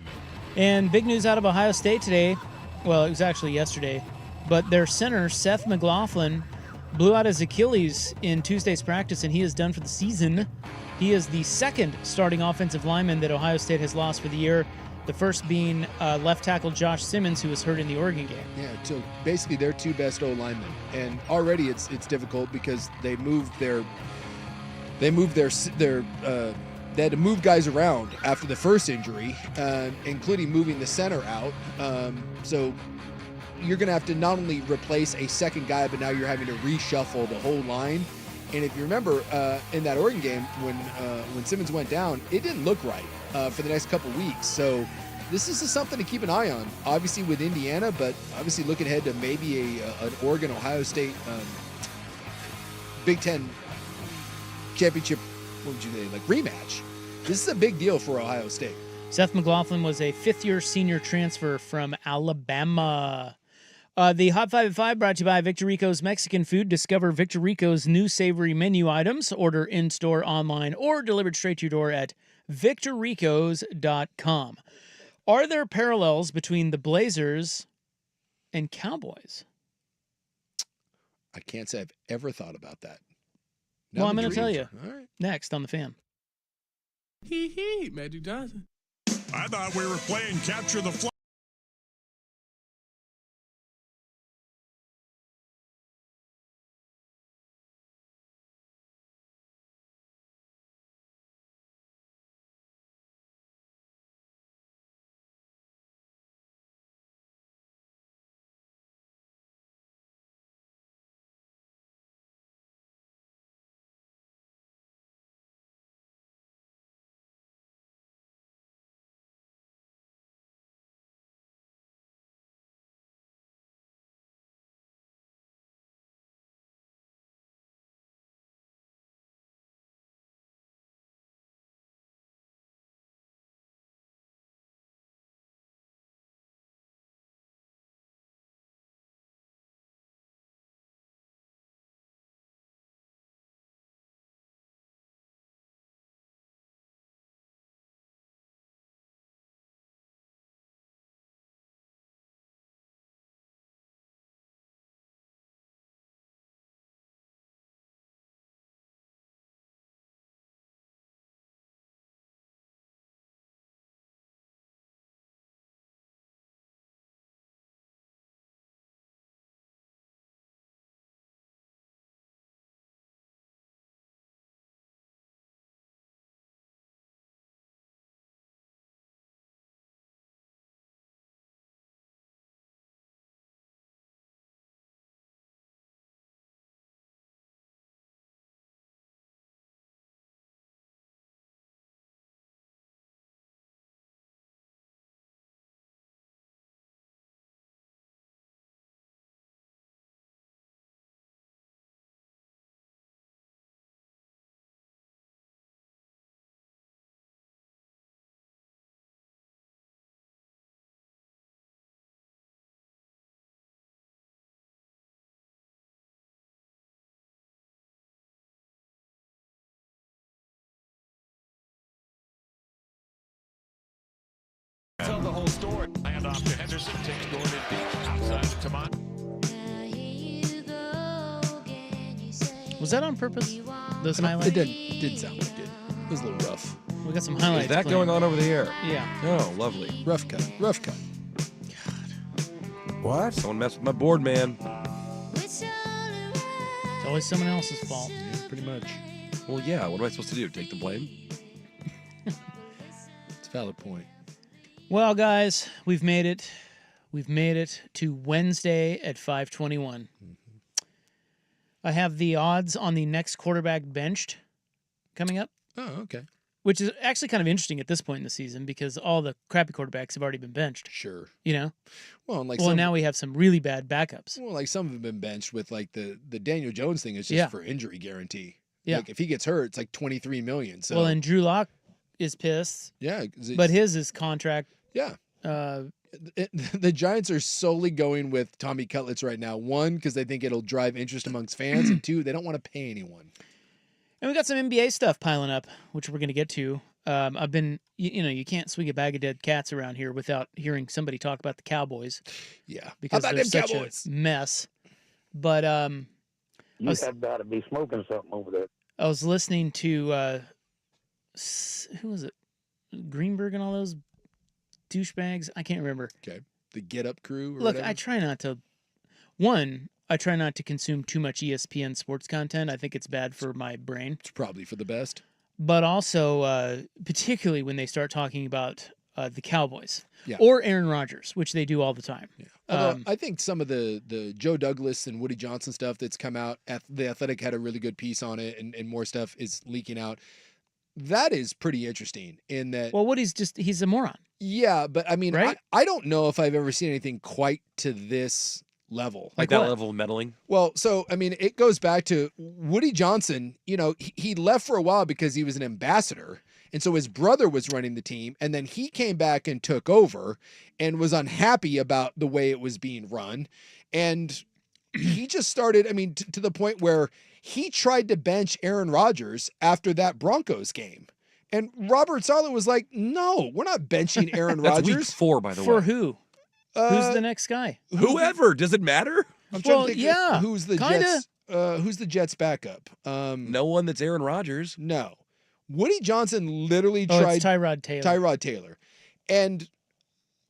And big news out of Ohio State today. Well, it was actually yesterday. But their center, Seth McLaughlin, blew out his Achilles in Tuesday's practice, and he is done for the season. He is the second starting offensive lineman that Ohio State has lost for the year. The first being left tackle Josh Simmons, who was hurt in the Oregon game. Yeah, so basically their 2 best O linemen, and already it's difficult because they had to move guys around after the first injury, including moving the center out. So you're going to have to not only replace a second guy, but now you're having to reshuffle the whole line. And if you remember in that Oregon game when Simmons went down, it didn't look right for the next couple weeks. So this is something to keep an eye on. Obviously with Indiana, but obviously looking ahead to maybe an Oregon-Ohio State Big Ten championship. What would you say? Like rematch. This is a big deal for Ohio State. Seth McLaughlin was a fifth-year senior transfer from Alabama. The Hot 5 at 5 brought to you by Victor Rico's Mexican Food. Discover Victor Rico's new savory menu items. Order in-store, online, or delivered straight to your door at victorricos.com. Are there parallels between the Blazers and Cowboys? I can't say I've ever thought about that. Well, I'm going to tell you All right. next on The Fan. Hee, Magic Johnson. I thought we were playing Capture the Flag. Tell the whole story. Hand off to Henderson. Takes Gordon deep outside to Tamon. Was that on purpose? Those highlights? It didn't sound like it. It was a little rough. We got some highlights. Is that playing. going on over the air? Yeah. Oh, lovely. Rough cut. What? Someone messed with my board, man. It's always someone else's fault. Yeah, pretty much. Well, yeah. What am I supposed to do? Take the blame? It's a valid point. Well, guys, we've made it. We've made it to Wednesday at 5:21. I have the odds on the next quarterback benched coming up. Oh, okay. Which is actually kind of interesting at this point in the season because all the crappy quarterbacks have already been benched. Sure. You know? Well, and now we have some really bad backups. Well, like some have been benched with like the Daniel Jones thing is just for injury guarantee. Yeah. Like if he gets hurt, it's like $23 million. So Well, and Drew Lock is pissed. Yeah. But his is contract. Yeah. The Giants are solely going with Tommy Cutlets right now. One, because they think it'll drive interest amongst fans, and two, they don't want to pay anyone. And we got some NBA stuff piling up, which we're going to get to. I've been, you can't swing a bag of dead cats around here without hearing somebody talk about the Cowboys. Yeah, because how about they're them such Cowboys? a mess. But you have got to be smoking something over there. I was listening to who was it? Greenberg and all those douchebags. I can't remember. Okay, the Get Up crew. Or Look, whatever? I try not to consume too much ESPN sports content. I think it's bad for my brain. It's probably for the best. But also, particularly when they start talking about the Cowboys Yeah. or Aaron Rodgers, which they do all the time. Yeah. Although I think some of the Joe Douglas and Woody Johnson stuff that's come out, The Athletic had a really good piece on it, and more stuff is leaking out. that is pretty interesting in that. Well, he's a moron. Yeah, but I mean, right? I don't know if I've ever seen anything quite to this level. Like that level of meddling? Well, so, I mean, it goes back to Woody Johnson. You know, he left for a while because he was an ambassador. And so his brother was running the team. And then he came back and took over and was unhappy about the way it was being run. And he just started, I mean, to the point where he tried to bench Aaron Rodgers after that Broncos game. And Robert Saleh was like, no, we're not benching Aaron Rodgers. That's week 4, by the way. For who? Who's the next guy? Whoever. Does it matter? I'm trying to think yeah. who's the kinda. Jets. Who's the Jets backup? No one that's Aaron Rodgers. No. Woody Johnson literally Oh, tried it's Tyrod Taylor. Tyrod Taylor. And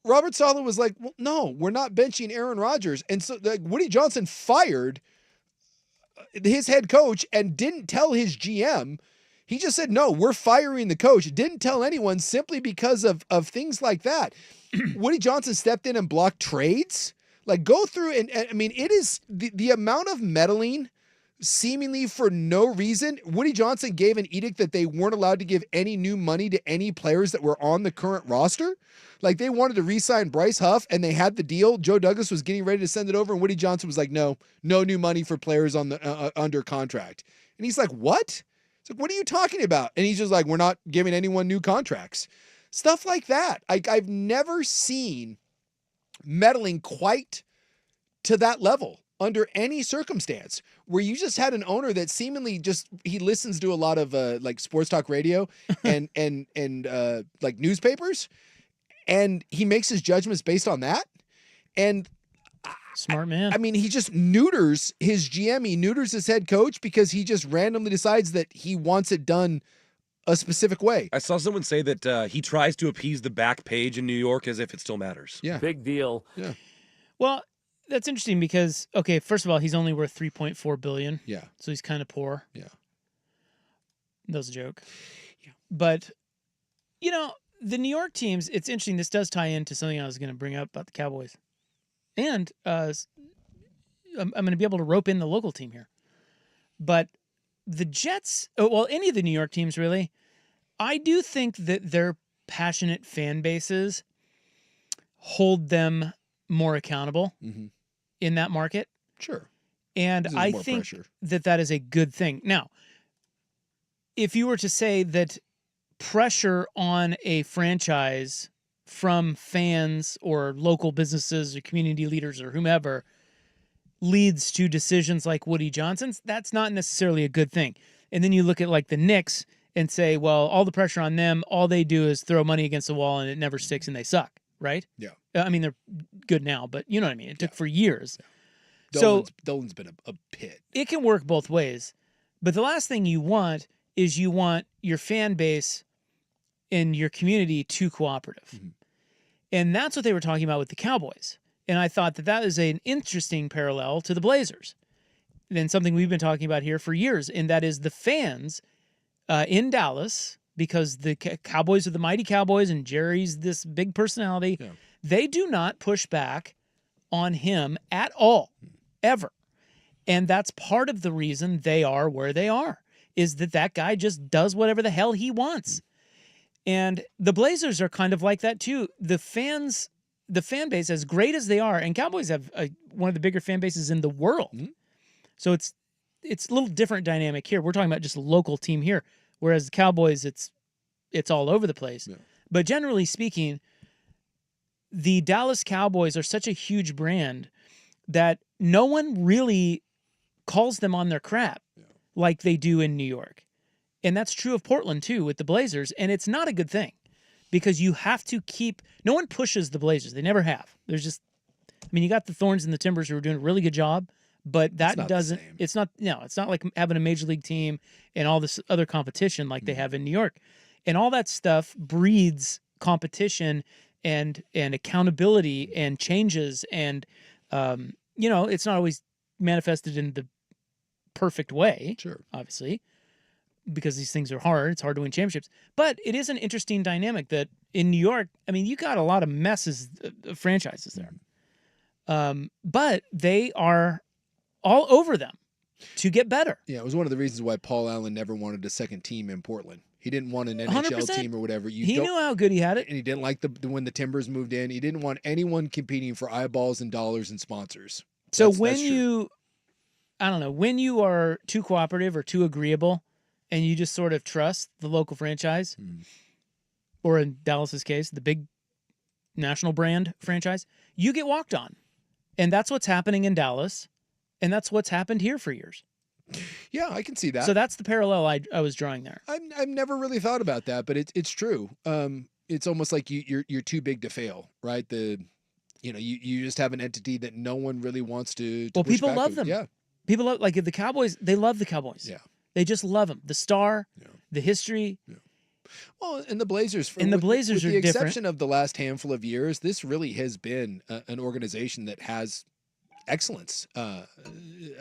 Robert Saleh was like, well, no, we're not benching Aaron Rodgers. And so like, Woody Johnson fired his head coach and didn't tell his GM. He just said, no, we're firing the coach. Didn't tell anyone simply because of things like that. Woody Johnson stepped in and blocked trades. Like, go through and I mean, it is the amount of meddling seemingly for no reason. Woody Johnson gave an edict that they weren't allowed to give any new money to any players that were on the current roster. Like, they wanted to re-sign Bryce Huff and they had the deal. Joe Douglas was getting ready to send it over and Woody Johnson was like, no new money for players on the under contract. And he's like, what? It's like, what are you talking about? And he's just like, we're not giving anyone new contracts. Stuff like that. I've never seen meddling quite to that level under any circumstance, where you just had an owner that seemingly just, he listens to a lot of like sports talk radio and like newspapers, and he makes his judgments based on that. And smart man. I mean, he just neuters his GM, he neuters his head coach because he just randomly decides that he wants it done a specific way. I saw someone say that he tries to appease the back page in New York as if it still matters. Yeah. Big deal. Yeah. Well, that's interesting because, okay, first of all, he's only worth $3.4 billion. Yeah. So he's kind of poor. Yeah. That was a joke. Yeah. But, you know, the New York teams, it's interesting. This does tie into something I was going to bring up about the Cowboys. And I'm going to be able to rope in the local team here. But the Jets, well, any of the New York teams, really, I do think that their passionate fan bases hold them more accountable in that market. Sure. And I think that is a good thing. Now, if you were to say that pressure on a franchise from fans or local businesses or community leaders or whomever leads to decisions like Woody Johnson's, that's not necessarily a good thing. And then you look at like the Knicks and say, well, all the pressure on them, all they do is throw money against the wall and it never sticks and they suck, right? Yeah. I mean, they're good now, but you know what I mean? It took for years. Yeah. So Dolan's been a pit. It can work both ways. But the last thing you want is you want your fan base and your community too cooperative. And that's what they were talking about with the Cowboys. And I thought that is an interesting parallel to the Blazers. And something we've been talking about here for years, and that is the fans in Dallas, because the Cowboys are the mighty Cowboys and Jerry's this big personality. Yeah. They do not push back on him at all, ever. And that's part of the reason they are where they are, is that guy just does whatever the hell he wants. And the Blazers are kind of like that too. The fan base, as great as they are, and Cowboys have one of the bigger fan bases in the world. So it's a little different dynamic here. We're talking about just a local team here, whereas the Cowboys, it's all over the place. Yeah. But generally speaking, the Dallas Cowboys are such a huge brand that no one really calls them on their crap like they do in New York. And that's true of Portland too with the Blazers, and it's not a good thing because you have to no one pushes the Blazers. They never have. There's just, I mean, you got the Thorns and the Timbers who are doing a really good job, but that it's not like having a major league team and all this other competition like they have in New York. And all that stuff breeds competition and accountability and changes. And, it's not always manifested in the perfect way, obviously, because these things are hard. It's hard to win championships. But it is an interesting dynamic that in New York, I mean, you got a lot of messes of franchises there. But they are all over them to get better. Yeah, it was one of the reasons why Paul Allen never wanted a second team in Portland. He didn't want an NHL 100%. team or whatever. He knew how good he had it. And he didn't like when the Timbers moved in. He didn't want anyone competing for eyeballs and dollars and sponsors. So That's true. I don't know, when you are too cooperative or too agreeable and you just sort of trust the local franchise, or in Dallas's case, the big national brand franchise, you get walked on. And that's what's happening in Dallas. And that's what's happened here for years. Yeah, I can see that. So that's the parallel I was drawing there. I've never really thought about that, but it's true. It's almost like you're too big to fail, right? You just have an entity that no one really wants to Well, push people back love to. them. Yeah. People love, like the Cowboys, they love the Cowboys. Yeah. They just love them. The star, the history. Yeah. Well, and the Blazers, And the Blazers with are the different. exception of the last handful of years, this really has been an organization that has excellence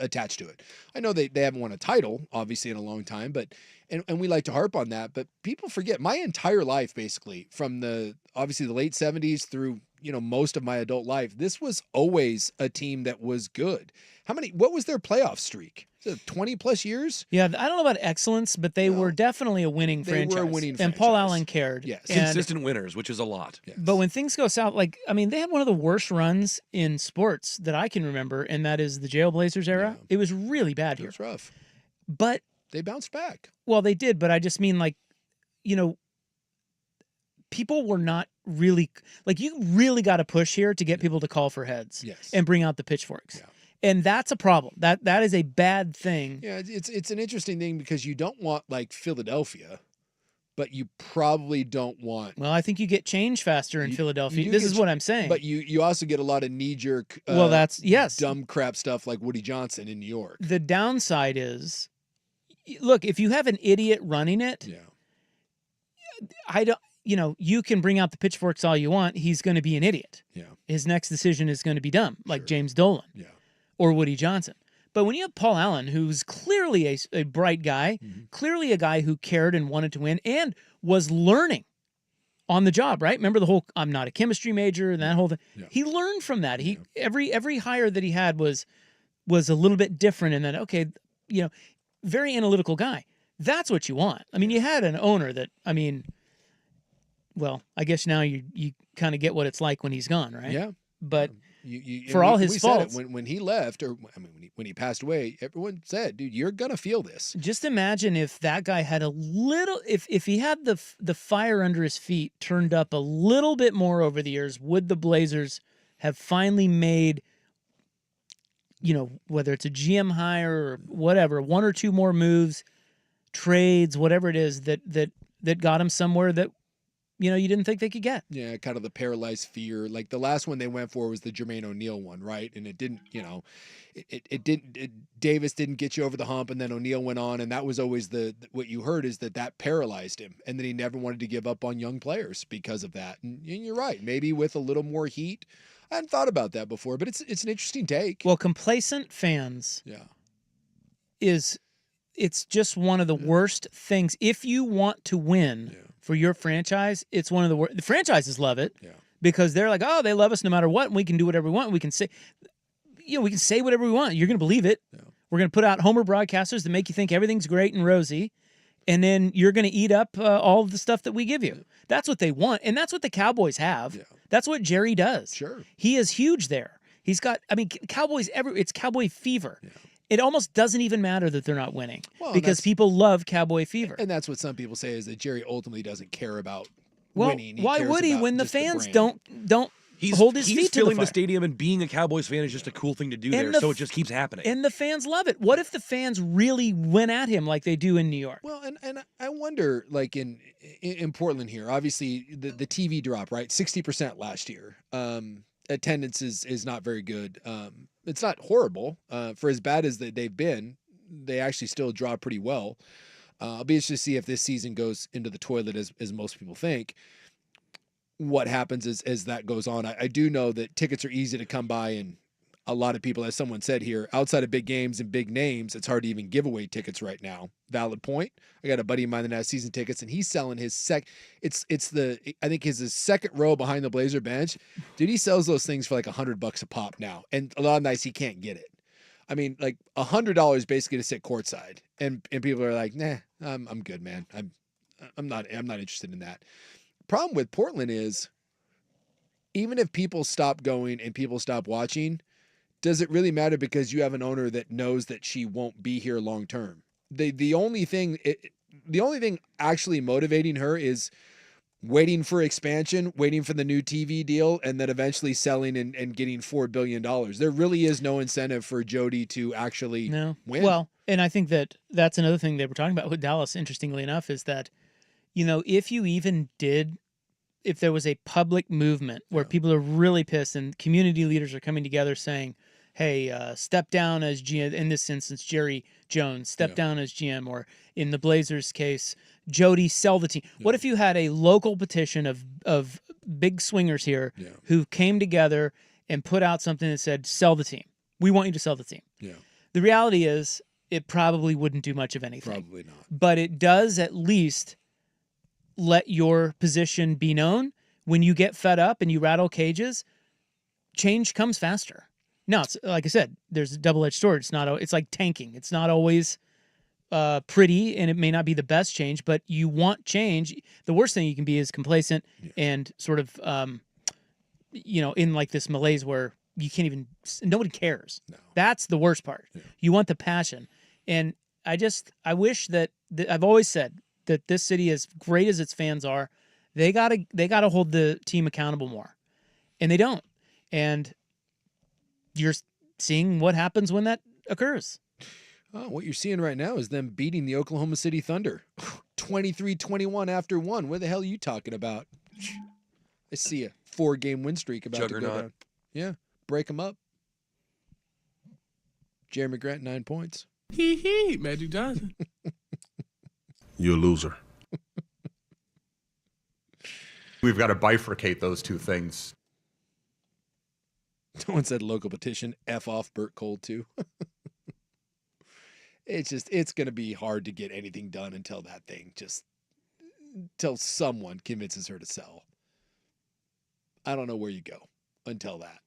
attached to it. I know they haven't won a title, obviously, in a long time, but and we like to harp on that, but people forget my entire life, basically, from the late 70s through most of my adult life, this was always a team that was good. What was their playoff streak? Is it 20 plus years? Yeah, I don't know about excellence, but they were definitely a winning They franchise. were a winning And Paul franchise. Allen cared. Yes. And- Consistent winners, which is a lot. But when things go south, they had one of the worst runs in sports that I can remember, and that is the Jailblazers era. It was really bad here. It was rough. But they bounced back. Well, they did, but I just mean people were not really you really got to push here to get people to call for heads and bring out the pitchforks. Yeah. And that's a problem. That is a bad thing. Yeah, it's an interesting thing because you don't want Philadelphia, but you probably don't want. Well, I think you get change faster in Philadelphia. This is what I'm saying. But you also get a lot of knee-jerk dumb crap stuff like Woody Johnson in New York. The downside is, look, if you have an idiot running it, you can bring out the pitchforks all you want. He's going to be an idiot. Yeah. His next decision is going to be dumb, like James Dolan or Woody Johnson. But when you have Paul Allen, who's clearly a bright guy, clearly a guy who cared and wanted to win and was learning on the job, right? Remember the whole I'm not a chemistry major and that whole thing. Yeah. He learned from that. He every hire that he had was a little bit different in that, very analytical guy. That's what you want. I mean, you had an owner that, well, I guess now you kind of get what it's like when he's gone, right? Yeah. But for all his faults, when he left, when he passed away, everyone said, "Dude, you're gonna feel this." Just imagine if that guy had a little, if he had the fire under his feet turned up a little bit more over the years, would the Blazers have finally made, whether it's a GM hire or whatever, one or two more moves, trades, whatever it is that got him somewhere that you didn't think they could get. Yeah, kind of the paralyzed fear. Like the last one they went for was the Jermaine O'Neal one, right? And it didn't, Davis didn't get you over the hump, and then O'Neal went on, and that was always what you heard is that paralyzed him, and then he never wanted to give up on young players because of that. And you're right, maybe with a little more heat. I hadn't thought about that before, but it's an interesting take. Well, complacent fans, it's just one of the worst things. If you want to win for your franchise, it's one of the worst. The franchises love it because they're like, oh, they love us no matter what, and we can do whatever we want. We can say, we can say whatever we want. You're going to believe it. Yeah. We're going to put out Homer broadcasters that make you think everything's great and rosy, and then you're going to eat up all of the stuff that we give you. That's what they want, and that's what the Cowboys have. Yeah. That's what Jerry does. Sure. He is huge there. He's got, Cowboys, it's Cowboy fever. Yeah. It almost doesn't even matter that they're not winning because people love Cowboy fever. And that's what some people say is that Jerry ultimately doesn't care about winning. Why would he when the fans don't hold his feet to the fire? He's filling the stadium, and being a Cowboys fan is just a cool thing to do there, so it just keeps happening. And the fans love it. What if the fans really went at him like they do in New York? Well, and I wonder, like in Portland here, obviously the TV drop, right? 60% last year. Attendance is not very good. It's not horrible for as bad as they've been. They actually still draw pretty well. I'll be interested to see if this season goes into the toilet as most people think. What happens as that goes on. I do know that tickets are easy to come by, and a lot of people, as someone said here, outside of big games and big names, it's hard to even give away tickets right now. Valid point. I got a buddy of mine that has season tickets, and he's selling his I think his second row behind the Blazer bench. Dude, he sells those things for like $100 a pop now, and a lot of nights he can't get it. I mean, like $100 basically to sit courtside, and people are like, nah, I'm good, man. I'm not interested in that. Problem with Portland is, even if people stop going and people stop watching, does it really matter because you have an owner that knows that she won't be here long term? The only thing actually motivating her is waiting for expansion, waiting for the new TV deal, and then eventually selling and getting $4 billion. There really is no incentive for Jody to actually win. Well, and I think that's another thing they were talking about with Dallas, interestingly enough, is that, if there was a public movement where people are really pissed and community leaders are coming together saying, hey, step down as GM, in this instance, Jerry Jones, step down as GM, or in the Blazers case, Jody, sell the team. What if you had a local petition of big swingers here who came together and put out something that said, sell the team. We want you to sell the team. Yeah. The reality is it probably wouldn't do much of anything. Probably not. But it does at least let your position be known. When you get fed up and you rattle cages, change comes faster. Now, it's like I said, there's a double-edged sword. It's like tanking. It's not always pretty, and it may not be the best change, but you want change. The worst thing you can be is complacent and sort of, in like this malaise where you can't even, nobody cares. No. That's the worst part. Yeah. You want the passion. And I wish that I've always said that this city, as great as its fans are, they gotta hold the team accountable more, and they don't. And you're seeing what happens when that occurs. Oh, what you're seeing right now is them beating the Oklahoma City Thunder 23-21 after one. What the hell are you talking about? I see a 4-game win streak about to go down. Yeah, break them up. Jeremy Grant, 9 points. Magic Johnson. You're a loser. We've got to bifurcate those two things. Someone said local petition, F off Burt Cole too. It's going to be hard to get anything done until someone convinces her to sell. I don't know where you go until that.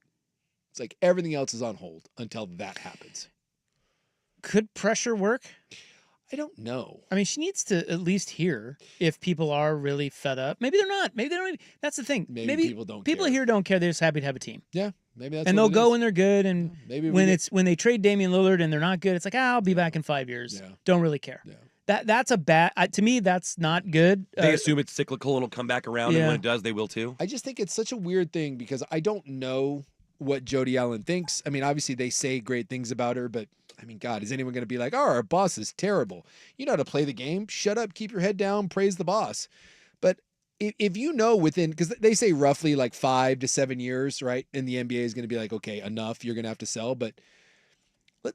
It's like everything else is on hold until that happens. Could pressure work? I don't know. I mean, she needs to at least hear if people are really fed up. Maybe they're not. Maybe they don't. That's the thing. Maybe people don't. People care. Here don't care. They're just happy to have a team. Yeah, maybe that's. And they'll go when they're good. And maybe when they trade Damian Lillard and they're not good, it's like, I'll be back in 5 years. Yeah. Don't really care. Yeah. That's a bad. To me, that's not good. They assume it's cyclical and it'll come back around, and when it does, they will too. I just think it's such a weird thing because I don't know what Jody Allen thinks. I mean, obviously they say great things about her, but I mean, God, is anyone going to be like, oh, our boss is terrible? You know how to play the game. Shut up, keep your head down, praise the boss. But if you know because they say roughly like 5 to 7 years, right? And the NBA is going to be like, okay, enough, you're going to have to sell. But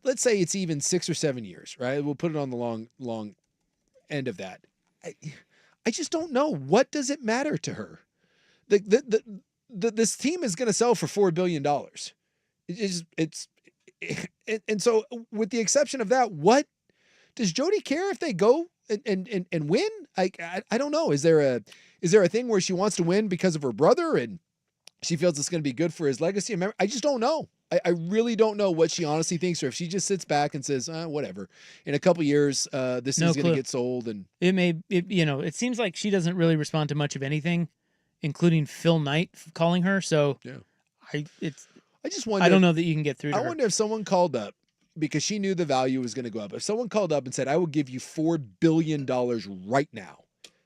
let's say it's even 6 or 7 years, right? We'll put it on the long end of that. I just don't know. What does it matter to her? This team is going to sell for $4 billion. And so with the exception of that, what does Jody care if they go and win? I don't know. Is there a thing where she wants to win because of her brother and she feels it's going to be good for his legacy? I just don't know. I really don't know what she honestly thinks, or if she just sits back and says, whatever. In a couple years, this is going to get sold. And it seems like she doesn't really respond to much of anything, including Phil Knight calling her. So yeah, I just wonder. I don't know that you can get through to her. I wonder if someone called up because she knew the value was going to go up. If someone called up and said, I will give you $4 billion right now,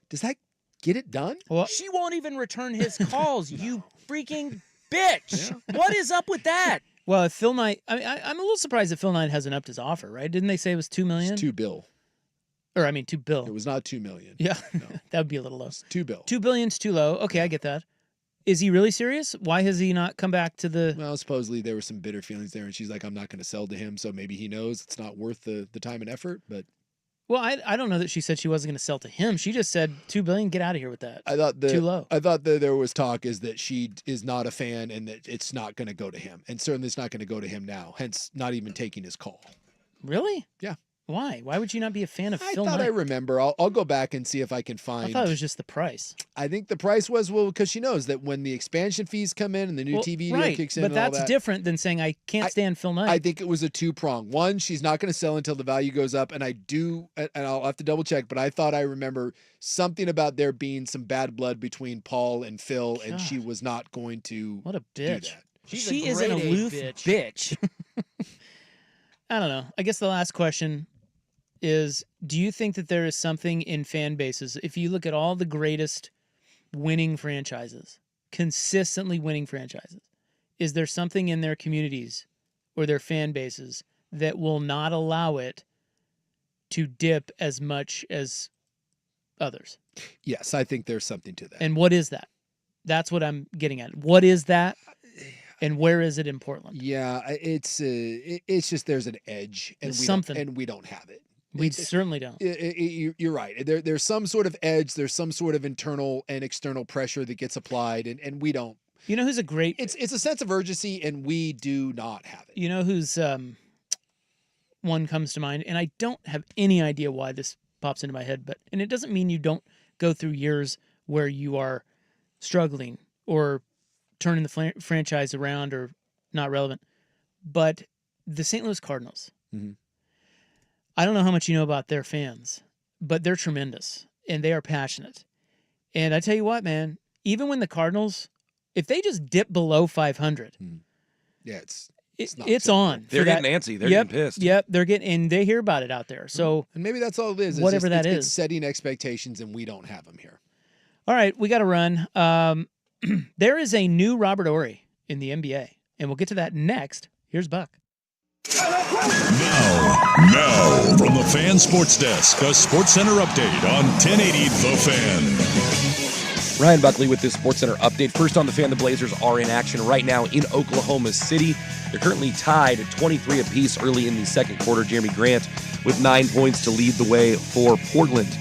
does that get it done? Well, she won't even return his calls, you freaking bitch. Yeah. What is up with that? Well, if Phil Knight, I'm a little surprised that Phil Knight hasn't upped his offer, right? Didn't they say it was $2 million? It's $2 billion. Or, $2 billion. It was not $2 million. Yeah, no. That would be a little low. It's $2 billion. $2 billion's too low. Okay, I get that. Is he really serious? Why has he not come back to the... Well, supposedly there were some bitter feelings there, and she's like, I'm not going to sell to him, so maybe he knows it's not worth the time and effort, but... Well, I don't know that she said she wasn't going to sell to him. She just said, $2 billion, get out of here with that. I thought too low. I thought that there was talk is that she is not a fan and that it's not going to go to him, and certainly it's not going to go to him now, hence not even taking his call. Really? Yeah. Why? Why would you not be a fan of I Phil thought Knight? I remember. I'll go back and see if I can find. I thought it was just the price. I think the price was because she knows that when the expansion fees come in and the new TV deal right, kicks in, but and all that's that, different than saying I can't stand Phil Knight. I think it was a two-prong. One, she's not going to sell until the value goes up, and I'll have to double check, but I thought I remember something about there being some bad blood between Paul and Phil, and she was not going to What a do bitch. that. She is an aloof bitch. I don't know. I guess the last question is, do you think that there is something in fan bases, if you look at all the greatest winning franchises, consistently winning franchises, is there something in their communities or their fan bases that will not allow it to dip as much as others? Yes, I think there's something to that. And what is that? That's what I'm getting at. What is that? And where is it in Portland? Yeah, it's just there's an edge, and we don't have it. We certainly don't. You're right. There's some sort of edge. There's some sort of internal and external pressure that gets applied, and we don't. You know who's a great? It's a sense of urgency, and we do not have it. You know who's one comes to mind, and I don't have any idea why this pops into my head, and it doesn't mean you don't go through years where you are struggling or turning the franchise around or not relevant, but the St. Louis Cardinals. Mm-hmm. I don't know how much you know about their fans, but they're tremendous and they are passionate. And I tell you what, man, even when the Cardinals, if they just dip below 500, yeah, it's on. They're getting antsy. They're getting pissed. Yep, they're getting, and they hear about it out there. So, and maybe that's all it is. Whatever that is, it's setting expectations, and we don't have them here. All right, we got to run. There is a new Robert Horry in the NBA, and we'll get to that next. Here's Buck. Now, from the Fan Sports Desk, a Sports Center update on 1080 The Fan. Ryan Buckley with this Sports Center update. First on The Fan, the Blazers are in action right now in Oklahoma City. They're currently tied at 23 apiece early in the second quarter. Jeremy Grant with 9 points to lead the way for Portland.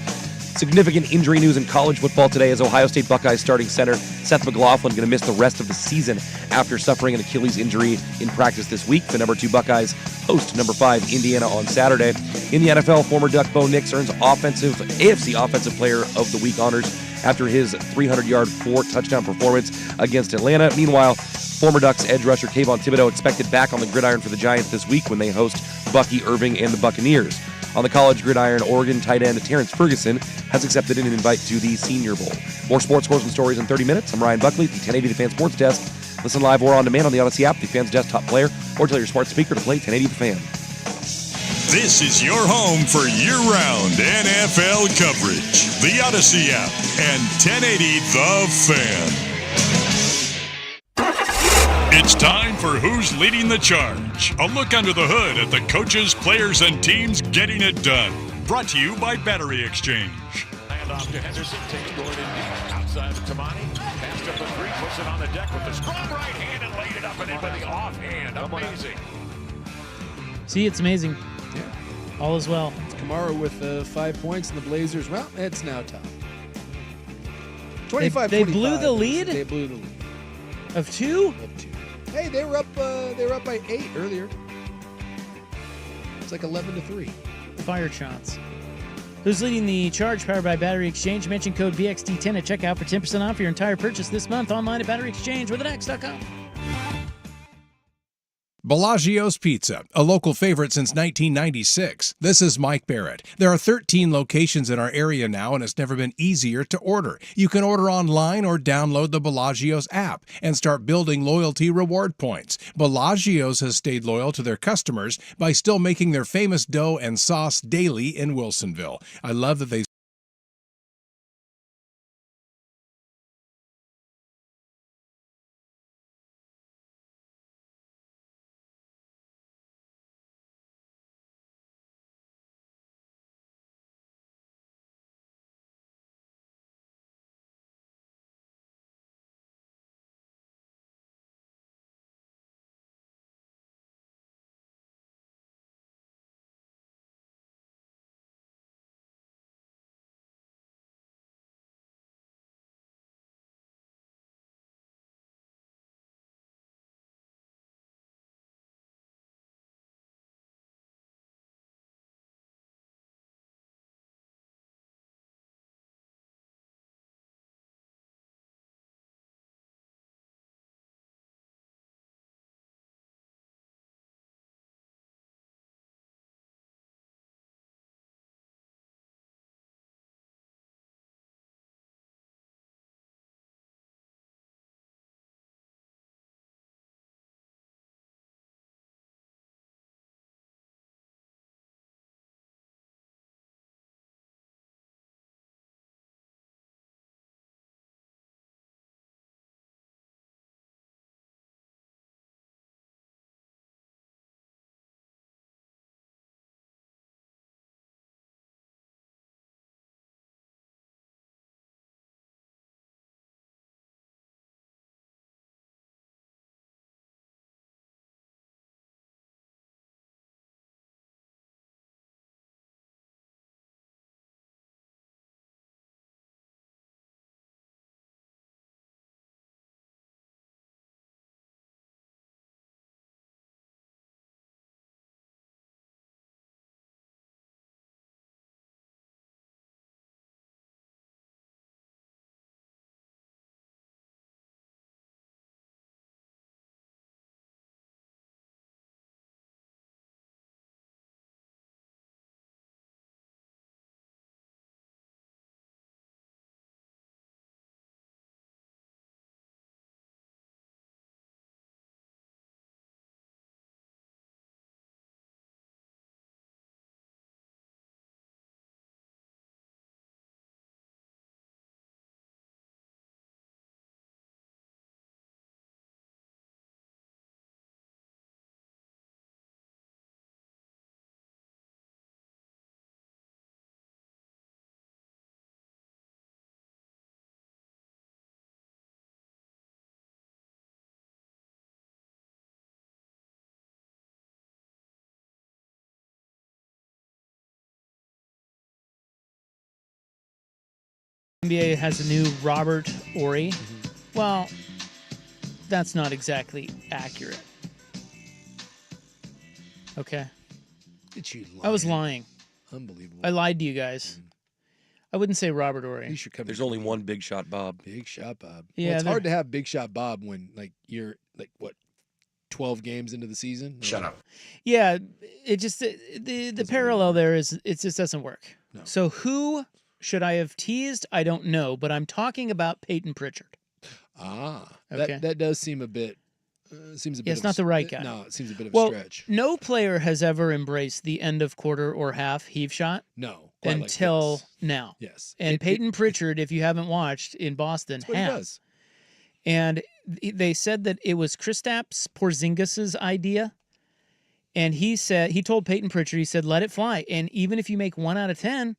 Significant injury news in college football today as Ohio State Buckeyes starting center Seth McLaughlin going to miss the rest of the season after suffering an Achilles injury in practice this week. The number 2 Buckeyes host number 5 Indiana on Saturday. In the NFL, former Duck Bo Nix earns AFC Offensive Player of the Week honors after his 300-yard 4-touchdown performance against Atlanta. Meanwhile, former Ducks edge rusher Kayvon Thibodeau expected back on the gridiron for the Giants this week when they host Bucky Irving and the Buccaneers. On the college gridiron, Oregon tight end Terrence Ferguson has accepted an invite to the Senior Bowl. More sports scores and stories in 30 minutes. I'm Ryan Buckley at the 1080 The Fan Sports Desk. Listen live or on demand on the Odyssey app, the Fan's desktop player, or tell your smart speaker to play 1080 The Fan. This is your home for year-round NFL coverage. The Odyssey app and 1080 The Fan. It's time for Who's Leading the Charge. A look under the hood at the coaches, players, and teams getting it done. Brought to you by Battery Exchange. Hand off to Henderson, takes Gordon deep. Outside of Tamani. Passed up a three, puts it on the deck with the strong right hand and laid it up and in with the offhand. Amazing. See, it's amazing. Yeah. All is well. It's Kamara with 5 points, and the Blazers, well, it's now tough. 25-25. They blew the lead? They blew the lead. Of 2? Of 2. Hey, they were up by 8 earlier. It's like 11-3. Fire shots. Who's leading the charge? Powered by Battery Exchange. Mention code BXD10 at checkout for 10% off your entire purchase this month online at batteryexchange.com. Bellagio's Pizza, a local favorite since 1996. This is Mike Barrett. There are 13 locations in our area now, and it's never been easier to order. You can order online or download the Bellagio's app and start building loyalty reward points. Bellagio's has stayed loyal to their customers by still making their famous dough and sauce daily in Wilsonville. I love that they NBA has a new Robert Horry. Well, that's not exactly accurate. Okay. Did you I was lying. Unbelievable. I lied to you guys. I wouldn't say Robert Horry. There's only one Big Shot Bob. Big Shot Bob. Yeah, Well, it's they're- hard to have Big Shot Bob when you're 12 games into the season. Shut up. Yeah, it just the parallel there is it just doesn't work. No. So who should I have teased? I don't know, but I'm talking about Peyton Pritchard. Okay. That does seem a bit. Seems a bit. Yeah, it's of not the right guy. No, it seems a bit of Well, a stretch. no player has ever embraced the end of quarter or half heave shot. No, quite like until this. now. Yes, And Peyton Pritchard, if you haven't watched in Boston, what he has. does. And they said that it was Kristaps Porzingis's idea. And he told Peyton Pritchard, he said, let it fly. And even if you make 1 out of 10,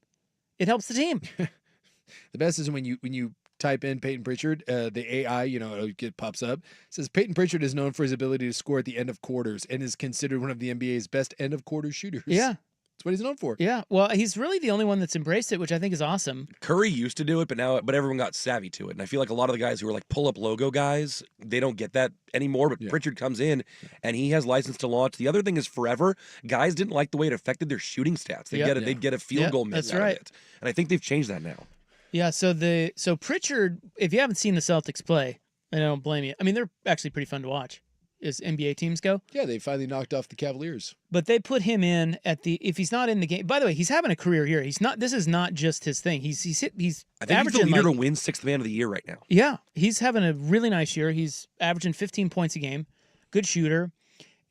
it helps the team. The best is when you type in Peyton Pritchard, the AI, it pops up. It says Peyton Pritchard is known for his ability to score at the end of quarters and is considered one of the NBA's best end of quarter shooters. Yeah. That's what he's known for. Yeah. Well, he's really the only one that's embraced it, which I think is awesome. Curry used to do it, but everyone got savvy to it. And I feel like a lot of the guys who are like pull-up logo guys, they don't get that anymore. But Pritchard comes in, and he has license to launch. The other thing is forever, guys didn't like the way it affected their shooting stats. They'd get a field goal miss out of it. And I think they've changed that now. Yeah, so Pritchard, if you haven't seen the Celtics play, and I don't blame you. I mean, they're actually pretty fun to watch as NBA teams go. Yeah, they finally knocked off the Cavaliers. But they put him in if he's not in the game. By the way, he's having a career year. This is not just his thing. He's I think he's averaging the leader to win 6th man of the year right now. Yeah, he's having a really nice year. He's averaging 15 points a game. Good shooter.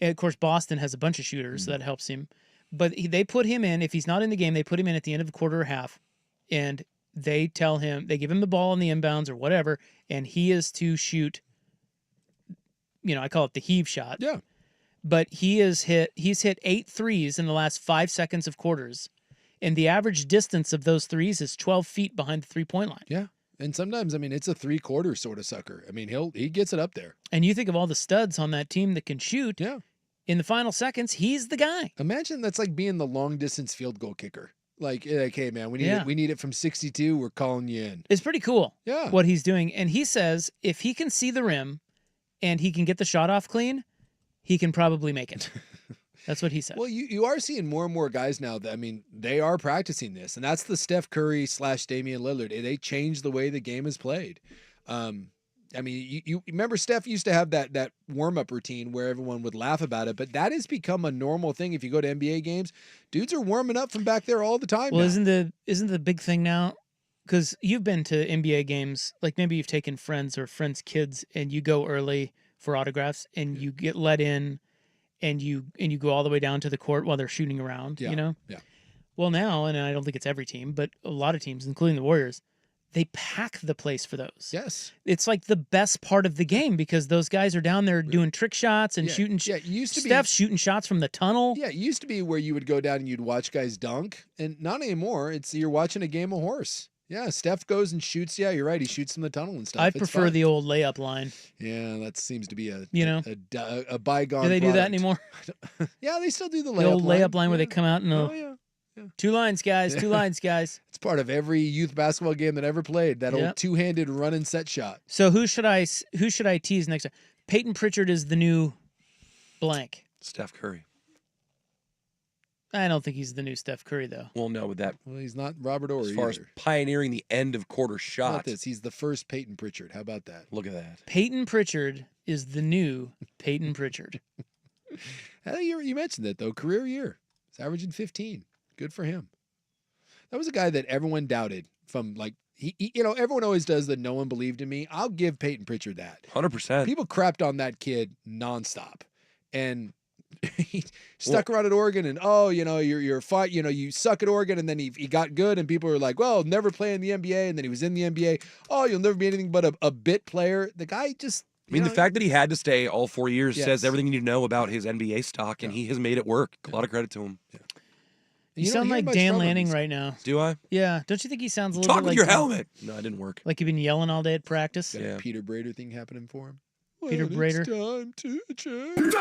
And of course, Boston has a bunch of shooters, so that helps him. But they put him in. If he's not in the game, they put him in at the end of a quarter or half, and they tell him, they give him the ball on the inbounds or whatever, and he is to shoot, I call it the heave shot. Yeah. But he's hit 8 threes in the last 5 seconds of quarters. And the average distance of those threes is 12 feet behind the 3-point line. Yeah. And sometimes, it's a 3/4 sort of sucker. I mean, he gets it up there. And you think of all the studs on that team that can shoot. Yeah. In the final seconds, he's the guy. Imagine that's like being the long distance field goal kicker. Like, hey man, we need it from 62. We're calling you in. It's pretty cool. Yeah. What he's doing. And he says if he can see the rim and he can get the shot off clean, he can probably make it. That's what he said. Well, you are seeing more and more guys now that, they are practicing this. And that's the Steph Curry / Damian Lillard. They changed the way the game is played. You remember Steph used to have that warm-up routine where everyone would laugh about it, but that has become a normal thing. If you go to NBA games, dudes are warming up from back there all the time. Well, now. isn't the big thing now, because you've been to NBA games, like maybe you've taken friends or friends' kids and you go early for autographs and you get let in and you go all the way down to the court while they're shooting around, Yeah. Well, now, and I don't think it's every team, but a lot of teams, including the Warriors, they pack the place for those. Yes. It's like the best part of the game because those guys are down there doing trick shots and shooting. Yeah, it used to Steph's shooting shots from the tunnel. Yeah, it used to be where you would go down and you'd watch guys dunk, and not anymore. You're watching a game of horse. Yeah, Steph goes and shoots. Yeah, you're right. He shoots from the tunnel and stuff. I It's prefer fun. the old layup line. Yeah, that seems to be a bygone. Do they do that product. anymore? Yeah, they still do the layup The old layup line where they Yeah. come out and Oh, yeah. 2 lines, guys. 2 lines, guys. It's part of every youth basketball game that ever played. That Yep. old two-handed run and set shot. So who should I tease next time? Peyton Pritchard is the new blank. Steph Curry. I don't think he's the new Steph Curry though. Well, no, with that. Well, he's not Robert Horry As far as either. pioneering the end of quarter How about shot. this? He's the first Peyton Pritchard. How about that? Look at that. Peyton Pritchard is the new Peyton Pritchard. You mentioned that though. Career year. He's averaging 15. Good for him. That was a guy that everyone doubted from everyone always does that no one believed in me. I'll give Peyton Pritchard that. 100%. People crapped on that kid nonstop. And he stuck around at Oregon and you're fine, you suck at Oregon, and then he got good and people were like, well, never play in the NBA, and then he was in the NBA. Oh, you'll never be anything but a bit player. The guy just the fact that he had to stay all 4 years Yes. says everything you need to know about his NBA stock, and he has made it work. A lot of credit to him. Yeah. You don't sound hear like much Dan from him. Lanning right now. Do I? Yeah. Don't you think he sounds a little Talk bit with like your Dan- helmet. No, it didn't work. Like you've been yelling all day at practice? Yeah. Peter Brader thing happening for him. Peter Brader. It's time to change.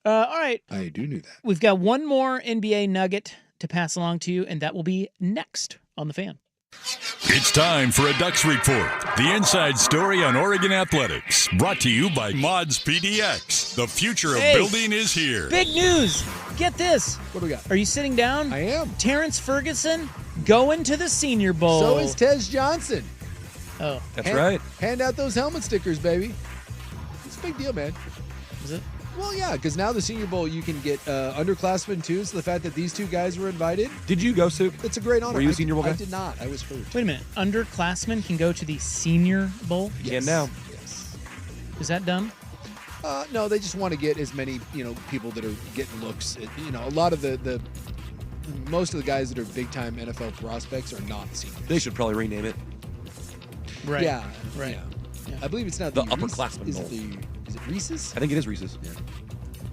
All right. I do know that. We've got one more NBA nugget to pass along to you, and that will be next on The Fan. It's time for a Ducks Report, the inside story on Oregon athletics. Brought to you by Mods PDX. The future of building is here. Big news! Get this. What do we got? Are you sitting down? I am. Terrence Ferguson going to the Senior Bowl. So is Tez Johnson. Oh. That's right. Hand out those helmet stickers, baby. It's a big deal, man. Is it? Well, yeah, because now the Senior Bowl, you can get underclassmen, too. So the fact that these two guys were invited. Did you go, Sue? It's a great honor. Were you a Senior Bowl guy? I did not. I was hurt. Wait a minute. Underclassmen can go to the Senior Bowl? You can now. Yes. Is that done? No, they just want to get as many, people that are getting looks. A lot of most of the guys that are big-time NFL prospects are not seniors. They should probably rename it. Right. Yeah. Right. Yeah. I believe it's now The the upperclassmen Is bowl. it Reese's? I think it is Reese's. Yeah.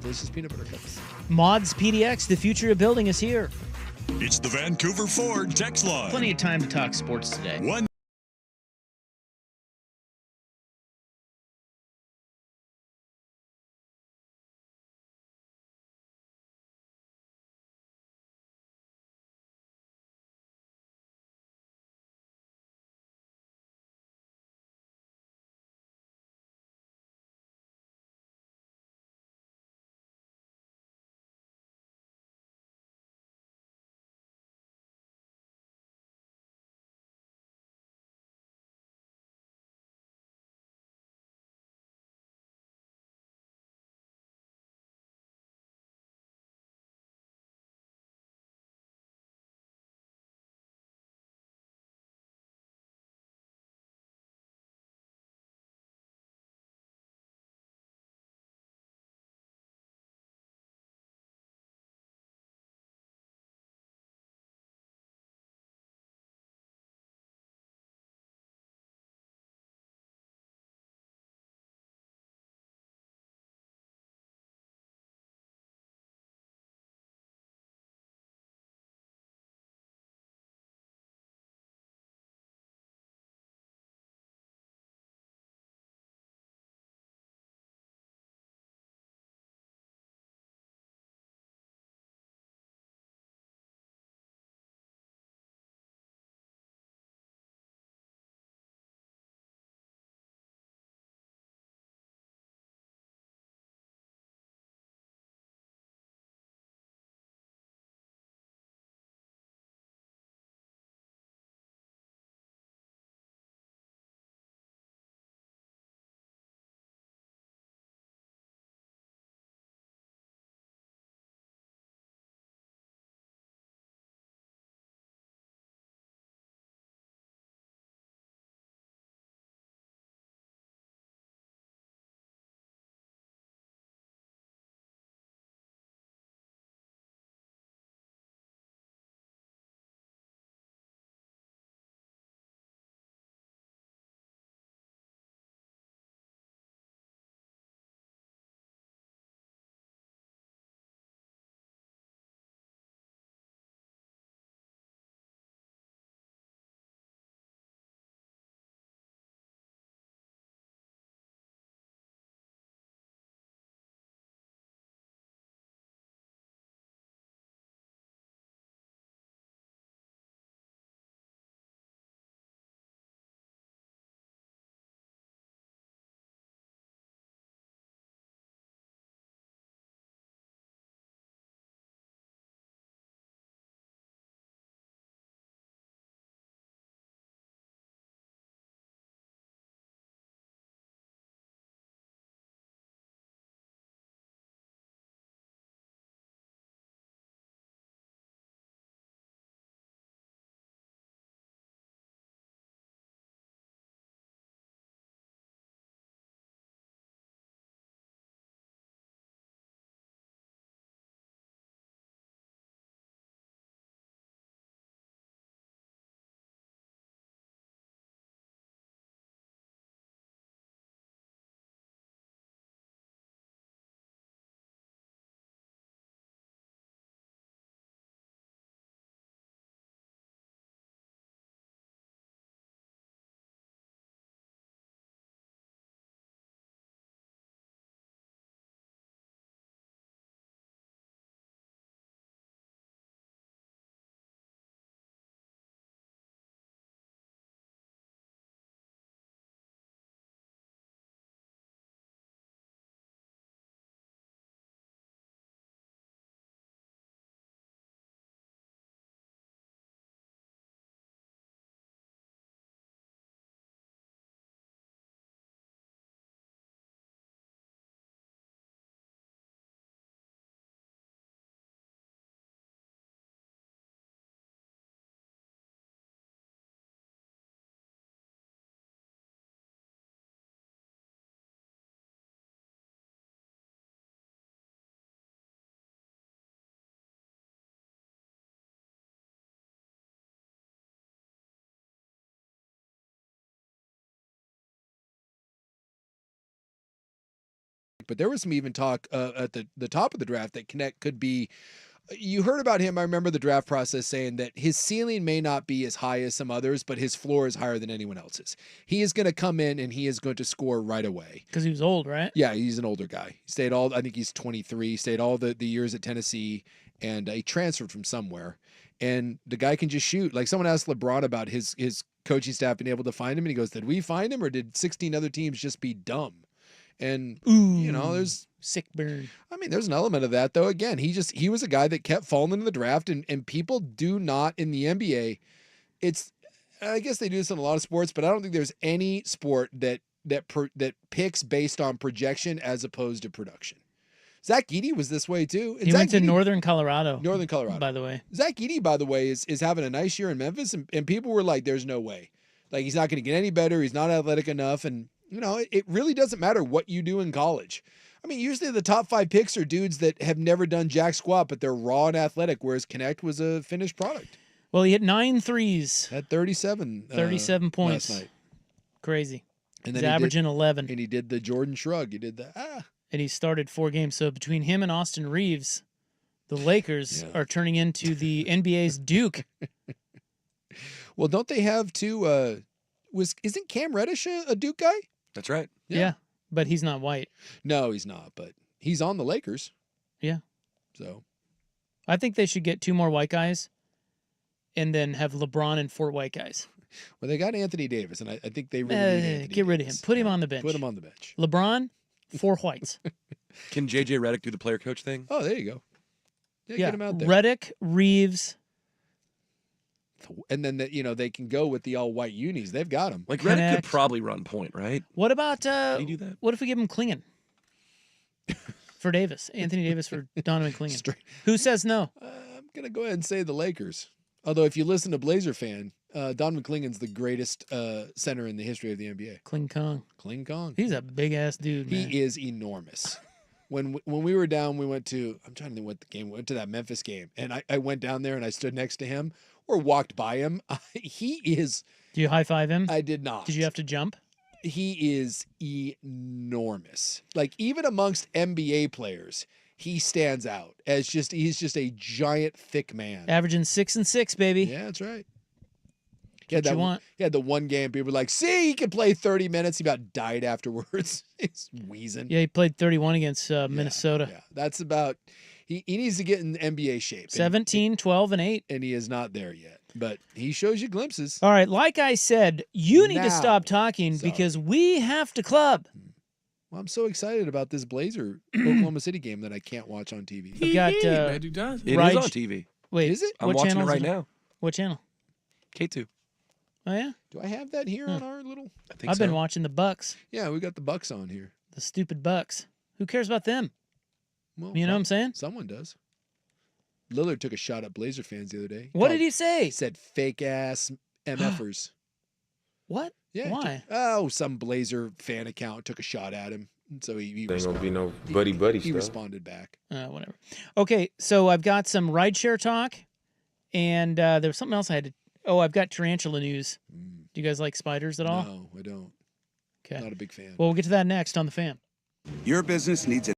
Delicious peanut butter cups. Mods PDX, the future of building is here. It's the Vancouver Ford text line. Plenty of time to talk sports today. One but there was some even talk at the top of the draft that Connect could be. You heard about him. I remember the draft process saying that his ceiling may not be as high as some others, but his floor is higher than anyone else's. He is going to come in and he is going to score right away. Because he was old, right? Yeah, he's an older guy. He stayed I think he's 23, stayed all the years at Tennessee, and he transferred from somewhere. And the guy can just shoot. Like someone asked LeBron about his coaching staff being able to find him, and he goes, did we find him or did 16 other teams just be dumb? And, there's sick burn. I mean, there's an element of that, though. Again, he was a guy that kept falling into the draft, and people do not in the NBA. I guess they do this in a lot of sports, but I don't think there's any sport that picks based on projection as opposed to production. Zach Edey was this way too. And He went to Northern Colorado. Northern Colorado, by the way. Zach Edey, by the way, is having a nice year in Memphis, and people were like, "There's no way. Like he's not going to get any better. He's not athletic enough." And it really doesn't matter what you do in college. I mean, usually the top 5 picks are dudes that have never done jack squat, but they're raw and athletic, whereas Connect was a finished product. Well, he hit 9 threes. Had 37. 37 points. Last night. Crazy. And He's then averaging 11. And he did the Jordan shrug. He did the And he started 4 games. So between him and Austin Reeves, the Lakers are turning into the NBA's Duke. Well, don't they have two? Isn't Cam Reddish a Duke guy? That's right. Yeah, but he's not white. No, he's not. But he's on the Lakers. Yeah. So I think they should get 2 more white guys and then have LeBron and 4 white guys. Well, they got Anthony Davis, and I think they really need Anthony get rid of him. Davis. Put him on the bench. Put him on the bench. LeBron, 4 whites. Can JJ Redick do the player coach thing? Oh, there you go. Yeah, get him out there. Redick, Reeves. And then they can go with the all white unis. They've got them. Like Redick could probably run point, right? What about Can he do that? What if we give him Klingon for Davis? Anthony Davis for Donovan Klingon. Who says no? I'm gonna go ahead and say the Lakers. Although if you listen to Blazer fan, Donovan Klingon's the greatest center in the history of the NBA. Kling Kong. Kling Kong. He's a big ass dude. Man. He is enormous. When we were down, we went to I'm trying to think what the game. We went to that Memphis game, and I went down there and I stood next to him or walked by him. He is. Do you high five him? I did not. Did you have to jump? He is enormous. Like even amongst NBA players, he stands out as he's just a giant, thick man. Averaging 6 and 6, baby. Yeah, that's right. He had the one game people were like, see, he can play 30 minutes. He about died afterwards. He's wheezing. Yeah, he played 31 against Minnesota. Yeah, that's about. He needs to get in NBA shape. 17, 12, and 8. And he is not there yet. But he shows you glimpses. All right, like I said, you need to stop talking because we have to club. Well, I'm so excited about this Blazer Oklahoma City game that I can't watch on TV. I've got Magic Johnson. It is on TV. Wait, is it? I'm watching it right now. What channel? K2. Oh yeah. Do I have that here on our little? I think I've been watching the Bucks. Yeah, we got the Bucks on here. The stupid Bucks. Who cares about them? Well, you know what I'm saying? Someone does. Lillard took a shot at Blazer fans the other day. What did he say? He said fake ass MFers. What? Yeah. Why? Some Blazer fan account took a shot at him. And so he ain't gonna be no buddy he stuff. responded back. Whatever. Okay, so I've got some rideshare talk, and there was something else I had to. Oh, I've got tarantula news. Do you guys like spiders at all? No, I don't. Okay. Not a big fan. Well, we'll get to that next on The Fan. Your business needs a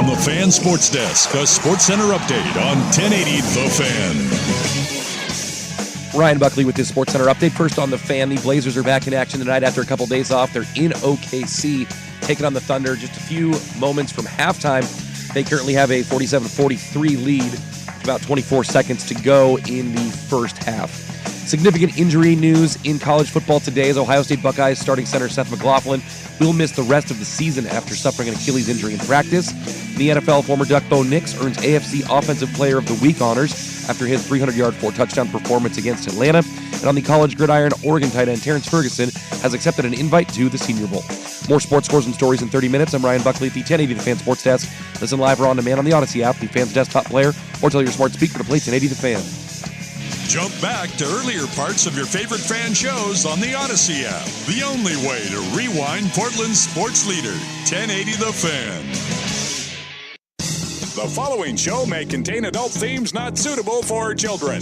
From the Fan Sports Desk, a Sports Center update on 1080 The Fan. Ryan Buckley with this Sports Center update. First on the Fan, the Blazers are back in action tonight after a couple days off. They're in OKC, taking on the Thunder just a few moments from halftime. They currently have a 47-43 lead, about 24 seconds to go in the first half. Significant injury news in college football today as Ohio State Buckeyes starting center Seth McLaughlin will miss the rest of the season after suffering an Achilles injury in practice. In the NFL, former Duck Bo Nix earns AFC Offensive Player of the Week honors after his 300-yard, 4-touchdown performance against Atlanta. And on the college gridiron, Oregon tight end Terrence Ferguson has accepted an invite to the Senior Bowl. More sports scores and stories in 30 minutes. I'm Ryan Buckley at the 1080 The Fan Sports Desk. Listen live or on demand on the Odyssey app, the Fan's desktop player, or tell your smart speaker to play 1080 The Fan. Jump back to earlier parts of your favorite fan shows on the Odyssey app. The only way to rewind Portland's sports leader, 1080 The Fan. The following show may contain adult themes not suitable for children.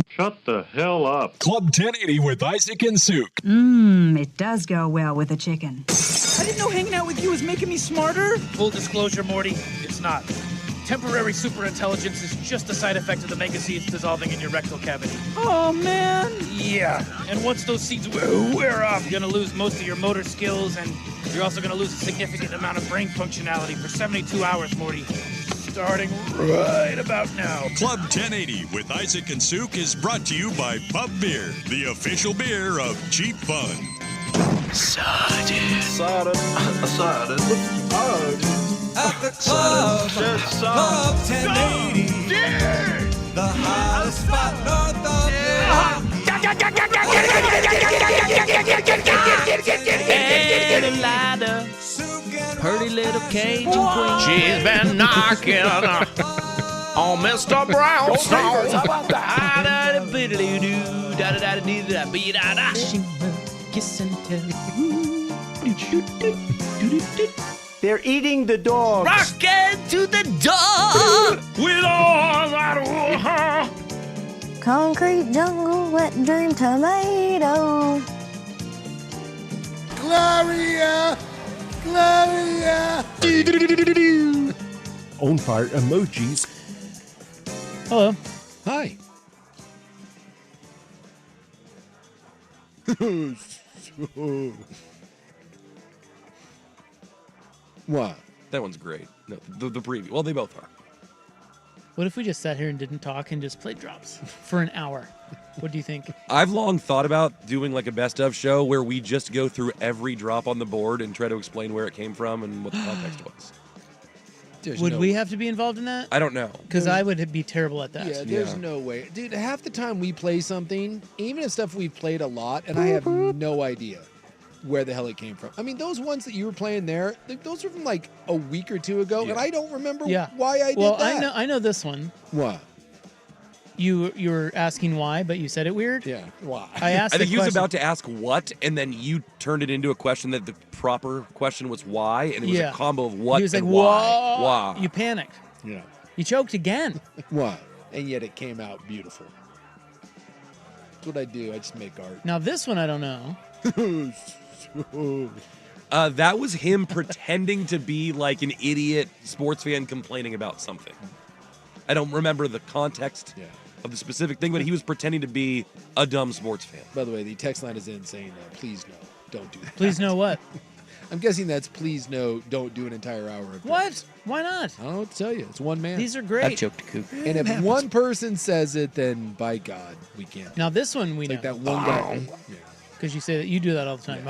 Shut the hell up. Club 1080 with Isaac and Suk. It does go well with a chicken. I didn't know hanging out with you was making me smarter. Full disclosure, Morty, it's not. Temporary superintelligence is just a side effect of the mega seeds dissolving in your rectal cavity. Oh, man. Yeah. And once those seeds wear off, you're going to lose most of your motor skills, and you're also going to lose a significant amount of brain functionality for 72 hours, Morty. Starting right about now. Club 1080 with Isaac and Suk is brought to you by Pub Beer, the official beer of Cheap Fun. At the club, Club 1080. The hottest spot north of And a lighter, pretty little Cajun queen. She's been knocking on Mr. Brownstone. How about that? Kiss and tell. They're eating the dogs. Rockin' to the dog with all that. Concrete jungle, wet dream tomato. Gloria! Gloria! On fire emojis. Hello. Hi. What? That one's great. No, the preview. Well, they both are. What if we just sat here and didn't talk and just played drops for an hour? What do you think? I've long thought about doing like a best of show where we just go through every drop on the board and try to explain where it came from and what the context was. Would we have to be involved in that? I don't know. Because I would be terrible at that. Yeah, there's no way. Dude, half the time we play something, even if stuff we've played a lot, and I have no idea where the hell it came from. I mean, those ones that you were playing there, those are from like a week or two ago, and I don't remember why I did that. Well, I know this one. What? You were asking why, but you said it weird? Yeah, why? I think he was about to ask what, and then you turned it into a question that the proper question was why, and it was a combo of what he was and like, why. Why? You panicked. Yeah. You choked again. What? And yet it came out beautiful. That's what I do. I just make art. Now this one I don't know. That was him pretending to be like an idiot sports fan complaining about something. I don't remember the context of the specific thing, but he was pretending to be a dumb sports fan. By the way, the text line is in saying, please no, don't do that. Please no what? I'm guessing that's please no, don't do an entire hour of What? this. Why not? I don't know what to tell you. It's one man. These are great. I've choked a coop. And if one person says it, then by God, we can't. Now this one we know. Like that one guy. Because you say that you do that all the time. And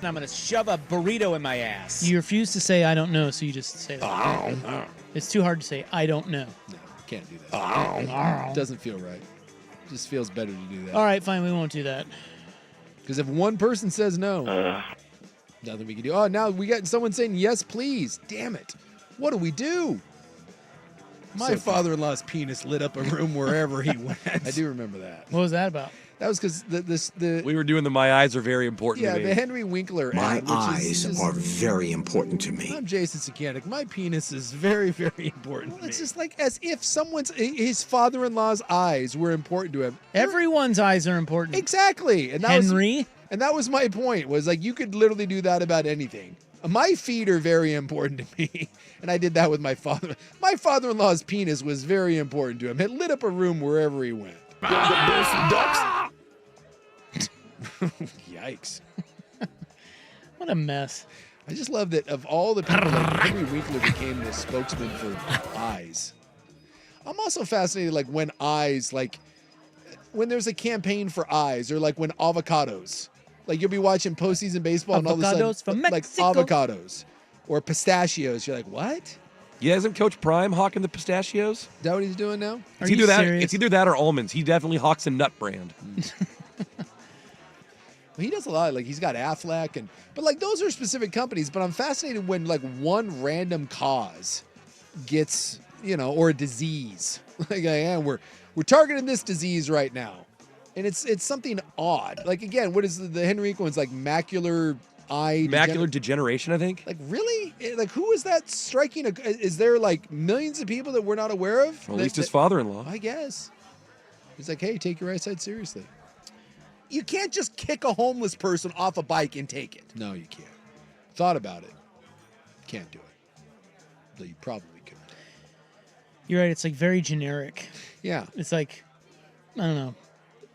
I'm going to shove a burrito in my ass. You refuse to say I don't know, so you just say that. It's too hard to say I don't know. No, can't do that. It doesn't feel right. It just feels better to do that. All right, fine, we won't do that. Because if one person says no, nothing we can do. Oh, now we got someone saying yes, please. Damn it. What do we do? My father-in-law's penis lit up a room wherever he went. I do remember that. What was that about? That was because the we were doing the My Eyes Are Very Important to Me. the Henry Winkler My ad, which eyes is are very important to me. I'm Jason Sakanik. My penis is very, very important. Well, it's just like as if his father-in-law's eyes were important to him. Everyone's eyes are important. Exactly. And that Henry. And that was my point, was like you could literally do that about anything. My feet are very important to me, and I did that with my father. My father-in-law's penis was very important to him. It lit up a room wherever he went. Yikes. What a mess. I just love that of all the people, like Henry Winkler became the spokesman for eyes. I'm also fascinated, like when eyes, like when there's a campaign for eyes, or like when avocados, like you'll be watching postseason baseball and all of a sudden, Avocados from like Mexico. avocados or pistachios. You're like, what? Yeah, isn't Coach Prime hawking the pistachios? Is that what he's doing now? Are you serious? It's either that or almonds. He definitely hawks a nut brand. He does a lot. Like he's got Aflac, but like those are specific companies. But I'm fascinated when like one random cause gets, or a disease. Like we're targeting this disease right now, and it's something odd. Like again, what is the Henrique one's like macular degeneration, I think. Like really? Like who is that striking? Is there like millions of people that we're not aware of? Well, at least his father-in-law. I guess. He's like, hey, take your eyesight seriously. You can't just kick a homeless person off a bike and take it. No, you can't. Thought about it. Can't do it. Though you probably could. You're right. It's like very generic. Yeah. It's like, I don't know,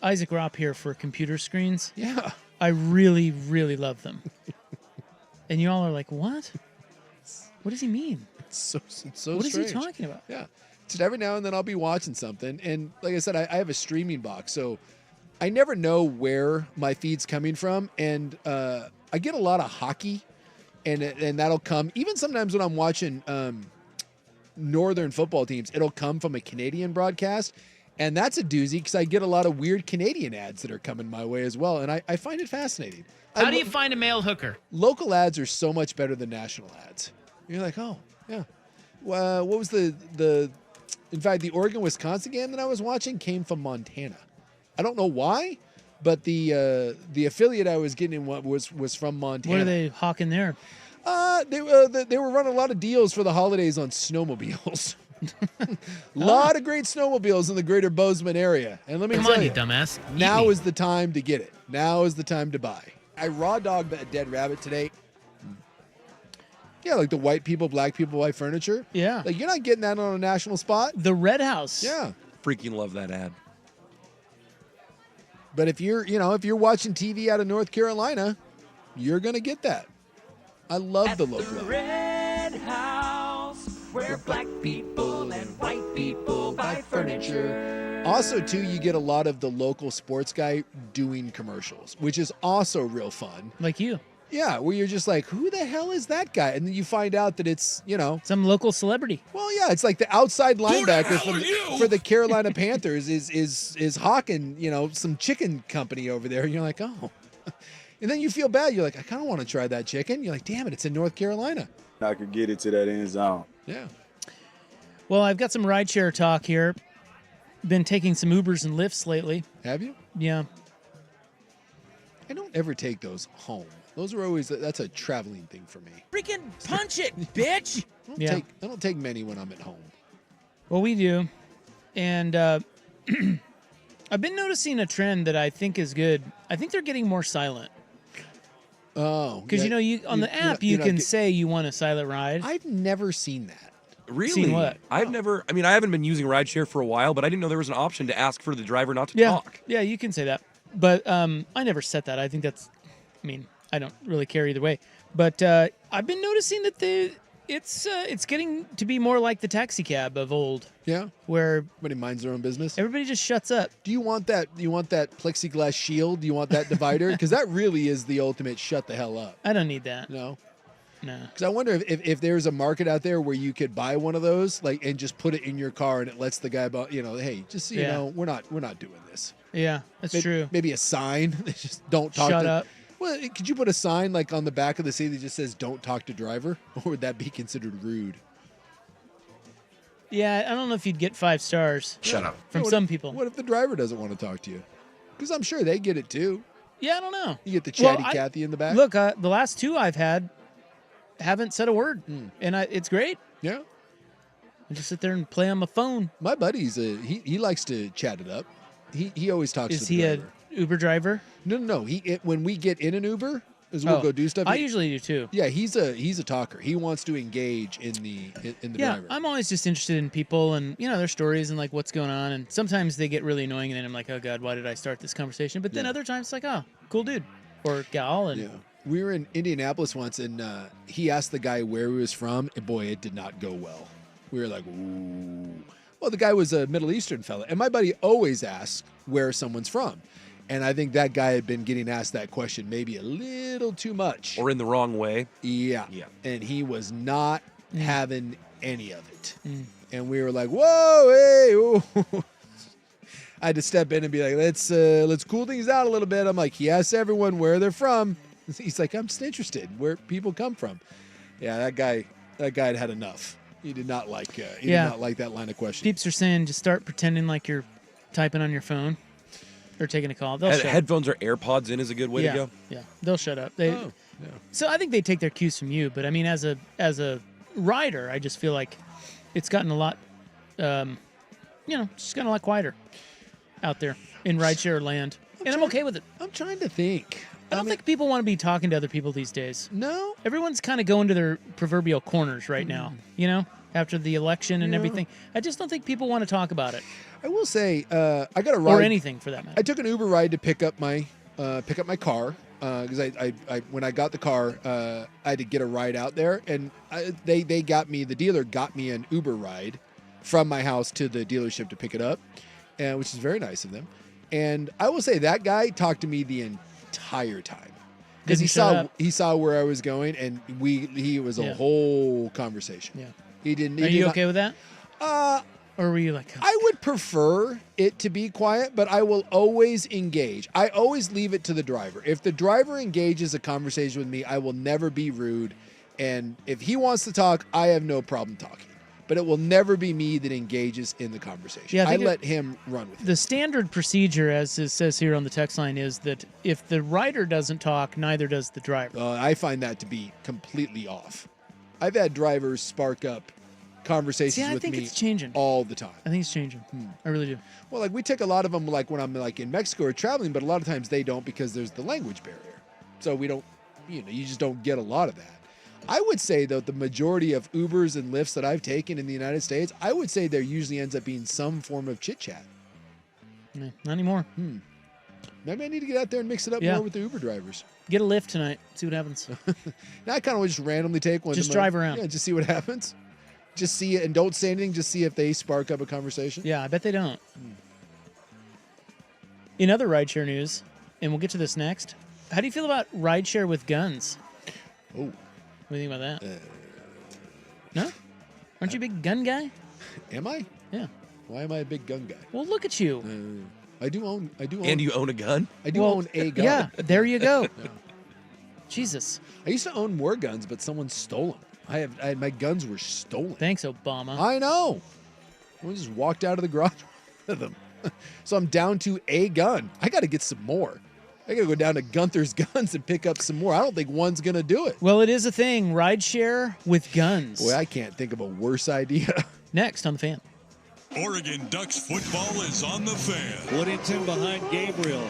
Isaac Ropp here for computer screens. Yeah. I really, really love them. And you all are like, what? What does he mean? It's so What is he strange. talking about? Yeah. So every now and then I'll be watching something. And like I said, I have a streaming box. So I never know where my feed's coming from. And I get a lot of hockey. And that'll come. Even sometimes when I'm watching Northern football teams, it'll come from a Canadian broadcast. And that's a doozy because I get a lot of weird Canadian ads that are coming my way as well. And I find it fascinating. How do you find a male hooker? Local ads are so much better than national ads. You're like, oh, yeah. What was the in fact, the Oregon-Wisconsin game that I was watching came from Montana. I don't know why, but the affiliate I was getting was from Montana. What are they hawking there? They were running a lot of deals for the holidays on snowmobiles. A lot of great snowmobiles in the greater Bozeman area. And let me tell you, dumbass. now is the time to get it. Now is the time to buy. I raw dogged a dead rabbit today. Yeah, like the white people, black people buy furniture. Yeah. Like you're not getting that on a national spot. The Red House. Yeah. Freaking love that ad. But if you're watching TV out of North Carolina, you're going to get that. I love the local ad. Red House, where black people and white people buy furniture. Also, too, you get a lot of the local sports guy doing commercials, which is also real fun. Like you. Yeah, where you're just like, who the hell is that guy? And then you find out that it's, some local celebrity. Well, yeah, it's like the outside linebacker for the Carolina Panthers is hawking, some chicken company over there. And you're like, oh. And then you feel bad. You're like, I kind of want to try that chicken. You're like, damn it, it's in North Carolina. I could get it to that end zone. Yeah. Well, I've got some rideshare talk here. Been taking some Ubers and Lyfts lately. Have you? Yeah. I don't ever take those home. Those are always, that's a traveling thing for me. Freaking punch it, bitch! I don't take many when I'm at home. Well, we do. And I've been noticing a trend that I think is good. I think they're getting more silent. Oh. Because, you on the app, you can say you want a silent ride. I've never seen that. Really? Seen what? I haven't been using rideshare for a while, but I didn't know there was an option to ask for the driver not to Yeah. talk. Yeah, you can say that. But I never set that. I think that's, I don't really care either way. But I've been noticing that it's getting to be more like the taxi cab of old. Yeah. Where everybody minds their own business. Everybody just shuts up. Do you want that? Do you want that plexiglass shield? Do you want that divider? Because that really is the ultimate shut the hell up. I don't need that. No. No. Because I wonder if there's a market out there where you could buy one of those, and just put it in your car, and it lets the guy, hey, just so you know, we're not doing this. Yeah, that's true. Maybe a sign that just don't talk. Shut up. Well, could you put a sign on the back of the seat that just says "Don't talk to driver," or would that be considered rude? Yeah, I don't know if you'd get 5 stars. Shut up. From some people. What if the driver doesn't want to talk to you? Because I'm sure they get it too. Yeah, I don't know. You get the chatty Cathy in the back. Look, the last 2 I've had haven't said a word, and it's great. Yeah. I just sit there and play on my phone. My buddy's he likes to chat it up. He always talks to the driver. Uber driver? No. When we get in an Uber, is we'll go do stuff. I usually do too. Yeah, he's a talker. He wants to engage in the driver. I'm always just interested in people and their stories and like what's going on. And sometimes they get really annoying, and then I'm like, oh god, why did I start this conversation? But then other times it's like, oh, cool dude or gal. And we were in Indianapolis once, and he asked the guy where he was from, and boy, it did not go well. We were like, ooh. Well, the guy was a Middle Eastern fella, and my buddy always asks where someone's from. And I think that guy had been getting asked that question maybe a little too much. Or in the wrong way. Yeah. And he was not having any of it. Mm. And we were like, whoa, hey. Whoa. I had to step in and be like, let's cool things out a little bit. I'm like, he asks everyone where they're from. He's like, I'm just interested where people come from. Yeah, that guy had enough. He did not like did not like that line of questioning. Peeps are saying just start pretending like you're typing on your phone. Or taking a call. They'll headphones or AirPods in is a good way to go. Yeah, they'll shut up. So I think they take their cues from you. But I mean, as a rider, I just feel like it's gotten a lot, just gotten a lot quieter out there in rideshare land, and I'm okay with it. I'm trying to think. I don't think people want to be talking to other people these days. No, everyone's kind of going to their proverbial corners right now. After the election and everything, I just don't think people want to talk about it. I will say, I got a ride, or anything for that matter. I took an Uber ride to pick up my car because I when I got the car, I had to get a ride out there, and the dealer got me an Uber ride from my house to the dealership to pick it up, and which is very nice of them. And I will say that guy talked to me the entire time because he saw where I was going, and he was a whole conversation. Yeah, he didn't. Are you okay with that? Or were you like, I would prefer it to be quiet, but I will always engage. I always leave it to the driver. If the driver engages a conversation with me, I will never be rude. And if he wants to talk, I have no problem talking. But it will never be me that engages in the conversation. Yeah, I let him run with it. The standard procedure, as it says here on the text line, is that if the rider doesn't talk, neither does the driver. I find that to be completely off. I've had drivers spark up conversations with me it's changing all the time. I think it's changing. I really do. Well, like we take a lot of them like when I'm like in Mexico or traveling, but a lot of times they don't because there's the language barrier. So we don't, you just don't get a lot of that. I would say though the majority of Ubers and Lyfts that I've taken in the United States, I would say there usually ends up being some form of chit chat. Not anymore. Maybe I need to get out there and mix it up more with the Uber drivers. Get a Lyft tonight. See what happens. Now I kind of just randomly take one. Just drive around. Yeah, just see what happens. Just see it and don't say anything. Just see if they spark up a conversation. Yeah, I bet they don't. In other rideshare news, and we'll get to this next, how do you feel about rideshare with guns? Oh. What do you think about that? No? Aren't you a big gun guy? Am I? Yeah. Why am I a big gun guy? Well, look at you. I do own. And you own a gun? I do own a gun. Yeah, there you go. Jesus. I used to own more guns, but someone stole them. My guns were stolen. Thanks, Obama. I know. I just walked out of the garage with them. So I'm down to a gun. I got to get some more. I got to go down to Gunther's Guns and pick up some more. I don't think one's going to do it. Well, it is a thing. Rideshare with guns. Boy, I can't think of a worse idea. Next on The Fan. Oregon Ducks football is on The Fan. Woodington behind Gabriel.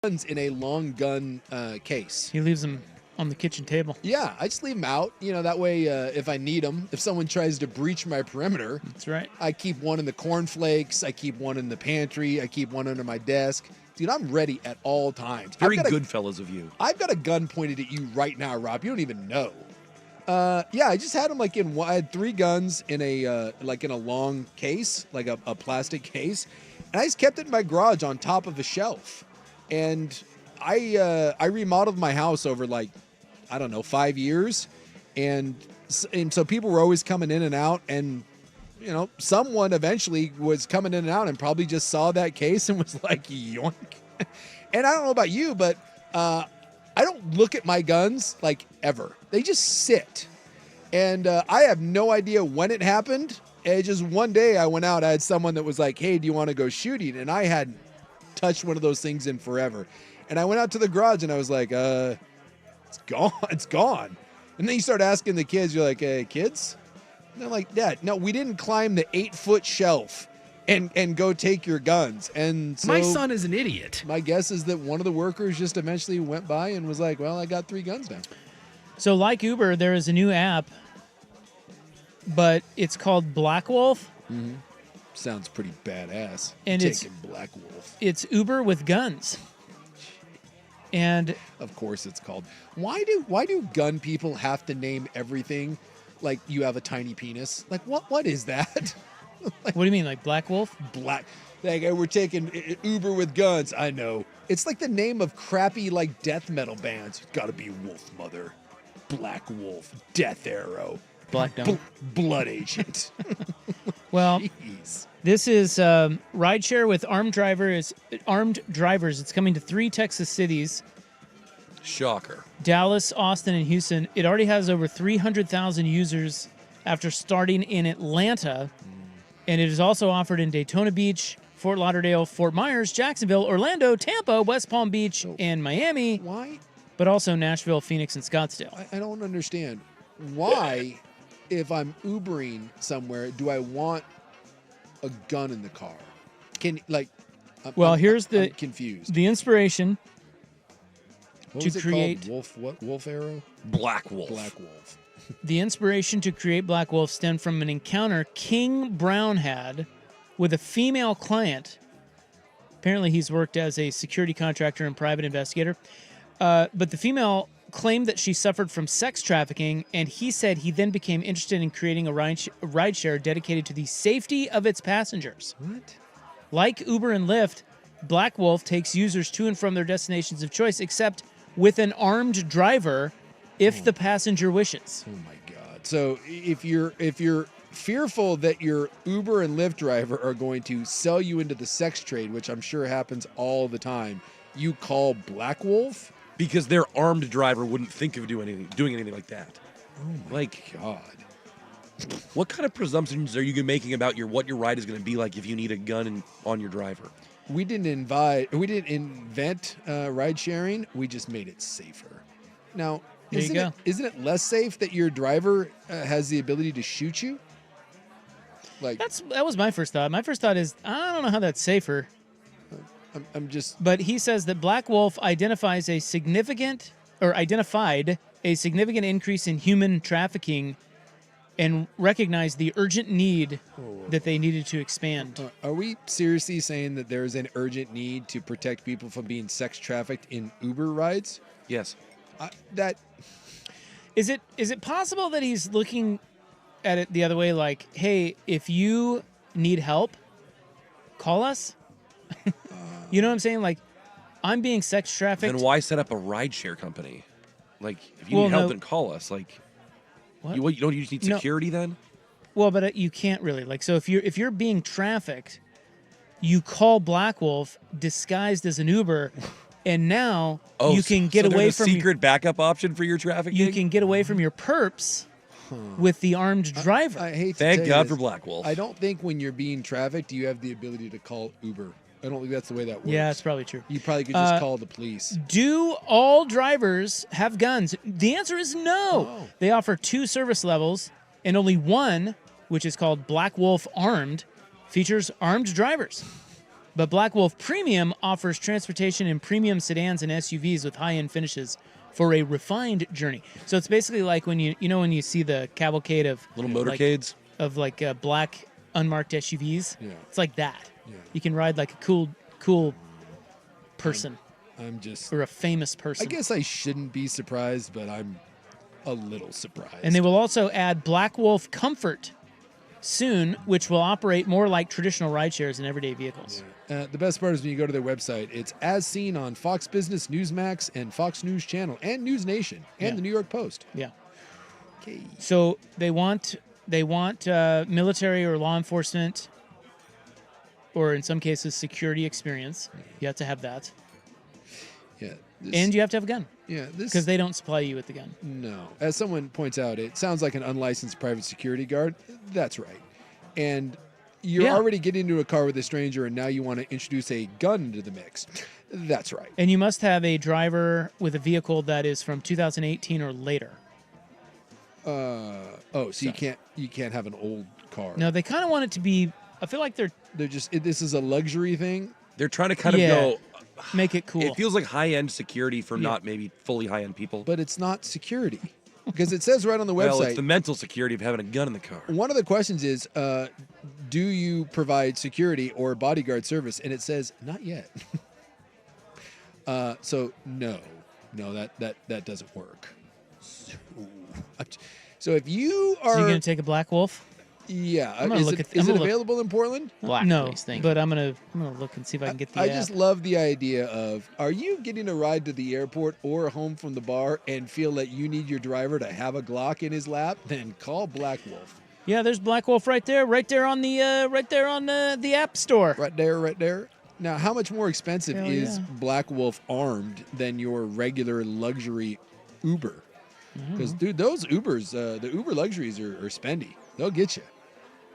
guns in a long gun case. He leaves them on the kitchen table. Yeah, I just leave them out. That way, if I need them, if someone tries to breach my perimeter, that's right. I keep one in the cornflakes. I keep one in the pantry. I keep one under my desk. Dude, I'm ready at all times. Very good fellas of you. I've got a gun pointed at you right now, Rob. You don't even know. Yeah, I just had them I had 3 guns in a long case, like a plastic case, and I just kept it in my garage on top of a shelf. And I remodeled my house over 5 years, and so people were always coming in and out, and someone eventually was coming in and out and probably just saw that case and was like, yoink. And I don't know about you, but I don't look at my guns ever. They just sit. And I have no idea when it happened. And just one day I went out, I had someone that was like, hey, do you want to go shooting? And I hadn't touched one of those things in forever. And I went out to the garage and I was like, it's gone. It's gone. And then you start asking the kids, you're like, hey, kids? And they're like, Dad, no, we didn't climb the 8-foot shelf and go take your guns. And so my son is an idiot. My guess is that one of the workers just eventually went by and was like, well, I got 3 guns now. So like Uber, there is a new app, but it's called Black Wolf. Mm-hmm. Sounds pretty badass. And taking Black Wolf. It's Uber with guns. And of course it's called. Why do gun people have to name everything like you have a tiny penis? Like what is that? What do you mean, like Black Wolf? We're taking Uber with guns. I know. It's like the name of crappy death metal bands. It's got to be Wolf Mother, Black Wolf, Death Arrow, Black Dome, Blood Agent. Well, jeez. This is rideshare with armed drivers. It's coming to 3 Texas cities. Shocker. Dallas, Austin, and Houston. It already has over 300,000 users after starting in Atlanta. And it is also offered in Daytona Beach, Fort Lauderdale, Fort Myers, Jacksonville, Orlando, Tampa, West Palm Beach, and Miami. Why? But also Nashville, Phoenix, and Scottsdale. I don't understand. Why, if I'm Ubering somewhere, do I want a gun in the car? I'm confused. The inspiration What to was it create called? Wolf, what? Wolf Arrow? Black Wolf. Black Wolf. The inspiration to create Black Wolf stemmed from an encounter King Brown had with a female client. Apparently, he's worked as a security contractor and private investigator. But the female claimed that she suffered from sex trafficking, and he said he then became interested in creating a rideshare dedicated to the safety of its passengers. What? Like Uber and Lyft, Black Wolf takes users to and from their destinations of choice, except with an armed driver if the passenger wishes. Oh my God. So if you're fearful that your Uber and Lyft driver are going to sell you into the sex trade, which I'm sure happens all the time, you call Black Wolf? Because their armed driver wouldn't think of doing anything like that. Oh my God. What kind of presumptions are you making about what your ride is going to be like if you need a gun on your driver? We didn't invent ride sharing. We just made it safer. Now, isn't it less safe that your driver has the ability to shoot you? That was my first thought. My first thought is, I don't know how that's safer. But he says that Black Wolf identified a significant increase in human trafficking and recognized the urgent need that they needed to expand. Are we seriously saying that there's an urgent need to protect people from being sex trafficked in Uber rides? Yes. Is it possible that he's looking at it the other way, like, hey, if you need help, call us? You know what I'm saying? Like, I'm being sex trafficked. Then why set up a rideshare company? Like, if you need help, then call us. Like, what? You just need security then? Well, but you can't really. Like, so if you're being trafficked, you call Black Wolf disguised as an Uber, and now you can get away from a secret backup option for your trafficking. You can get away from your perps with the armed driver. I hate to Thank tell God you for this. Black Wolf. I don't think when you're being trafficked, you have the ability to call Uber. I don't think that's the way that works. Yeah, it's probably true. You probably could just call the police. Do all drivers have guns? The answer is no. They offer 2 service levels, and only one, which is called Black Wolf Armed, features armed drivers. But Black Wolf Premium offers transportation in premium sedans and SUVs with high-end finishes for a refined journey. So it's basically like when when you see the cavalcade of little motorcades of black unmarked SUVs. Yeah. It's like that. Yeah. You can ride like a cool person. Or a famous person. I guess I shouldn't be surprised, but I'm a little surprised. And they will also add Black Wolf Comfort soon, which will operate more like traditional ride shares in everyday vehicles. The best part is when you go to their website, it's as seen on Fox Business, Newsmax, and Fox News Channel, and News Nation, and the New York Post. Yeah. Okay. So they want military or law enforcement, or in some cases security experience. You have to have that. Yeah. And you have to have a gun. Yeah. Because they don't supply you with the gun. No. As someone points out, it sounds like an unlicensed private security guard. That's right. And you're already getting into a car with a stranger, and now you want to introduce a gun into the mix. That's right. And you must have a driver with a vehicle that is from 2018 or later. So you can't have an old car. No, they kind of want it to be. I feel like they're just. This is a luxury thing. They're trying to kind of go. Make it cool. It feels like high-end security for not maybe fully high-end people. But it's not security. Because it says right on the website. Well, it's the mental security of having a gun in the car. One of the questions is, do you provide security or bodyguard service? And it says, not yet. So no, that doesn't work. So if you are... So you're going to take a Black Wolf? Yeah. I'm gonna Is look it I'm gonna available in Portland? No, but I'm gonna look and see if I can get the I app. just love the idea of, are you getting a ride to the airport or home from the bar and feel that you need your driver to have a Glock in his lap? Then call Black Wolf. Yeah, there's Black Wolf right there on the App Store. Right there. Now, how much more expensive Hell is yeah. Black Wolf armed than your regular luxury Uber? Because, dude, those Ubers, the Uber luxuries are spendy. They'll get you.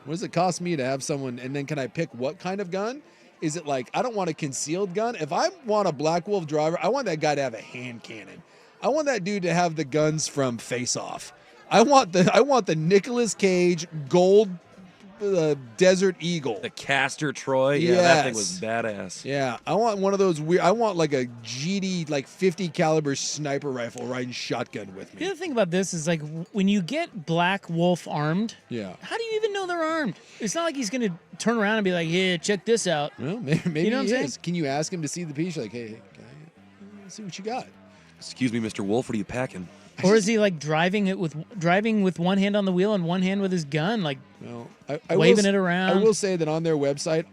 What does it cost me to have someone, and then can I pick what kind of gun? Is it like, I don't want a concealed gun. If I want a Black Wolf driver, I want that guy to have a hand cannon. I want that dude to have the guns from Face Off. I want the Nicolas Cage gold Desert Eagle. The Castor Troy. Yeah, that thing was badass. Yeah, I want one of those weird. I want like a GD like 50 caliber sniper rifle riding shotgun with me. The other thing about this is like when you get Black Wolf armed. Yeah. How do you even know they're armed? It's not like he's gonna turn around and be like, "Yeah, check this out." Well, maybe you know what I'm he saying? is. Can you ask him to see the piece? You're like, hey, let's see what you got. Excuse me, Mr. Wolf. What are you packing? Or is he like driving with one hand on the wheel and one hand with his gun, like waving it around? I will say that on their website,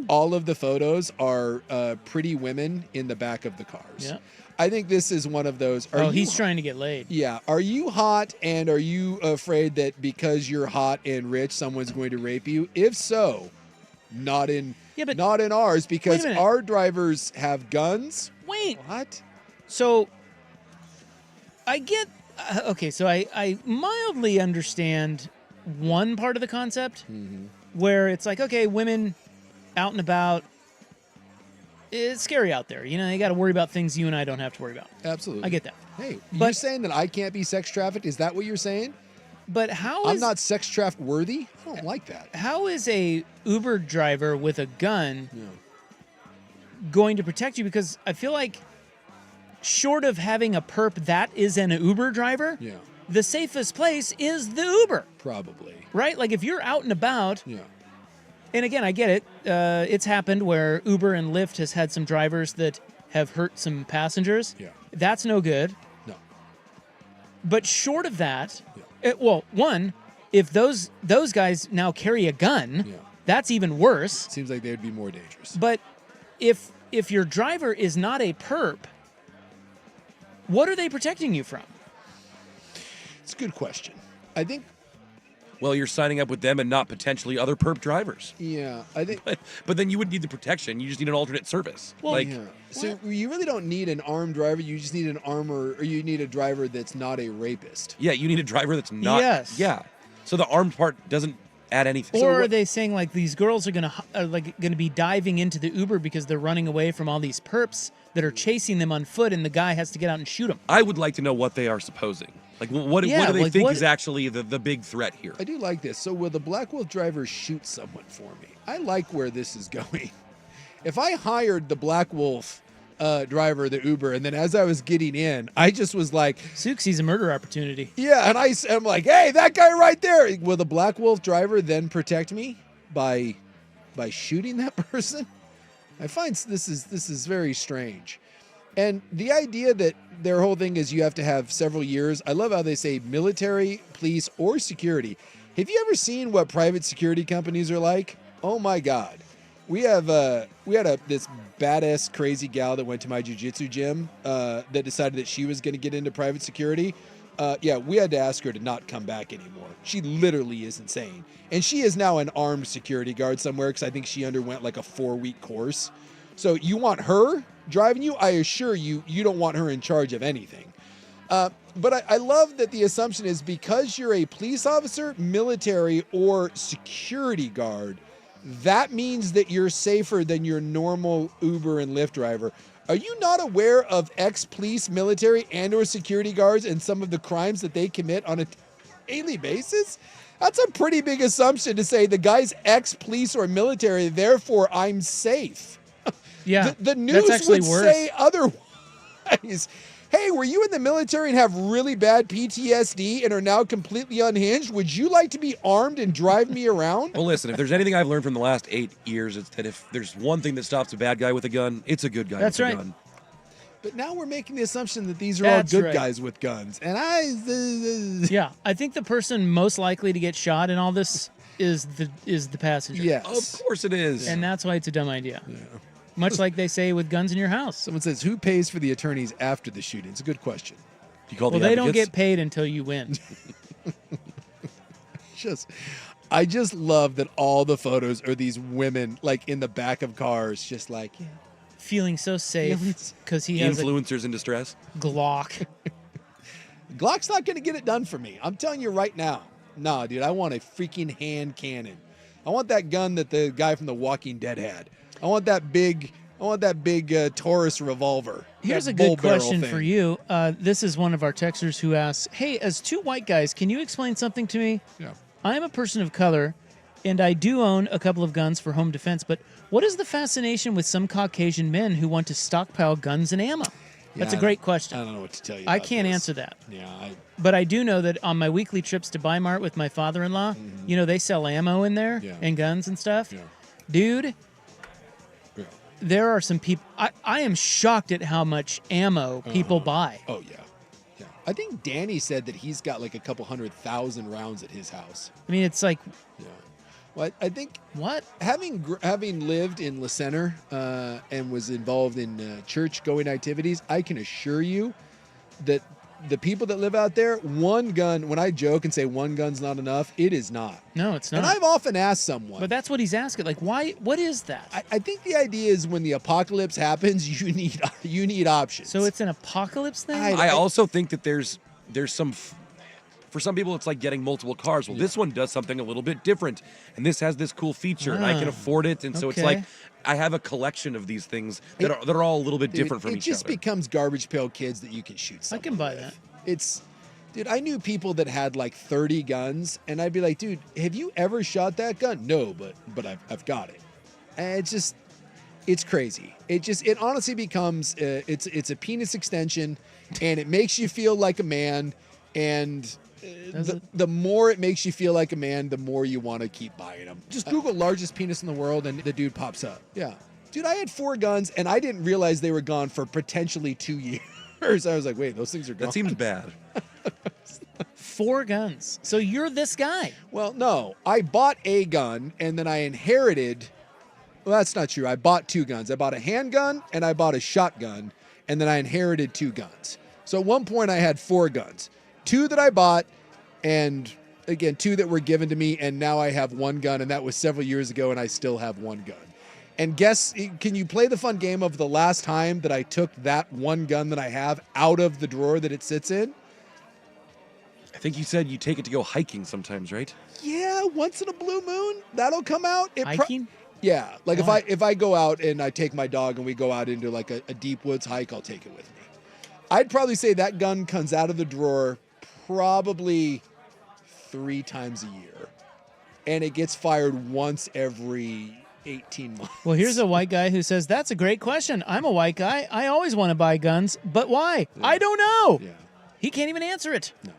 all of the photos are pretty women in the back of the cars. Yeah. I think this is one of those. He's trying to get laid. Yeah. Are you hot, and are you afraid that because you're hot and rich, someone's going to rape you? If so, not in ours, because our drivers have guns. Wait. What? So I get okay. So I mildly understand one part of the concept where it's like, okay, women out and about. It's scary out there. You know, you got to worry about things you and I don't have to worry about. Absolutely. I get that. Hey, you're saying that I can't be sex trafficked? Is that what you're saying? But how I'm not sex trafficked worthy? I don't like that. How is a Uber driver with a gun going to protect you? Because I feel like short of having a perp that is an Uber driver, the safest place is the Uber. Probably. Right? Like if you're out and about. Yeah. And again, I get it. It's happened where Uber and Lyft has had some drivers that have hurt some passengers. Yeah. That's no good. No. But short of that, one, if those guys now carry a gun, that's even worse. Seems like they would be more dangerous. But if your driver is not a perp, what are they protecting you from? It's a good question. I think. Well, you're signing up with them and not potentially other perp drivers. Yeah, I think. But then you wouldn't need the protection. You just need an alternate service. Well, so you really don't need an armed driver. You just need or you need a driver that's not a rapist. Yeah, you need a driver that's not. Yes. Yeah. So the armed part doesn't add anything. Or are they saying like these girls are gonna be diving into the Uber because they're running away from all these perps that are chasing them on foot, and the guy has to get out and shoot them? I would like to know what they are supposing. Like, what do they think is actually the big threat here? I do like this. So will the Black Wolf driver shoot someone for me? I like where this is going. if I hired the Black Wolf driver, the Uber, and then as I was getting in, I just was like, Sook sees a murder opportunity. yeah, and I'm like, hey, that guy right there. Will the Black Wolf driver then protect me by shooting that person? I find this is very strange. And the idea that their whole thing is you have to have several years. I love how they say military, police, or security. Have you ever seen what private security companies are like? Oh my God. We had this badass crazy gal that went to my jiu-jitsu gym that decided that she was going to get into private security. We had to ask her to not come back anymore. She literally is insane. And she is now an armed security guard somewhere because I think she underwent like a 4-week course. So you want her driving you? I assure you, you don't want her in charge of anything. But I love that the assumption is because you're a police officer, military, or security guard, that means that you're safer than your normal Uber and Lyft driver. Are you not aware of ex-police, military, and or security guards and some of the crimes that they commit on a daily basis? That's a pretty big assumption to say the guy's ex-police or military, therefore I'm safe. Yeah, the news that's actually would worse. say otherwise. Hey, were you in the military and have really bad PTSD and are now completely unhinged? Would you like to be armed and drive me around? Well, listen, if there's anything I've learned from the last 8 years, it's that if there's one thing that stops a bad guy with a gun, it's a good guy with a gun. But now we're making the assumption that these are That's all good right. guys with guns. And Yeah, I think the person most likely to get shot in all this is the passenger. Yes. Of course it is. And that's why it's a dumb idea. Yeah. Much like they say with guns in your house. Someone says, who pays for the attorneys after the shooting? It's a good question. Do you call Well, they don't get paid until you win. I just love that all the photos are these women like in the back of cars, just like, yeah. Feeling so safe because he has influencers in distress. Glock. Glock's not going to get it done for me. I'm telling you right now. Nah, dude, I want a freaking hand cannon. I want that gun that the guy from The Walking Dead had. I want that big Taurus revolver. Here's that a good bull barrel question thing. for you. This is one of our texters who asks, hey, as two white guys, can you explain something to me? Yeah. I am a person of color, and I do own a couple of guns for home defense, but what is the fascination with some Caucasian men who want to stockpile guns and ammo? That's a great question. I don't know what to tell you. I about can't this. answer that. Yeah. But I do know that on my weekly trips to Bi-Mart with my father-in-law, you know, they sell ammo in there and guns and stuff. Yeah. Dude, there are some people. I am shocked at how much ammo people buy. Oh, yeah. Yeah. I think Danny said that he's got like a couple 100,000 rounds at his house. I mean, it's like, yeah. Well, I think what having lived in La Center and was involved in church-going activities, I can assure you that the people that live out there, one gun. When I joke and say one gun's not enough, it is not. No, it's not. And I've often asked someone. But that's what he's asking. Like, why? What is that? I think the idea is when the apocalypse happens, you need options. So it's an apocalypse thing. I also think that there's some. For some people, it's like getting multiple cars. Well, this one does something a little bit different, and this has this cool feature, and I can afford it. And so it's like I have a collection of these things that are all a little bit different from each other. It just becomes garbage pail kids that you can shoot. I can buy that. Dude, I knew people that had like 30 guns, and I'd be like, dude, have you ever shot that gun? No, but I've got it. And it's crazy. It honestly becomes it's a penis extension, and it makes you feel like a man, and the more it makes you feel like a man, the more you want to keep buying them. Just Google largest penis in the world and the dude pops up. Yeah. Dude, I had 4 guns and I didn't realize they were gone for potentially 2 years. I was like, wait, those things are gone. That seems bad. 4 guns. So you're this guy. Well, no. I bought a gun and then I inherited. Well, that's not true. I bought 2 guns. I bought a handgun and I bought a shotgun, and then I inherited 2 guns. So at one point I had 4 guns. 2 that I bought, and again, 2 that were given to me, and now I have 1 gun, and that was several years ago, and I still have 1 gun. And guess, can you play the fun game of the last time that I took that 1 gun that I have out of the drawer that it sits in? I think you said you take it to go hiking sometimes, right? Yeah, once in a blue moon, that'll come out. Hiking? Yeah, like if I go out and I take my dog and we go out into like a deep woods hike, I'll take it with me. I'd probably say that gun comes out of the drawer probably 3 times a year, and it gets fired once every 18 months. Well, here's a white guy who says, that's a great question. I'm a white guy. I always want to buy guns, but why? Yeah. I don't know. Yeah. He can't even answer it. No.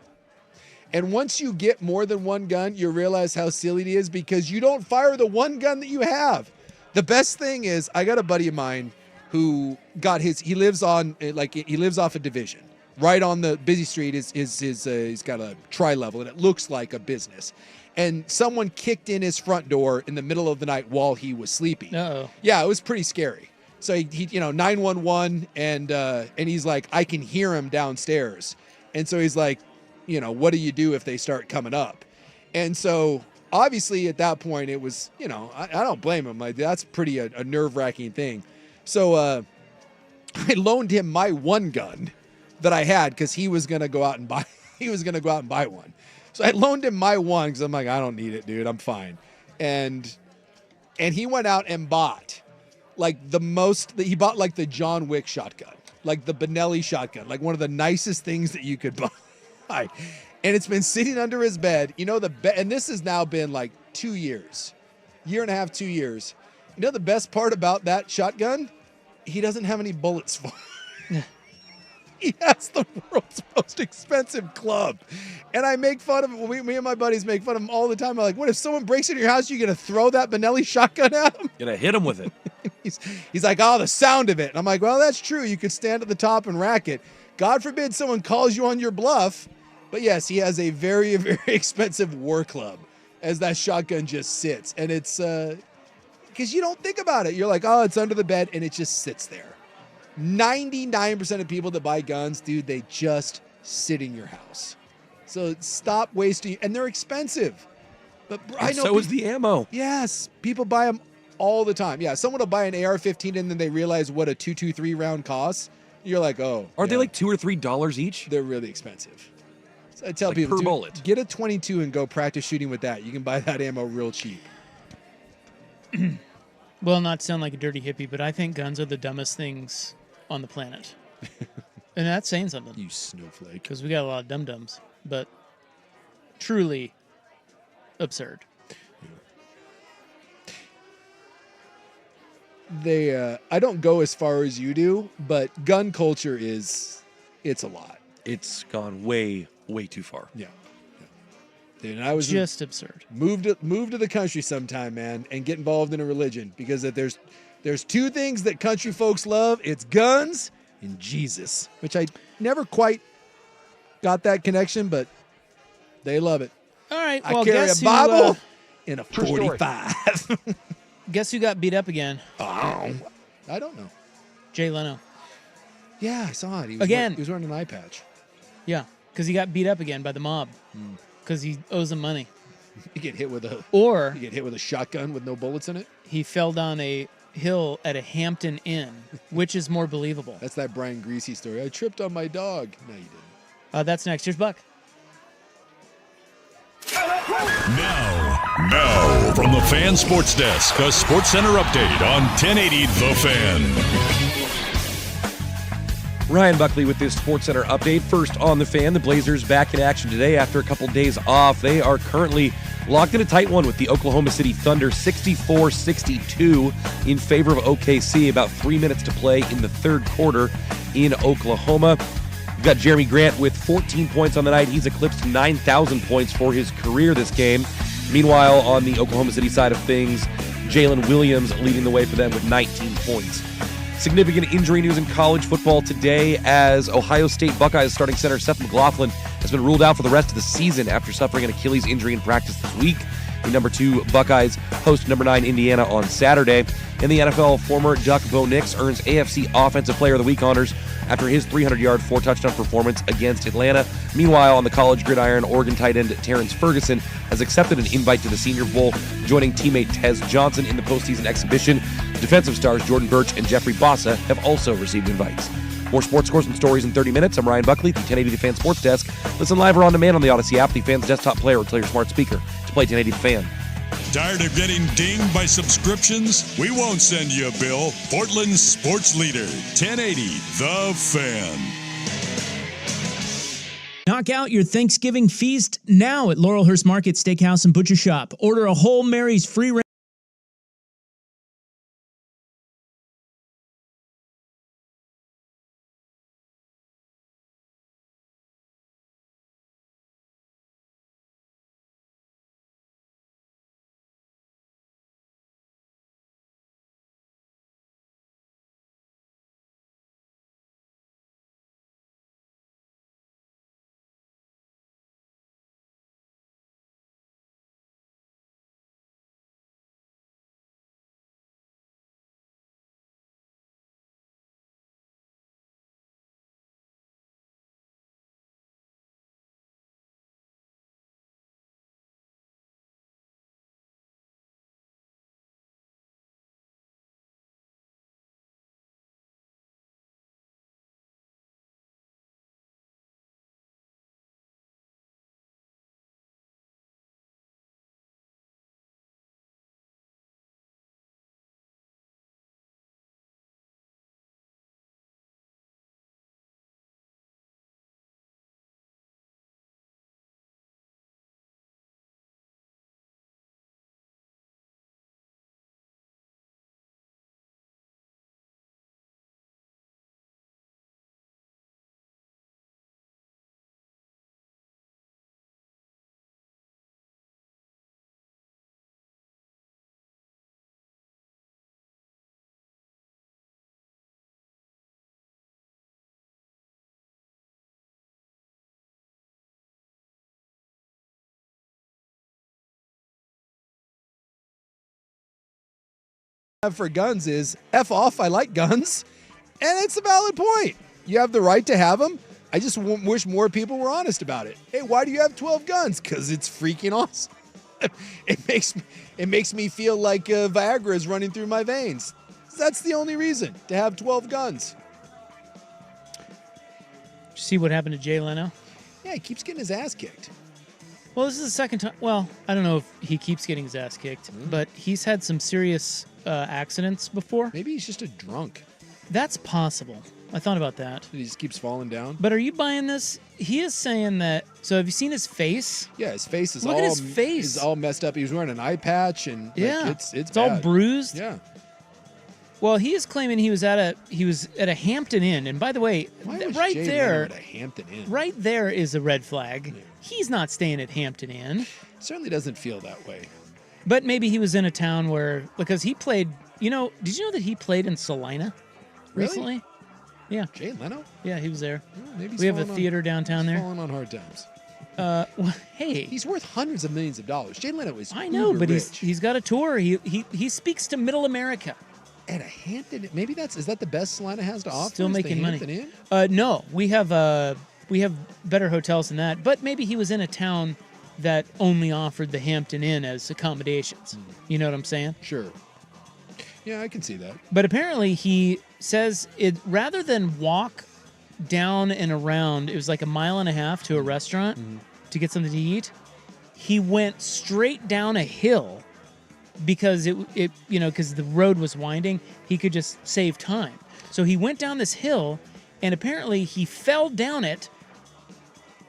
And once you get more than one gun, you realize how silly it is because you don't fire the one gun that you have. The best thing is, I got a buddy of mine who got he lives off a division. Right on the busy street he's got a tri-level and it looks like a business. And someone kicked in his front door in the middle of the night while he was sleeping. Uh-oh. Yeah, it was pretty scary. So he 911 and he's like, I can hear him downstairs. And so he's like, what do you do if they start coming up? And so obviously at that point it was, I don't blame him. Like that's pretty a nerve-wracking thing. So I loaned him my one gun that I had because he was gonna go out and buy one. So I loaned him my one because I'm like, I don't need it, dude. I'm fine. And he went out and bought he bought like the John Wick shotgun, like the Benelli shotgun, like one of the nicest things that you could buy. And it's been sitting under his bed. And this has now been like 2 years, year and a half, 2 years. The best part about that shotgun? He doesn't have any bullets for it. He has the world's most expensive club. And I make fun of him. Me and my buddies make fun of him all the time. I'm like, what if someone breaks into your house, you going to throw that Benelli shotgun at him? Gonna hit him with it. He's like, oh, the sound of it. And I'm like, well, that's true. You could stand at the top and rack it. God forbid someone calls you on your bluff. But yes, he has a very, very expensive war club as that shotgun just sits. And it's because you don't think about it. You're like, oh, it's under the bed, and it just sits there. 99% of people that buy guns, dude, they just sit in your house. So stop wasting, and they're expensive. But I know so is the ammo. Yes, people buy them all the time. Yeah, someone will buy an AR-15 and then they realize what a .223 round costs. You're like, oh. Are they like $2 or $3 each? They're really expensive. So I tell people, per bullet. Get a 22 and go practice shooting with that. You can buy that ammo real cheap. Well, not to sound like a dirty hippie, but I think guns are the dumbest things on the planet. And that's saying something. You snowflake. Because we got a lot of dum-dums, but truly absurd. I don't go as far as you do, but gun culture it's a lot. It's gone way, way too far. Yeah. Dude, and I was just absurd. Move to the country sometime, man, and get involved in a religion because there's two things that country folks love. It's guns and Jesus, which I never quite got that connection, but they love it. All right, well, I carry a Bible in a 45. Guess who got beat up again? Oh, I don't know. Jay Leno. Yeah, I saw it. He was wearing an eye patch. Yeah, because he got beat up again by the mob. Because he owes them money. You get hit with a shotgun with no bullets in it. He fell down a hill at a Hampton Inn, which is more believable. That's that Brian Greasy story. I tripped on my dog. No, you didn't. That's next. Here's Buck. Now, from the Fan Sports Desk, a Sports Center update on 1080 The Fan. Ryan Buckley with this Sports Center update. First on the Fan, the Blazers back in action today after a couple days off. They are currently locked in a tight one with the Oklahoma City Thunder, 64-62 in favor of OKC. About 3 minutes to play in the third quarter in Oklahoma. We've got Jeremy Grant with 14 points on the night. He's eclipsed 9,000 points for his career this game. Meanwhile, on the Oklahoma City side of things, Jalen Williams leading the way for them with 19 points. Significant injury news in college football today as Ohio State Buckeyes starting center Seth McLaughlin has been ruled out for the rest of the season after suffering an Achilles injury in practice this week. The number 2 Buckeyes host number 9 Indiana on Saturday. In the NFL, former Duck Bo Nix earns AFC Offensive Player of the Week honors after his 300-yard, 4-touchdown performance against Atlanta. Meanwhile, on the college gridiron, Oregon tight end Terrence Ferguson has accepted an invite to the Senior Bowl, joining teammate Tez Johnson in the postseason exhibition. Defensive stars Jordan Birch and Jeffrey Bossa have also received invites. More sports scores and stories in 30 minutes. I'm Ryan Buckley, the 1080 The Fan Sports Desk. Listen live or on demand on the Odyssey app, the Fan's desktop player, or tell your smart speaker to play 1080 The Fan. Tired of getting dinged by subscriptions? We won't send you a bill. Portland's sports leader, 1080 The Fan. Knock out your Thanksgiving feast now at Laurelhurst Market Steakhouse and Butcher Shop. Order a Whole Mary's free have for guns is F off, I like guns. And it's a valid point. You have the right to have them. I just wish more people were honest about it. Hey, why do you have 12 guns? Because it's freaking awesome. It makes me feel like Viagra is running through my veins. That's the only reason, to have 12 guns. See what happened to Jay Leno? Yeah, he keeps getting his ass kicked. Well, this is the second time. Well, I don't know if he keeps getting his ass kicked, but he's had some serious accidents before. Maybe he's just a drunk. That's possible. I thought about that. He just keeps falling down. But are you buying this? He is saying that. So have you seen his face? Yeah, his face is Look at his face. Is all messed up. He was wearing an eye patch, and yeah, it's all bad. bruised. Yeah. Well, he is claiming he was at a Hampton Inn, and by the way, right Jay there, Leno at a Hampton Inn? right there is a red flag. Yeah. He's not staying at Hampton Inn. Certainly doesn't feel that way. But maybe he was in a town where, because he played. You know, did you know that he played in Salina recently? Yeah. Jay Leno? Yeah, he was there. Well, maybe we have a theater downtown there. Falling on hard times. Well, hey, he's worth hundreds of millions of dollars. Jay Leno is. I know, but rich. he's got a tour. He speaks to Middle America. At a Hampton, maybe is that the best Salina has to offer? Still making money. Inn? No, we have better hotels than that. But maybe he was in a town that only offered the Hampton Inn as accommodations. You know what I'm saying? Sure. Yeah, I can see that. But apparently he says it rather than walk down and around, it was like 1.5 miles to a restaurant to get something to eat. He went straight down a hill because because the road was winding. He could just save time. So he went down this hill, and apparently he fell down it,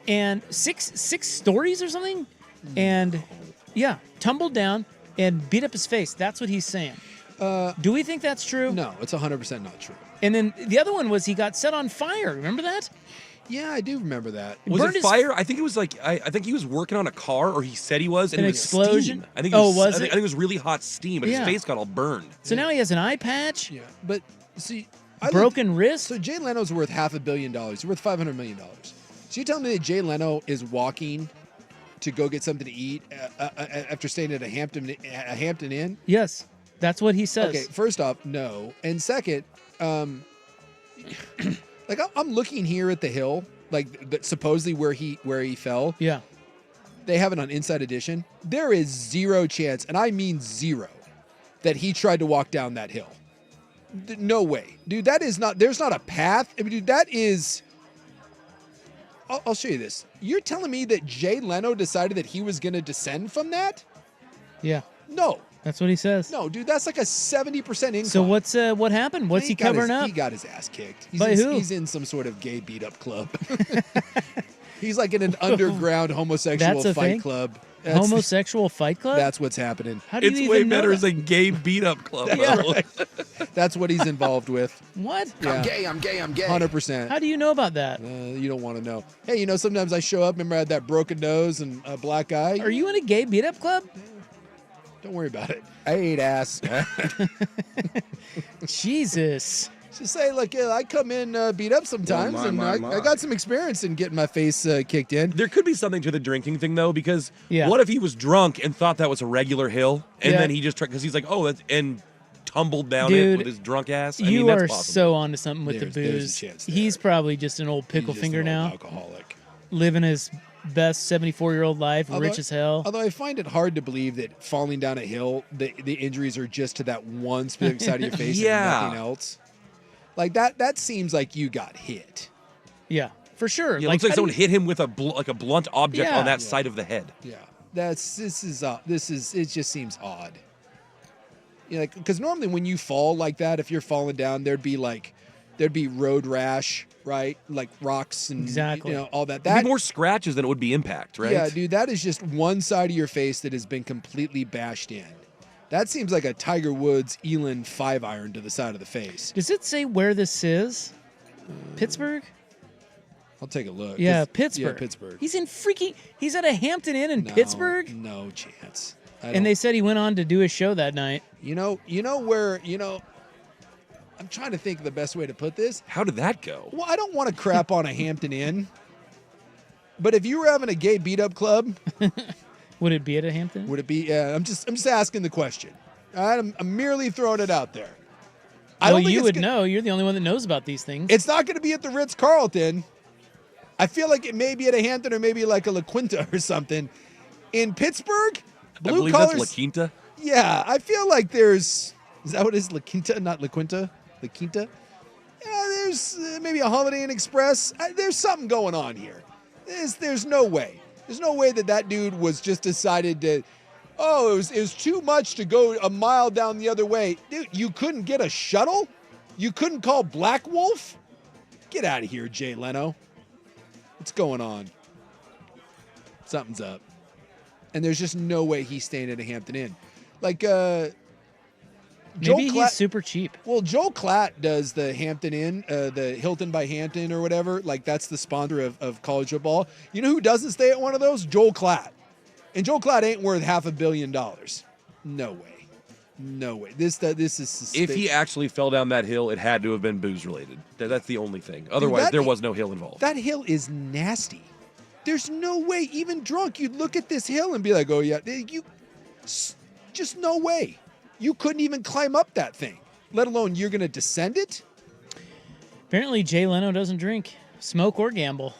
and six stories or something, and yeah, tumbled down and beat up his face. That's what he's saying. Do we think that's true? No, it's 100% not true. And then the other one was he got set on fire. Remember that? Yeah, I do remember that. Was it fire? I think it was like I think he was working on a car, or he said he was, and an it was explosion. Steam. I think. Was it? I think it was really hot steam, but his face got all burned. So now he has an eye patch. Yeah, but see, broken wrist. So Jay Leno's worth $500 million. He's worth $500 million. So you telling me that Jay Leno is walking to go get something to eat after staying at a Hampton Inn? Yes, that's what he says. Okay, first off, no, and second, like I'm looking here at the hill, like supposedly where he fell. Yeah, they have it on Inside Edition. There is zero chance, and I mean zero, that he tried to walk down that hill. No way, dude. That is not. There's not a path. I mean, dude, that is. I'll show you this. You're telling me that Jay Leno decided that he was going to descend from that? Yeah. No. That's what he says. No, dude, that's like a 70% incline. So what happened? What's he covering up? He got his ass kicked. By who? He's in some sort of gay beat-up club. He's like in an underground homosexual fight club. Homosexual fight club? That's what's happening. How do you It's way even know better that? as a gay beat-up club. Yeah. Right. That's what he's involved with. What? Yeah. I'm gay. 100%. How do you know about that? You don't want to know. Hey, sometimes I show up. Remember I had that broken nose and a black eye? Are you in a gay beat-up club? Don't worry about it. I ate ass. Jesus. Just say, look, I come in beat up sometimes, I got some experience in getting my face kicked in. There could be something to the drinking thing, though, because what if he was drunk and thought that was a regular hill, and then he just tried, because he's like, and tumbled down it with his drunk ass? I mean, that's are possible. so onto something with the There's booze. a chance there. He's probably just an old pickle He's just finger an old now, alcoholic. living his best 74-year-old life, rich as hell. Although I find it hard to believe that falling down a hill, the injuries are just to that one specific side of your face and nothing else. Like that seems like you got hit. Yeah, for sure. Yeah, it looks like someone hit him with a blunt object on that side of the head. Yeah, this is it just seems odd. Because normally when you fall like that, if you're falling down, there'd be road rash, right? Like rocks and all that. There'd be more scratches than it would be impact, right? Yeah, dude, that is just one side of your face that has been completely bashed in. That seems like a Tiger Woods Elin 5-iron to the side of the face. Does it say where this is? Pittsburgh? I'll take a look. Yeah, Pittsburgh. Yeah, Pittsburgh. He's at a Hampton Inn in Pittsburgh? No chance. And they said he went on to do a show that night. You know where, I'm trying to think of the best way to put this. How did that go? Well, I don't want to crap on a Hampton Inn. But if you were having a gay beat-up club... Would it be at a Hampton? Would it be? I'm just asking the question. I'm merely throwing it out there. I Well, don't think you it's would go- know. You're the only one that knows about these things. It's not going to be at the Ritz-Carlton. I feel like it may be at a Hampton or maybe like a La Quinta or something. In Pittsburgh, I believe colors. that's La Quinta. Yeah, I feel like is that what it is? La Quinta, not La Quinta? La Quinta? Yeah, there's maybe a Holiday Inn Express. There's something going on here. There's no way. There's no way that dude was just decided to, it was too much to go a mile down the other way. Dude, you couldn't get a shuttle? You couldn't call Black Wolf? Get out of here, Jay Leno. What's going on? Something's up. And there's just no way he's staying at a Hampton Inn. Like, Maybe he's super cheap. Well, Joel Klatt does the Hampton Inn, the Hilton by Hampton or whatever. Like, that's the sponsor of college football. You know who doesn't stay at one of those? Joel Klatt. And Joel Klatt ain't worth $500 million. No way. No way. This is suspicious. If he actually fell down that hill, it had to have been booze related. That's the only thing. Otherwise, there was no hill involved. That hill is nasty. There's no way, even drunk, you'd look at this hill and be like, oh, yeah, just no way. You couldn't even climb up that thing, let alone you're going to descend it? Apparently, Jay Leno doesn't drink, smoke, or gamble.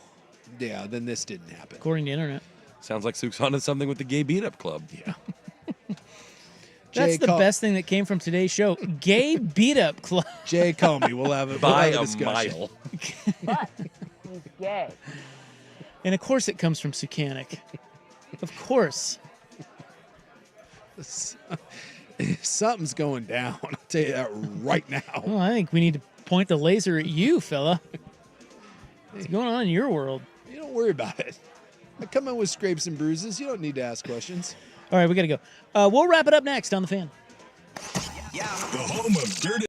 Yeah, then this didn't happen. According to internet. Sounds like Sook's onto something with the gay beat-up club. Yeah. That's the best thing that came from today's show. Gay beat-up club. Jay, call me. We'll have a discussion. Mile. But he's gay. And of course it comes from Sukanik. Of course. Something's going down. I'll tell you that right now. Well, I think we need to point the laser at you, fella. What's going on in your world? You don't worry about it. I come in with scrapes and bruises. You don't need to ask questions. All right, we got to go. We'll wrap it up next on The Fan. The home of dirty.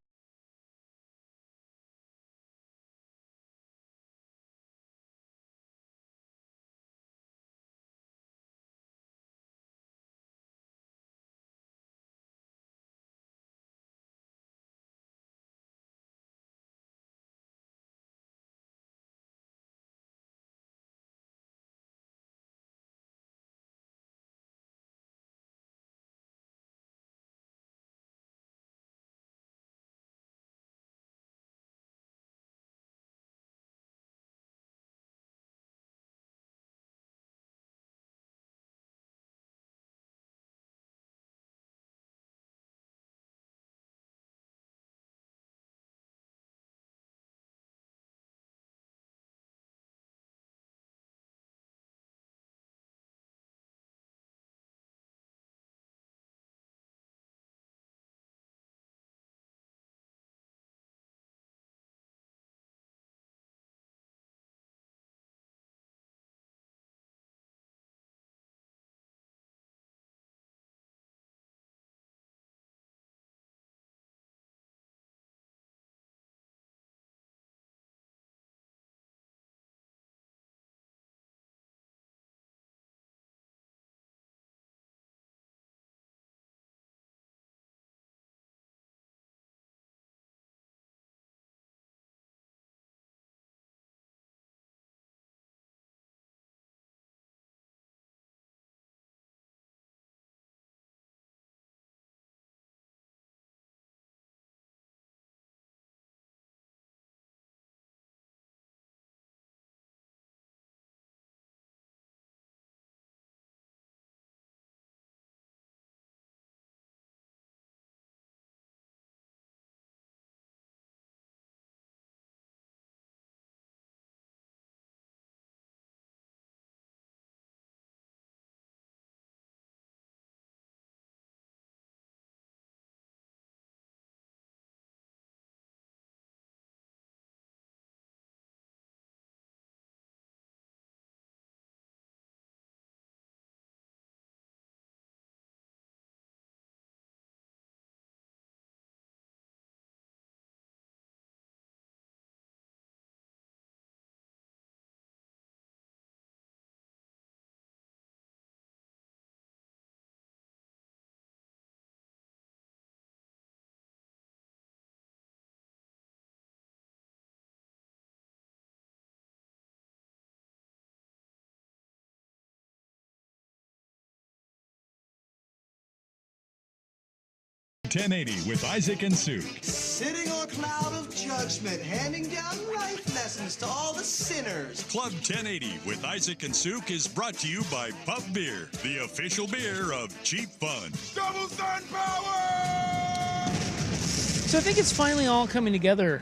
1080 with Isaac and Sue. Sitting on a cloud of judgment, handing down life lessons to all the sinners. Club 1080 with Isaac and Souk is brought to you by Pub Beer, the official beer of Cheap Fun. Double Sun Power! So I think it's finally all coming together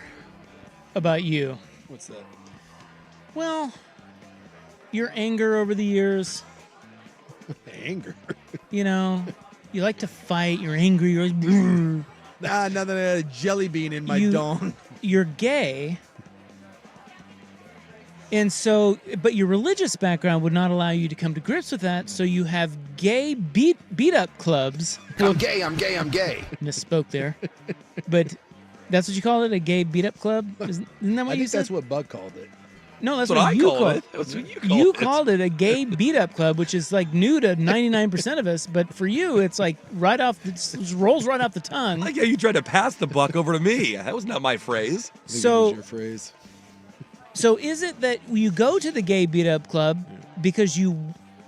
about you. What's that? Well, your anger over the years. Anger? You know, you like to fight. You're angry. You're always... Nah, nothing. I had a jelly bean in my dong. You're gay. And so, but your religious background would not allow you to come to grips with that. So you have gay beat-up clubs. I'm gay, I'm gay, I'm gay. Misspoke there. But that's what you call it, a gay beat-up club? Isn't that what you said? That's what Bug called it. No, that's what you called it. That's what You called it a gay beat-up club, which is like new to 99% of us. But for you, it's like right off, it rolls right off the tongue. Like, yeah, you tried to pass the buck over to me. That was not my phrase. So, your phrase. So is it that you go to the gay beat-up club because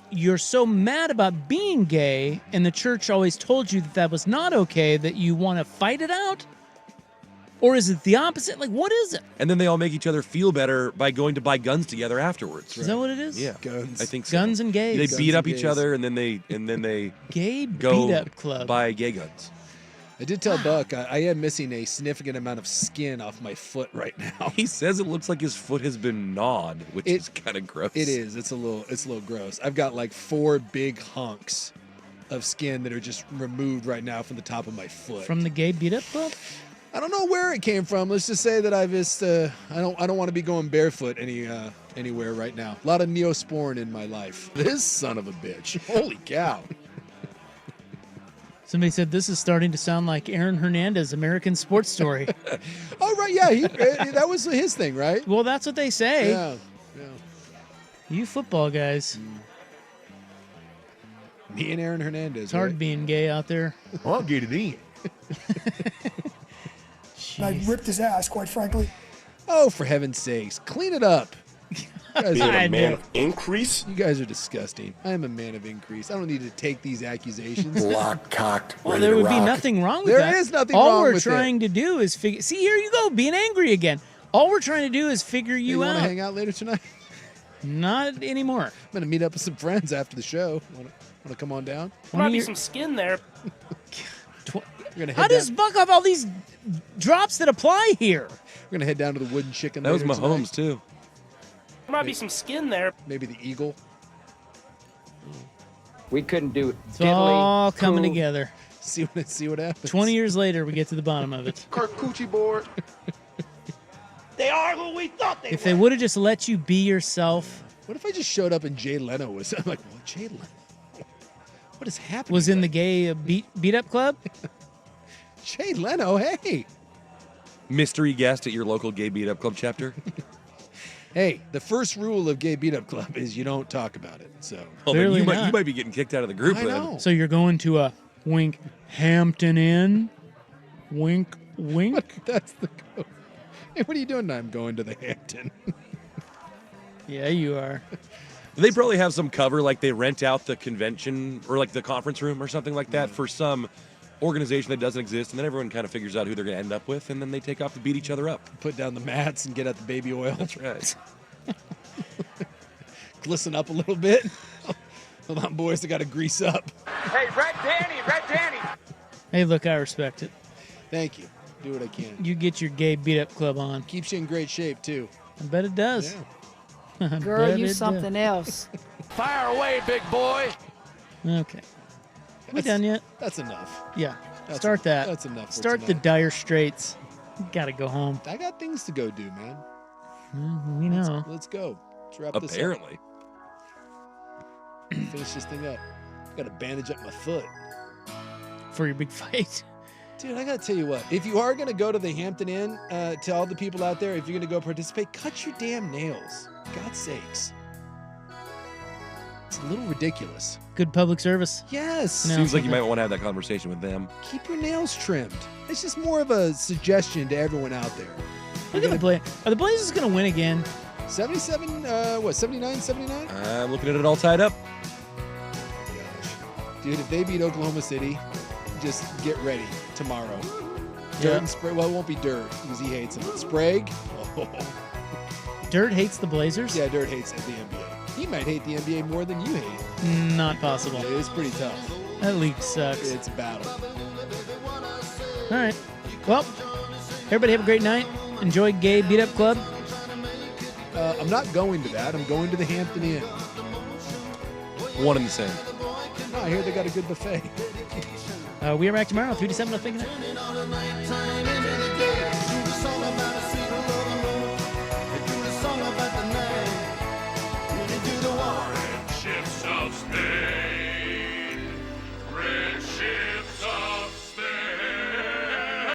you're so mad about being gay, and the church always told you that that was not okay, that you want to fight it out? Or is it the opposite? Like, what is it? And then they all make each other feel better by going to buy guns together afterwards. Is that what it is? Yeah, guns. I think so. Guns and gays. They Guns beat and up each gays. other, and then they gay go beat-up club. buy gay guns. I did tell Buck I am missing a significant amount of skin off my foot right now. He says it looks like his foot has been gnawed, which is kind of gross. It is. It's a little gross. I've got like 4 big hunks of skin that are just removed right now from the top of my foot. From the gay beat-up club? I don't know where it came from. Let's just say that I've just I don't want to be going barefoot anywhere right now. A lot of Neosporin in my life. This son of a bitch. Holy cow. Somebody said this is starting to sound like Aaron Hernandez, American Sports Story. Oh, right. Yeah, that was his thing, right? Well, that's what they say. Yeah. You football guys. Me and Aaron Hernandez. It's hard being gay out there. I'll get it in. I ripped his ass, quite frankly. Oh, for heaven's sakes, clean it up. You guys Being are a man of increase? You guys are disgusting. I am a man of increase. I don't need to take these accusations. Locked, cocked, Well, ready there to would be rock. nothing wrong with There that. is nothing All wrong we're with trying to do is figure. See, here you go, being angry again. All we're trying to do is figure you want out. to hang out later tonight? Not anymore. I'm going to meet up with some friends after the show. Want to come on down? There might be some skin there. We're gonna How head does down. Buck have all these drops that apply here? We're going to head down to the Wooden Chicken. That was later Mahomes, tonight. too. There might be some skin there. Maybe the Eagle. We couldn't do it. It's all coming together. See what happens. 20 years later, we get to the bottom of it. Coochie board. They are who we thought they If they would have just let you be yourself, What if I just showed up and Jay Leno was? I'm like, well, Jay Leno. What is happening? was in the gay beat up club. Jay Leno, hey. Mystery guest at your local gay beat up club chapter. Hey, the first rule of Gay Beat Up Club is you don't talk about it. So Well, then Clearly you not. might be getting kicked out of the group. I then. know. So you're going to a wink Hampton Inn? Wink, wink. That's the code. Hey, what are you doing? I'm going to the Hampton. Yeah, you are. They probably have some cover, like they rent out the convention or like the conference room or something like that for some organization that doesn't exist, and then everyone kind of figures out who they're going to end up with, and then they take off to beat each other up. Put down the mats and get out the baby oil. That's right. Glisten up a little bit. Hold on, boys. I got to grease up. Hey, Red Danny. Hey, look, I respect it. Thank you. Do what I can. You get your gay beat up club on. Keeps you in great shape, too. I bet it does. I Girl, bet you it does. something else. Fire away, big boy. Okay. We done yet? That's enough. Yeah. That's Start that. That's enough for Start the tonight. Dire Straits. Gotta go home. I got things to go do, man. We know. Let's go. Let's wrap this up. Apparently. Finish this thing up. Got to bandage up my foot. For your big fight. Dude, I got to tell you what. If you are going to go to the Hampton Inn, to all the people out there, if you're going to go participate, cut your damn nails. God's sakes. It's a little ridiculous. Good public service. Yes. No. Seems like you might want to have that conversation with them. Keep your nails trimmed. It's just more of a suggestion to everyone out there. Look at the play. Are the Blazers going to win again? 77, 79, 79? I'm looking at it all tied up. Dude, if they beat Oklahoma City, just get ready tomorrow. Dirt Yeah. and Sprague. Well, it won't be Dirt because he hates him. But Sprague. Oh. Dirt hates the Blazers? Yeah, Dirt hates the NBA. He might hate the NBA more than you hate. Not possible. It is pretty tough. That league sucks. It's a battle. All right. Well, everybody have a great night. Enjoy Gay Beat Up Club. I'm not going to that. I'm going to the Hampton Inn. One and the same. No, I hear they got a good buffet. We are back tomorrow, 3 to 7. Thinking it.